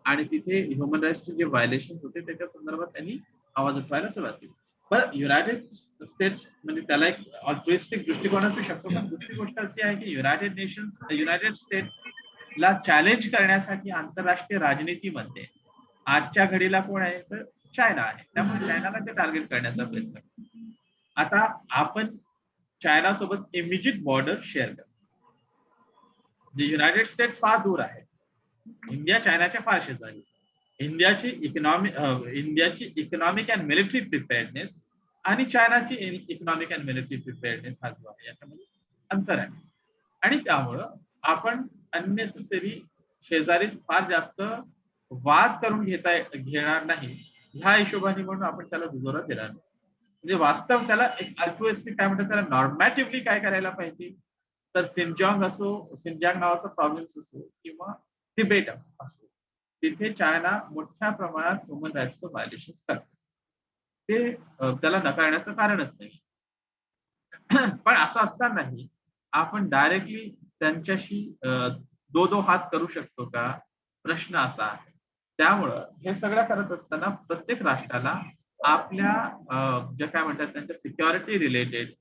आणि तिथे ह्युमन राईट्सचे जे व्हायोलेशन होते त्याच्या संदर्भात त्यांनी आवाज उठवायला सुरुवात केली। पण युनायटेड स्टेट्स म्हणजे त्याला एक ऑल्ट्रुइस्टिक दृष्टिकोन असू शकतो, पण दुसरी गोष्ट अशी आहे की युनायटेड स्टेट्स ला चॅलेंज करण्यासाठी आंतरराष्ट्रीय राजनीतीमध्ये आजच्या घडीला कोण आहे तर चायना आहे, त्यामुळे चायनाला ते टार्गेट करण्याचा प्रयत्न करतो। आता आपण चायना सोबत इमिजिएट बॉर्डर शेअर करतो, जे युनायटेड स्टेट्स फार दूर आहे, इंडिया चायनाच्या फार शेजारी। इंडियाची इकॉनॉमिक अँड मिलिटरी प्रिपेअर्डनेस आणि चायनाची इकॉनॉमिक अँड मिलिटरी प्रिपेअर्डनेस हा जो आहे याच्यामध्ये अंतर आहे, आणि त्यामुळं आपण अननेसेसरी शेजारी फार जास्त वाद करून घेणार नाही ह्या हिशोबाने म्हणून आपण त्याला दुजोरा देणार नाही। म्हणजे वास्तव त्याला एक अल्ट्रुइस्टिक काय म्हणतात त्याला नॉर्मॅटिव्हली काय करायला पाहिजे तर सिनजॉंग नावाचा प्रॉव्हिन्स असो किंवा तिबेट असो, तिथे चायना मोठ्या प्रमाणात ह्युमन राईट्सचं व्हायोलेशन करते, ते त्याला नकारण्याचं कारणच नाही। पण असं असतानाही आपण डायरेक्टली त्यांच्याशी दो हात करू शकतो का, प्रश्न असा आहे। त्यामुळं हे सगळं करत असताना प्रत्येक राष्ट्राला आपल्या जे काय म्हणतात त्यांच्या सिक्युरिटी रिलेटेड,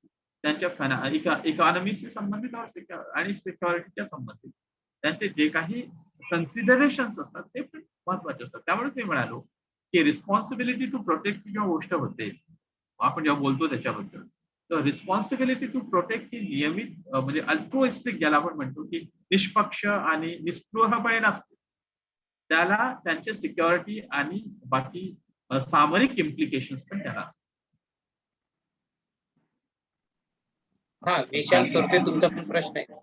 त्यांच्या इकॉनॉमीशी संबंधित आणि सिक्युरिटीच्या संबंधित त्यांचे जे काही कन्सिडरेशन्स असतात ते पण महत्वाचे असतात. त्यामुळेच मी म्हणालो की रिस्पॉन्सिबिलिटी टू प्रोटेक्ट जेव्हा गोष्ट होते, आपण जेव्हा बोलतो त्याच्याबद्दल, तर रिस्पॉन्सिबिलिटी टू प्रोटेक्ट ही नियमित म्हणजे अल्ट्रुइस्टिक ज्याला आपण म्हणतो की निष्पक्ष आणि निस्पृहपणे नसते. त्याला त्यांचे सिक्युरिटी आणि बाकी सामरिक इम्प्लिकेशन्स पण त्याला असतात. हा निशांत सुरते, तुमचा पण प्रश्न आहे.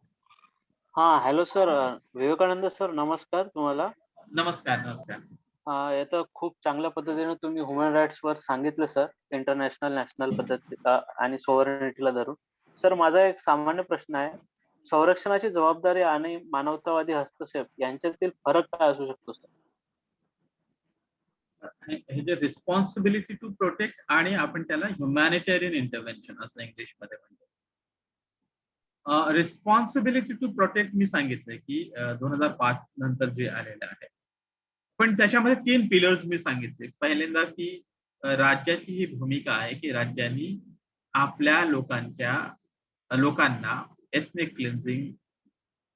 हा हॅलो सर, विवेकानंद सर नमस्कार तुम्हाला. नमस्कार. नमस्कार. याचं खूप चांगल्या पद्धतीने तुम्ही ह्युमन राईट्स वर सांगितलं सर, इंटरनॅशनल नॅशनल पद्धती आणि सॉव्हरेनिटीला धरून. सर माझा एक सामान्य प्रश्न आहे, संरक्षणाची जबाबदारी आणि मानवतावादी हस्तक्षेप यांच्यातील फरक काय असू शकतो सर? हे जे रिस्पॉन्सिबिलिटी टू प्रोटेक्ट आणि आपण त्याला ह्युमॅनिटेरियन इंटरव्हेन्शन असं इंग्लिशमध्ये म्हणतो. रिस्पॉन्सिबिलिटी टू प्रोटेक्ट मी सांगितलंय की 2005 नंतर जे आलेलं आहे, पण त्याच्यामध्ये 3 पिलर्स मी सांगितले. पहिल्यांदा की राज्याची ही भूमिका आहे की राज्यांनी आपल्या लोकांना एथनिक क्लिन्झिंग,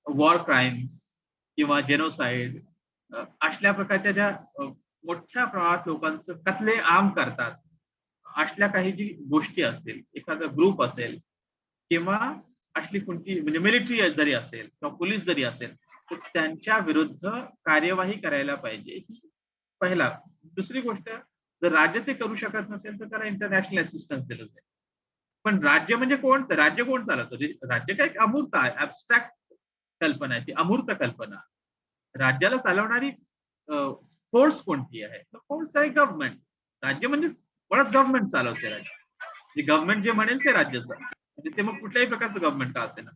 वॉर क्राईम्स किंवा जेनोसाइड अशा प्रकारच्या ज्या मोठ्या प्रमाणात लोकांचं कत्ले आम करतात, अशा काही जी गोष्टी असतील, एखादा ग्रुप असेल किंवा असली कोणती म्हणजे मिलिटरी जरी असेल किंवा पोलीस जरी असेल, तर त्यांच्या विरुद्ध कार्यवाही करायला पाहिजे ही पहिला. दुसरी गोष्ट, जर राज्य ते करू शकत नसेल तर त्याला इंटरनॅशनल असिस्टन्स दिलं जाईल. पण राज्य म्हणजे कोण? तर राज्य कोण चालवतं? राज्य काय अमूर्त आहे, ऍबस्ट्रॅक्ट कल्पना आहे, ती अमूर्त कल्पना. राज्याला चालवणारी फोर्स कोणती आहे? तर फोर्स आहे गव्हर्नमेंट. राज्य म्हणजे मुळात गव्हर्नमेंट चालवते राज्य. गव्हर्नमेंट जे म्हणेल ते राज्याचं, म्हणजे ते मग कुठल्याही प्रकारचं गव्हर्नमेंट का असेना,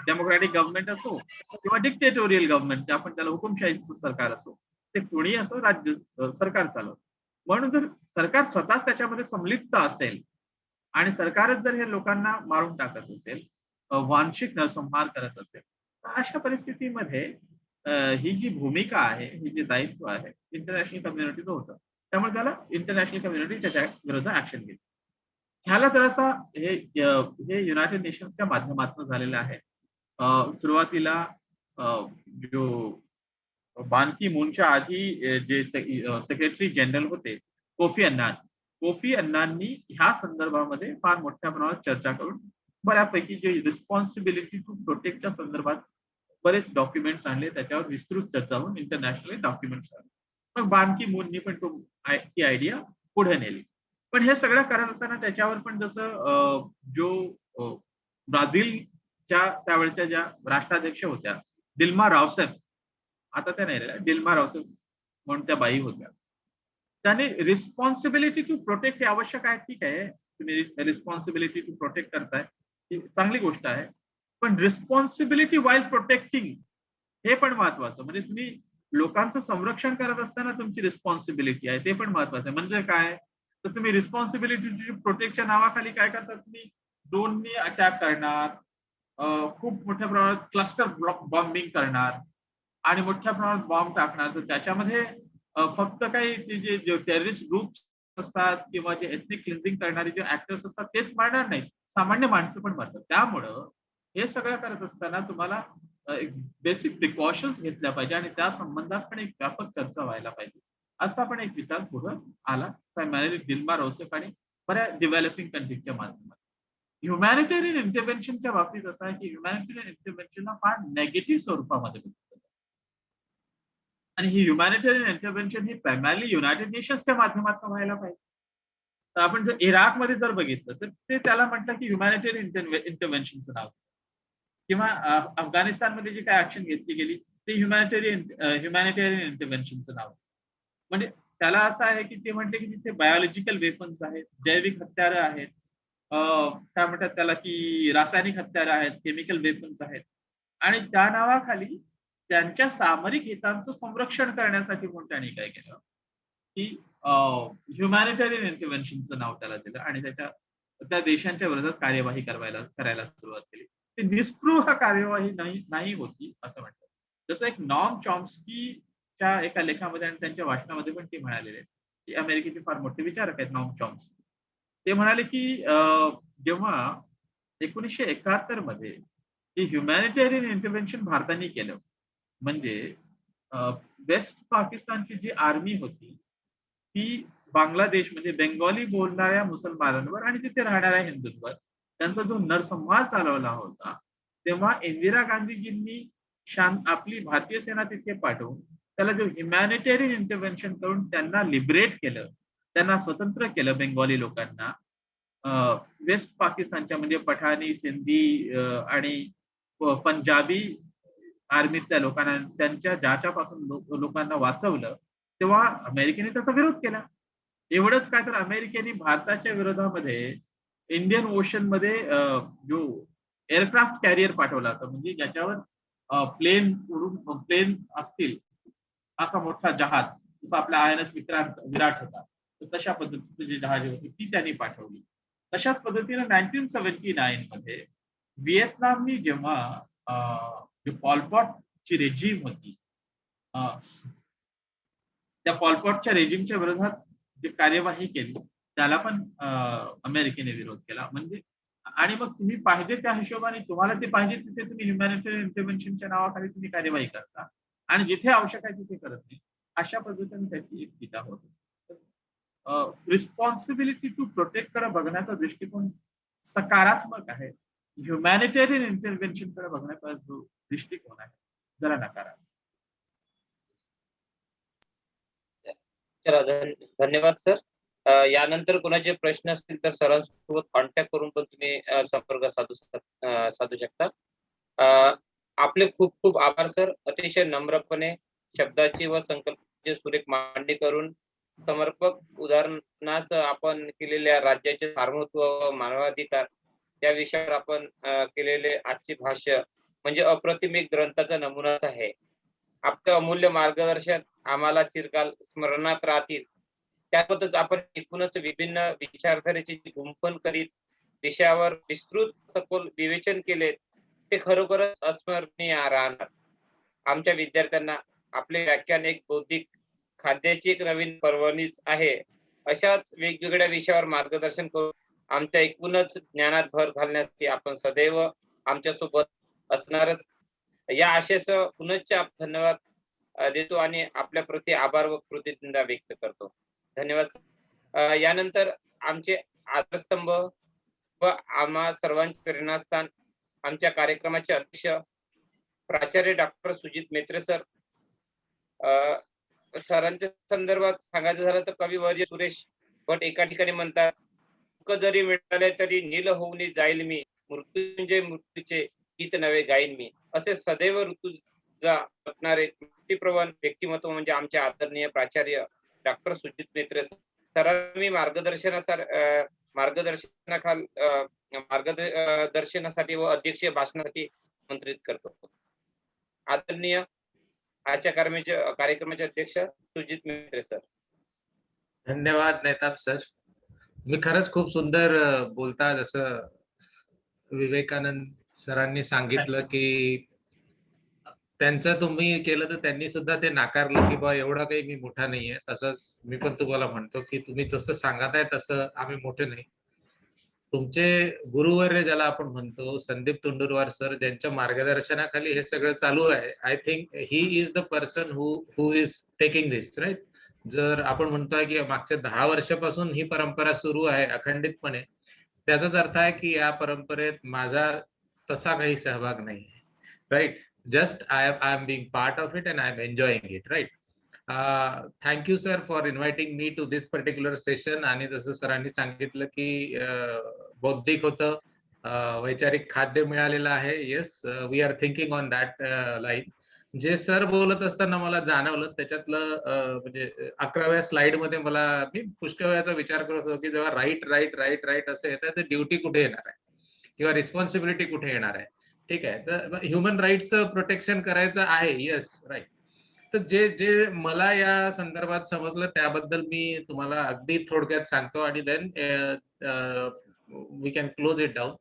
डेमोक्रॅटिक गव्हर्नमेंट असो किंवा डिक्टेटोरियल गव्हर्नमेंट, आपण त्याला हुकुमशाहीचं सरकार असो, ते कोणी असो, राज्य सरकार चालवतं. म्हणून जर सरकार स्वतःच त्याच्यामध्ये संलिप्त असेल आणि सरकारच जर हे लोकांना मारून टाकत असेल, वांशिक नरसंहार करत असेल, तर अशा परिस्थितीमध्ये ही जी भूमिका आहे, ही जे दायित्व आहे, इंटरनॅशनल कम्युनिटीचं होतं. त्यामुळे त्याला इंटरनॅशनल कम्युनिटी त्याच्या विरुद्ध ऍक्शन घेते. ह्याला तर असा हे युनायटेड नेशन्सच्या माध्यमातून झालेलं आहे. सुरुवातीला जो बान की मूनच्या आधी जे सेक्रेटरी जनरल होते कोफी अन्नांनी ह्या संदर्भामध्ये फार मोठ्या प्रमाणात चर्चा करून बऱ्यापैकी जे रिस्पॉन्सिबिलिटी टू प्रोटेक्टच्या संदर्भात बरेच डॉक्युमेंट्स आणले, त्याच्यावर विस्तृत चर्चा होऊन इंटरनॅशनल डॉक्युमेंट्स आले. मग बान की मूननी पण ती आयडिया पुढे नेली. पण हे सगळं करत असताना त्याच्यावर पण जसं जो ब्राझीलच्या त्यावेळच्या ज्या राष्ट्राध्यक्ष होत्या दिल्मा रावसेफ, आता त्या नाही राहिल्या, दिल्मा रावसेफ म्हणून त्या बाई होत्या, त्याने रिस्पॉन्सिबिलिटी टू प्रोटेक्ट हे आवश्यक आहे, ठीक आहे, तुम्ही रिस्पॉन्सिबिलिटी टू प्रोटेक्ट करताय ही चांगली गोष्ट आहे, पण रिस्पॉन्सिबिलिटी वाईल प्रोटेक्टिंग हे पण महत्वाचं. म्हणजे तुम्ही लोकांचं संरक्षण करत असताना तुमची रिस्पॉन्सिबिलिटी आहे, ते पण महत्वाचं आहे. म्हणजे काय, तर तुम्ही रिस्पॉन्सिबिलिटी प्रोटेक्टच्या नावाखाली काय करतात, तुम्ही ड्रोननी अटॅक करणार, खूप मोठ्या प्रमाणात क्लस्टर बॉम्बिंग करणार आणि मोठ्या प्रमाणात बॉम्ब टाकणार. तर त्याच्यामध्ये फक्त काही ते जे टेररिस्ट ग्रुप असतात किंवा जे एथनिक क्लिन्झिंग करणारे जे ऍक्टर्स असतात तेच मारणार नाहीत, सामान्य माणसं पण मारतात. त्यामुळं हे सगळं करत असताना तुम्हाला बेसिक प्रिकॉशन्स घेतल्या पाहिजे आणि त्या संबंधात पण एक व्यापक चर्चा व्हायला पाहिजे, असा पण एक विचार पुढे आला, प्रायमरी दिल्मा रोसेफ आणि बऱ्याच डेव्हलपिंग कंट्रीजच्या माध्यमातून. ह्युमॅनिटेरियन इंटरव्हेन्शनच्या बाबतीत असं आहे की ह्युमॅनिटेरियन इंटरव्हेन्शन फार नेगेटिव्ह स्वरूपामध्ये होतं आणि ही ह्युमॅनिटेरियन इंटरव्हेन्शन ही प्रायमरली युनायटेड नेशन्सच्या माध्यमातून व्हायला पाहिजे. तर आपण जर इराकमध्ये जर बघितलं तर ते त्याला म्हटलं की ह्युमॅनिटेरियन इंटरव्हेन्शनचं नाव, किंवा अफगाणिस्तानमध्ये जी काय ऍक्शन घेतली गेली ते ह्युमॅनिटेरियन इंटरव्हेन्शनचं नाव. म्हणजे त्याला असं आहे की ते म्हटले की तिथे बायोलॉजिकल वेपन्स आहेत, जैविक हत्यारं आहेत, काय म्हणतात त्याला की रासायनिक हत्यारं आहेत, केमिकल वेपन्स आहेत, आणि त्या नावाखाली त्यांच्या सामरिक हितांचं संरक्षण करण्यासाठी म्हणून त्यांनी काय केलं की ह्युमॅनिटेरियन इंटरव्हेन्शनचं नाव त्याला दिलं आणि त्या देशांच्या विरोधात कार्यवाही करायला सुरुवात केली. ती निस्पृह कार्यवाही नाही होती असं म्हणतात. जसं एक नॉर्म चॉम्स्की च्या एका लेखामध्ये आणि त्यांच्या भाषणामध्ये पण ते म्हणालेले आहेत की अमेरिकेचे फार मोठे विचारक आहेत नॉम चॉम्स्की. ते म्हणाले की जेव्हा 1971 मध्ये ही ह्युमॅनिटेरियन इंटरव्हेन्शन भारताने केलं, म्हणजे वेस्ट पाकिस्तानची जी आर्मी होती ती बांगलादेश म्हणजे बेंगॉली बोलणाऱ्या मुसलमानांवर आणि तिथे राहणाऱ्या हिंदूंवर त्यांचा जो नरसंहार चालवला होता, तेव्हा इंदिरा गांधीजींनी आपली भारतीय सेना तिथे पाठवून त्याला जो ह्युमॅनिटेरियन इंटरव्हेन्शन करून त्यांना लिबरेट केलं, त्यांना स्वतंत्र केलं बेंगॉली लोकांना. वेस्ट पाकिस्तानच्या म्हणजे पठाणी, सिंधी आणि पंजाबी आर्मीतल्या लोकांना त्यांच्या ज्याच्यापासून लोकांना वाचवलं, तेव्हा अमेरिकेने त्याचा विरोध केला. एवढंच काय तर अमेरिकेने भारताच्या विरोधामध्ये इंडियन ओशन मध्ये जो एअरक्राफ्ट कॅरियर पाठवला होता, म्हणजे ज्याच्यावर प्लेन असतील असा मोठा जहाज, जसं आपला INS विराट होता, तर तशा पद्धतीचे जे जहाज होती ती त्यांनी पाठवली. तशाच पद्धतीने 1979 मध्ये व्हिएतनामनी जेव्हा जे पॉलपॉटची रेजिम होती, त्या पॉलपॉटच्या रेजिमच्या विरोधात जी कार्यवाही केली त्याला पण अमेरिकेने विरोध केला. म्हणजे आणि मग तुम्ही पाहिजे त्या हिशोबाने तुम्हाला ते पाहिजे तिथे तुम्ही ह्युमॅनिटेरियन इंटरव्हेन्शनच्या नावाखाली तुम्ही कार्यवाही करता आणि जिथे आवश्यक आहे तिथे करत नाही. अशा पद्धतीने त्याची एक टीका होत असते. रिस्पॉन्सिबिलिटी टू प्रोटेक्ट कडे बघण्याचा दृष्टिकोन सकारात्मक आहे. ह्युमॅनिटेरियन इंटरव्हेन्शन कडे बघण्याचा जो दृष्टिकोन आहे जरा नकारात्मक. चला धन्यवाद सर. यानंतर कोणाचे प्रश्न असतील तर सरांसोबत कॉन्टॅक्ट करून पण तुम्ही संपर्क साधू शकता. आपले खूप खूप आभार सर. अतिशय नम्रपणे शब्दाची व संकल्पाची सुरेख मांडणी करून समर्पक उदाहरणास आपण केलेल्या राज्याचे सार्वभौमत्व व मानवाधिकार या विषयावर आपण केलेले आजचे भाष्य म्हणजे अप्रतिम एक ग्रंथाचा नमुनाच आहे. आपलं अमूल्य मार्गदर्शन आम्हाला चिरकाल स्मरणात राहतील. त्याबद्दल आपण एकूणच विभिन्न विचारधारेची गुंफण करीत विषयावर विस्तृत सखोल विवेचन केले ते खरोखरच अस्मरणीय राहणार. आमच्या विद्यार्थ्यांना आपले व्याख्यान एक बौद्धिक खाद्याची एक नवीन पर्वणीच आहे. अशाच वेगवेगळ्या विषयावर मार्गदर्शन करून आमच्या एकूणच ज्ञानात भर घालण्यासाठी आपण सदैव आमच्या सोबत असणारच या आशेसह पुनश्च धन्यवाद देतो आणि आपल्या प्रति आभार व कृतज्ञता व्यक्त करतो. धन्यवाद. यानंतर आमचे आधारस्तंभ व आम्हा सर्वांचे प्रेरणास्थान आमच्या कार्यक्रमाचे अध्यक्ष प्राचार्य डॉक्टर सुजित मेत्रे सर. सरांच्या संदर्भात सांगायचं झालं तर कविवर्य सुरेश भट एका ठिकाणी म्हणतात, दुःख जरी मिळाले तरी नील होऊन जाईल मी, मृत्युंजय मृत्यूचे गीत नवे गाईन मी. असे सदैव ऋतुजा जपणारे व्यक्तिप्रवण व्यक्तिमत्व म्हणजे आमचे आदरणीय प्राचार्य डॉक्टर सुजित मेत्रे सरांनी मार्गदर्शनासाठी व अध्यक्षीय भाषणासाठी आमंत्रित करतो. आदरणीय आजच्या कार्यक्रमाचे अध्यक्ष सुजित मेत्रे सर. धन्यवाद नेताब सर. मी खरंच खूप सुंदर बोलता. जसं विवेकानंद सरांनी सांगितलं की त्यांचं तुम्ही केलं तर त्यांनी सुद्धा ते नाकारलं की बा एवढा काही मी मोठा नाहीये. तसंच मी पण तुम्हाला म्हणतो की तुम्ही जसं सांगत आहे तसं आम्ही मोठे नाही. तुमचे गुरुवर्य ज्याला आपण म्हणतो संदीप तुंडुरवार सर, ज्यांच्या मार्गदर्शनाखाली हे सगळं चालू आहे, I think he is the person who is taking this right. जर आपण म्हणतोय की मागच्या 10 वर्षापासून ही परंपरा सुरू आहे अखंडितपणे, त्याचाच अर्थ आहे की या परंपरेत माझा तसा काही सहभाग नाही, right. Just I am being part of it and I am enjoying it, right. Thank you sir for inviting me to this particular session. आणि जसं सरांनी सांगितलं की बौद्धिक होतं, वैचारिक खाद्य मिळालेलं आहे. Yes, we are thinking on that line. जे सर बोलत असताना मला जाणवलं त्याच्यातलं म्हणजे 11व्या स्लाइड मध्ये मी पुष्कळ वेळाचा विचार करत होतो की जेव्हा राईट राईट राईट राईट असं येतं तर ड्युटी कुठे येणार आहे किंवा रिस्पॉन्सिबिलिटी कुठे येणार आहे. ठीक आहे, तर ह्युमन राईट्सचं प्रोटेक्शन करायचं आहे. Yes, right. तर जे मला या संदर्भात समजलं त्याबद्दल मी तुम्हाला अगदी थोडक्यात सांगतो आणि then we can close it down.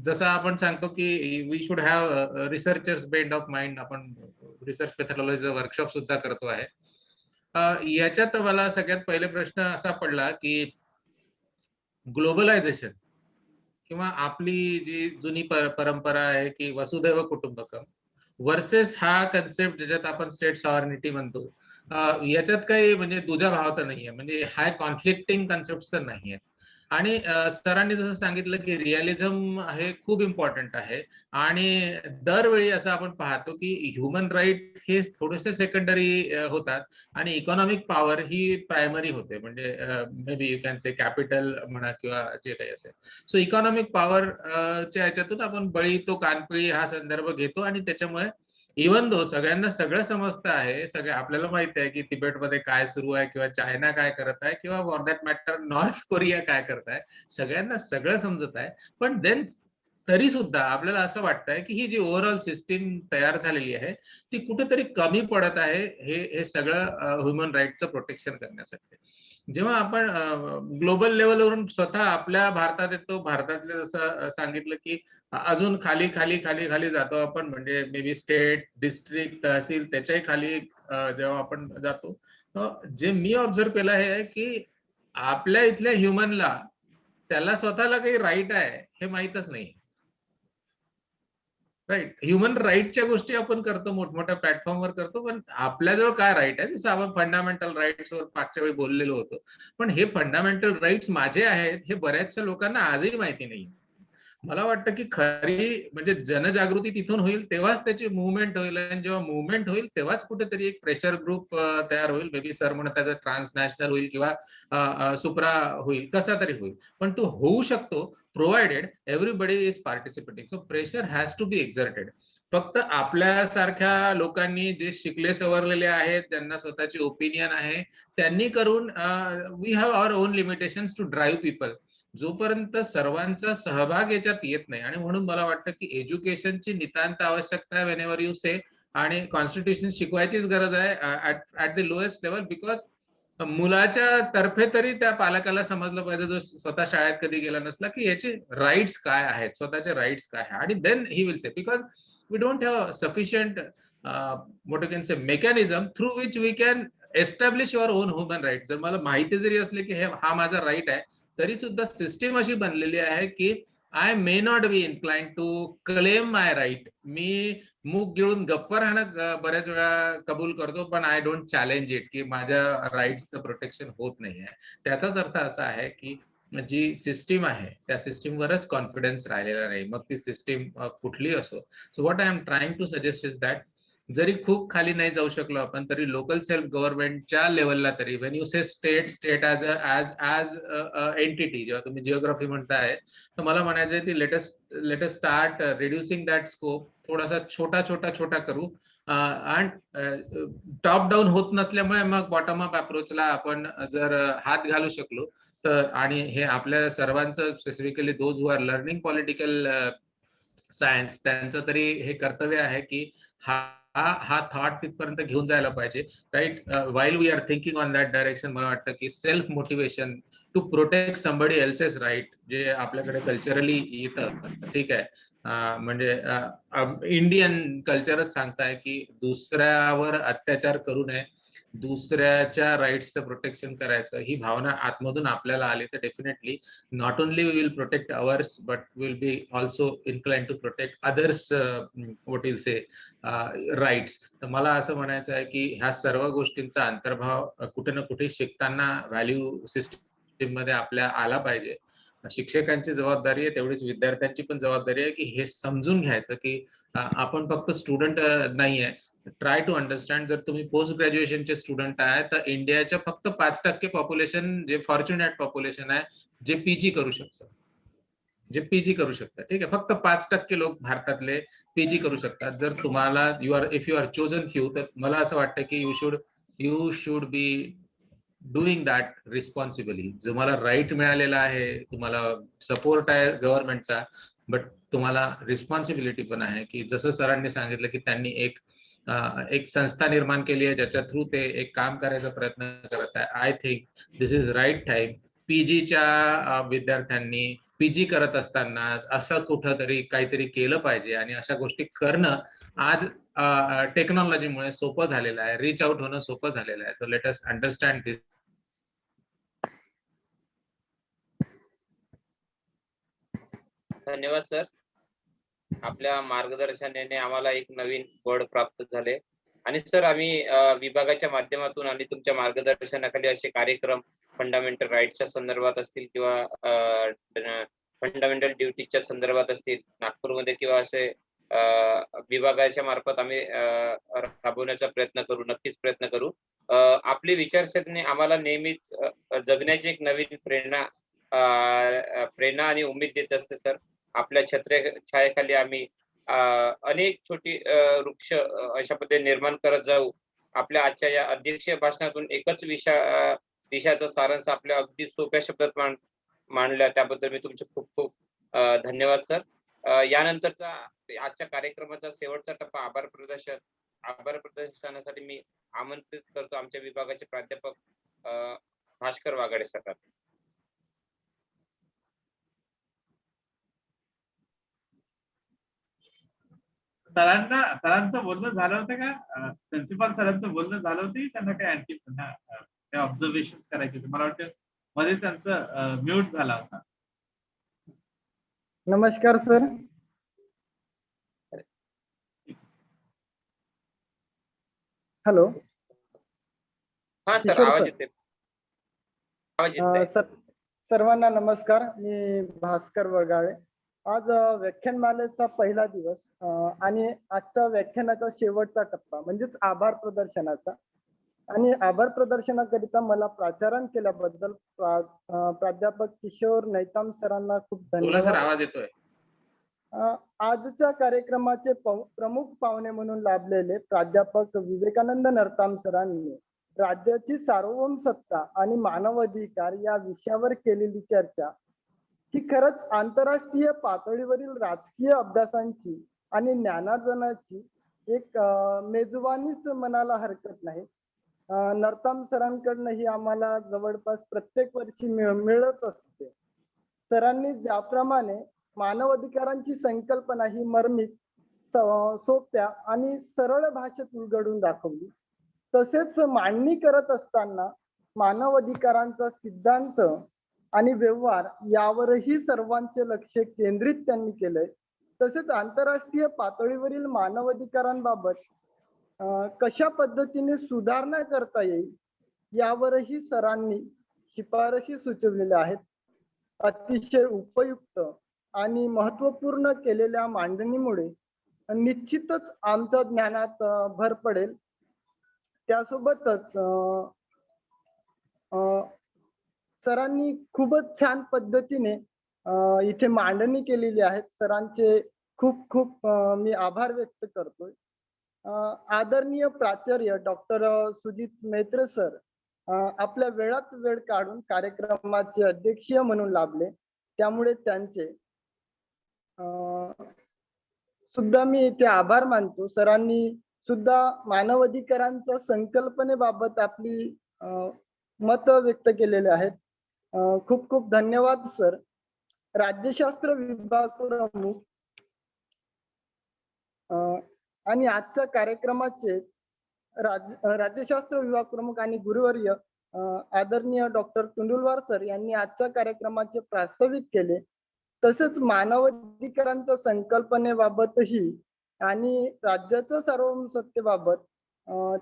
जसं आपण सांगतो की we should have researchers bend of mind. आपण रिसर्च पॅथॉलॉजीचं वर्कशॉप सुद्धा करतो आहे. याच्यात मला सगळ्यात पहिले प्रश्न असा पडला की ग्लोबलायझेशन किंवा आपली जी जुनी परंपरा आहे की वसुदैव कुटुंबकम वर्सेस हा कन्सेप्ट ज्याच्यात आपण स्टेट सॉव्हर्निटी म्हणतो, याच्यात काही म्हणजे दुजा भाव तर नाहीये, म्हणजे हाय कॉन्फ्लिक्टिंग कन्सेप्ट तर नाहीये. आणि सरांनी जसं सांगितलं की रिअलिझम हे खूप इम्पॉर्टंट आहे आणि दरवेळी असं आपण पाहतो की ह्युमन राईट हे थोडेसे सेकंडरी होतात आणि इकॉनॉमिक पॉवर ही प्रायमरी होते, म्हणजे मे बी यू कॅन से कॅपिटल म्हणा किंवा जे काही असेल. सो इकॉनॉमिक पॉवर च्या ह्याच्यातून आपण बळी तो कानपिळी हा संदर्भ घेतो आणि त्याच्यामुळे इव्हन दो सगळ्यांना सगळं समजतं आहे, सगळं आपल्याला माहिती आहे की तिबेटमध्ये काय सुरू आहे किंवा चायना काय करत आहे किंवा for that matter north Korea काय करत आहे, सगळ्यांना सगळं समजत आहे. पण देन तरी सुद्धा आपल्याला असं वाटतंय की ही जी ओव्हरऑल सिस्टीम तयार झालेली आहे ती कुठेतरी कमी पडत आहे हे सगळं ह्युमन राईटचं प्रोटेक्शन करण्यासाठी. जेव्हा आपण ग्लोबल लेवलवरून स्वतः आपल्या भारतात येतो, भारतातले जसं सांगितलं की अजून खाली खाली खाली खाली जातो आपण, म्हणजे मे बी स्टेट, डिस्ट्रिक्ट, तहसील त्याच्याही खाली जेव्हा आपण जातो, जे मी ऑब्झर्व केलं आहे की आपल्या इथल्या ह्युमनला त्याला स्वतःला काही राईट आहे हे माहीतच नाही. राईट, ह्युमन राईटच्या गोष्टी आपण करतो, मोठमोठ्या प्लॅटफॉर्मवर करतो, पण आपल्याजवळ काय राईट आहे, जसं आपण फंडामेंटल राईट्सवर मागच्या वेळी बोललेलो होतो, पण हे फंडामेंटल राईट्स माझे आहेत हे बऱ्याचशा लोकांना आजही माहिती नाही. मला वाटतं की खरी म्हणजे जनजागृती तिथून होईल तेव्हाच त्याची मुवमेंट होईल, आणि जेव्हा मुवमेंट होईल तेव्हाच कुठेतरी एक प्रेशर ग्रुप तयार होईल. मे बी सर म्हणतात ट्रान्सनॅशनल होईल किंवा सुप्रा होईल, कसा तरी होईल, पण तो होऊ शकतो provided everybody is participating. So pressure has to be exerted. फक्त आपल्यासारख्या लोकांनी जे शिकले सवरलेले आहेत, ज्यांना स्वतःची ओपिनियन आहे, त्यांनी करून we have our own limitations to drive people. जोपर्यंत सर्वांचा सहभाग याच्यात येत नाही, आणि म्हणून मला वाटतं की एज्युकेशनची नितांत आवश्यकता आहे व्हेनेवर यू से, आणि कॉन्स्टिट्यूशन शिकवायचीच गरज आहे at the lowest level, because मुलाच्या तर्फे तरी त्या पालकाला समजलं पाहिजे जो स्वतः शाळेत कधी गेला नसला की याचे राईट्स काय आहेत, स्वतःचे राईट्स काय आहे, आणि then he will say, because we don't have sufficient what you can say mechanism through which we can establish your own human right. जर मला माहिती जरी असले की हा माझा राईट आहे, तरी सुद्धा सिस्टीम अशी बनलेली आहे की I may not be inclined to claim my right. मी मूग गिळून गप्प राहणं बऱ्याच वेळा कबूल करतो, पण आय डोंट चॅलेंज इट की माझ्या राईट्सचं प्रोटेक्शन होत नाही आहे. त्याचाच अर्थ असा आहे की जी सिस्टीम आहे त्या सिस्टीमवरच कॉन्फिडन्स राहिलेला नाही, मग ती सिस्टीम कुठली असो. So what I am trying to suggest is that जरी खूप खाली नाही जाऊ शकलो आपण, तरी लोकल सेल्फ गव्हर्नमेंटच्या लेवलला तरी, व्हेन यू से स्टेट ॲज एंटिटी, जेव्हा तुम्ही जिओग्राफी म्हणताय, तर मला म्हणायचं आहे की let us start reducing that scope, थोडासा छोटा करू, आणि टॉप डाऊन होत नसल्यामुळे मग बॉटम अप अप्रोचला आपण जर हात घालू शकलो तर, आणि हे आपल्या सर्वांचं specifically those who are learning political science त्यांचं तरी हे कर्तव्य आहे की हा थॉट तिथपर्यंत घेऊन जायला पाहिजे. Right, while we are thinking on that direction, मला वाटतं की self motivation to protect somebody else's right, जे आपल्याकडे कल्चरली येतं, ठीक आहे, म्हणजे इंडियन कल्चरच सांगताय की दुसऱ्यावर अत्याचार करू नये, दुसऱ्याच्या राईट्सचं प्रोटेक्शन करायचं, ही भावना आतमधून आपल्याला आली तर definitely not only we will protect ours but will be also incline to protect others what will say rights. तर मला असं म्हणायचं आहे की ह्या सर्व गोष्टींचा अंतर्भाव कुठे ना कुठे शिकताना व्हॅल्यू सिस्टीम मध्ये आपल्या आला पाहिजे. शिक्षकांची जबाबदारी आहे, तेवढीच विद्यार्थ्यांची पण जबाबदारी आहे की हे समजून घ्यायचं की आपण फक्त स्टुडंट नाही आहे. ट्राय टू अंडरस्टँड, जर तुम्ही पोस्ट ग्रॅज्युएशनचे स्टुडंट आहे तर इंडियाच्या फक्त 5% पॉप्युलेशन जे फॉर्च्युनेट पॉप्युलेशन आहे, जे पीजी करू शकतं, ठीक आहे, फक्त 5% लोक भारतातले पीजी करू शकतात. जर तुम्हाला if you are chosen few, तर मला असं वाटतं की you should be doing that responsibly. तुम्हाला राईट मिळालेला आहे, तुम्हाला सपोर्ट आहे गव्हर्नमेंटचा, बट तुम्हाला रिस्पॉन्सिबिलिटी पण आहे की जसं सरांनी सांगितलं की त्यांनी एक संस्था निर्माण केली आहे ज्याच्या थ्रू ते एक काम करायचा प्रयत्न करत आहे. I think this is right time. पीजीच्या विद्यार्थ्यांनी पीजी करत असताना असं कुठंतरी काहीतरी केलं पाहिजे, आणि अशा गोष्टी करणं आज टेक्नॉलॉजीमुळे सोपं झालेलं आहे, रीच आउट होणं सोपं झालेलं आहे. So let us understand this. धन्यवाद सर. आपल्या मार्गदर्शनाने आम्हाला एक नवीन वर्ड प्राप्त झाले आणि सर आम्ही विभागाच्या माध्यमातून आणि तुमच्या मार्गदर्शनाखाली असे कार्यक्रम फंडामेंटल राईटच्या संदर्भात असतील किंवा फंडामेंटल ड्युटीच्या संदर्भात असतील नागपूरमध्ये किंवा असे विभागाच्या मार्फत आम्ही राबवण्याचा प्रयत्न करू, नक्कीच प्रयत्न करू. आपली विचारसरणी आम्हाला नेहमीच जगण्याची एक नवीन प्रेरणा आणि उमेद देत असते सर. आपल्या छायेखाली आम्ही अनेक छोटी वृक्ष अशा पद्धतीने निर्माण करत जाऊ. आपल्या आजच्या या अध्यक्षीय भाषणातून एकच विषयाचा सारांश आपल्या अगदी सोप्या शब्दात मांडला, त्याबद्दल मी तुमचे खूप खूप धन्यवाद सर. यानंतरचा आजच्या कार्यक्रमाचा शेवटचा टप्पा आभार प्रदर्शनासाठी मी आमंत्रित करतो आमच्या विभागाचे प्राध्यापक भास्कर वाघाडे सर. सरांचं बोलणं झालं होतं का? प्रिन्सिपाल सरांचं बोलणं झालं होतं की त्यांना काही आणखी पुन्हा काही ऑब्झर्वेशन करायचे होते? मला वाटतं मध्ये त्यांचं म्यूट झाला होता. नमस्कार सर. हॅलो. हा सर, किशोर आवाज सर. येते. आवाज येते. सर्वांना नमस्कार. मी भास्कर वगाळे. आज व्याख्यानमालेचा पहिला दिवस आणि आजचा व्याख्यानाचा शेवटचा टप्पा म्हणजेच आभार प्रदर्शनाचा. आणि आभार प्रदर्शनाकरिता मला प्राचारण केल्याबद्दल प्राध्यापक किशोर नैताम सरांना खूप बोला सर, धन्यवाद. आवाज येतोय. आजच्या कार्यक्रमाचे प्रमुख पाहुणे म्हणून लाभलेले प्राध्यापक विवेकानंद नरताम सरांनी राज्याची सार्वभौम सत्ता आणि मानवाधिकार या विषयावर केलेली चर्चा ही खरंच आंतरराष्ट्रीय पातळीवरील राजकीय अभ्यासांची आणि ज्ञानार्जनाची एक मेजवानीच म्हणायला हरकत नाही. नरताम सरांकडनं ही आम्हाला जवळपास प्रत्येक वर्षी मिळत असते. सरांनी ज्याप्रमाणे मानव अधिकारांची संकल्पना ही मर्मिक, सोप्या आणि सरळ भाषेत उलगडून दाखवली, तसेच मांडणी करत असताना मानव अधिकारांचा सिद्धांत आणि व्यवहार यावरही सर्वांचे लक्ष केंद्रित त्यांनी केलंय. तसेच आंतरराष्ट्रीय पातळीवरील मानव अधिकारांबाबत कशा पद्धतीने सुधारणा करता येईल यावरही सरांनी शिफारशी सुचवलेल्या आहेत. अतिशय उपयुक्त आणि महत्वपूर्ण केलेल्या मांडणीमुळे निश्चितच आमच्या ज्ञानात भर पडेल. त्यासोबतच सरांनी खूपच छान पद्धतीने इथे मांडणी केलेली आहे. सरांचे खूप खूप मी आभार व्यक्त करतोय. आदरणीय प्राचार्य डॉक्टर सुजित मेत्रे सर आपल्या वेळात वेळ काढून कार्यक्रमाचे अध्यक्षीय म्हणून लाभले, त्यामुळे त्यांचे सुद्धा मी इथे आभार मानतो. सरांनी सुद्धा मानव अधिकारांच्या संकल्पनेबाबत आपली मत व्यक्त केलेले आहेत. खूप खूप धन्यवाद सर. राज्यशास्त्र विभाग प्रमुख आणि आजच्या कार्यक्रमाचे राज्यशास्त्र विभाग प्रमुख आणि गुरुवर्य आदरणीय डॉक्टर तुंडुलवार सर यांनी आजच्या कार्यक्रमाचे प्रास्ताविक केले. तसेच मानव अधिकारांच्या संकल्पनेबाबतही आणि राज्याच्या सार्वभौमसत्तेबाबत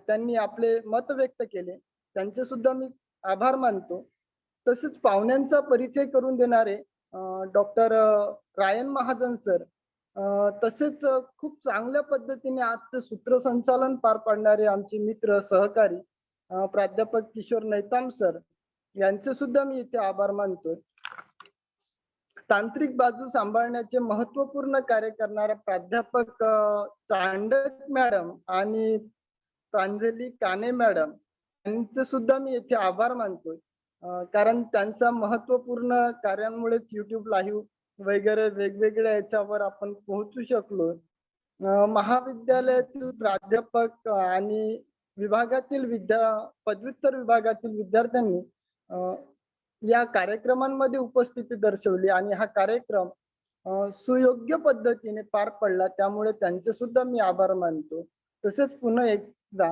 त्यांनी आपले मत व्यक्त केले. त्यांचे सुद्धा मी आभार मानतो. तसेच पाहुण्यांचा परिचय करून देणारे डॉक्टर रायन महाजन सर, तसेच खूप चांगल्या पद्धतीने आजचे सूत्रसंचालन पार पाडणारे आमचे मित्र सहकारी प्राध्यापक किशोर नैताम सर यांचे सुद्धा मी इथे आभार मानतोय. तांत्रिक बाजू सांभाळण्याचे महत्वपूर्ण कार्य करणाऱ्या प्राध्यापक चांडक मॅडम आणि प्रांजली काने मॅडम यांचे सुद्धा मी इथे आभार मानतोय. कारण त्यांच्या महत्वपूर्ण कार्यांमुळेच युट्यूब लाईव्ह वगैरे वेगवेगळ्या याच्यावर आपण पोहोचू शकलो. महाविद्यालयातील प्राध्यापक आणि विभागातील पदव्युत्तर विभागातील विद्यार्थ्यांनी या कार्यक्रमांमध्ये उपस्थिती दर्शवली आणि हा कार्यक्रम सुयोग्य पद्धतीने पार पडला, त्यामुळे त्यांचे सुद्धा मी आभार मानतो. तसेच पुन्हा एकदा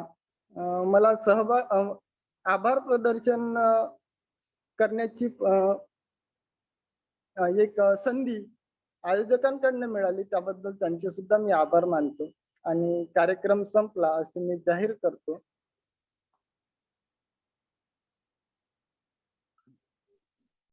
मला आभार प्रदर्शन करण्याची एक संधी आयोजकांकडनं मिळाली, त्याबद्दल त्यांचे सुद्धा मी आभार मानतो आणि कार्यक्रम संपला असे मी जाहीर करतो.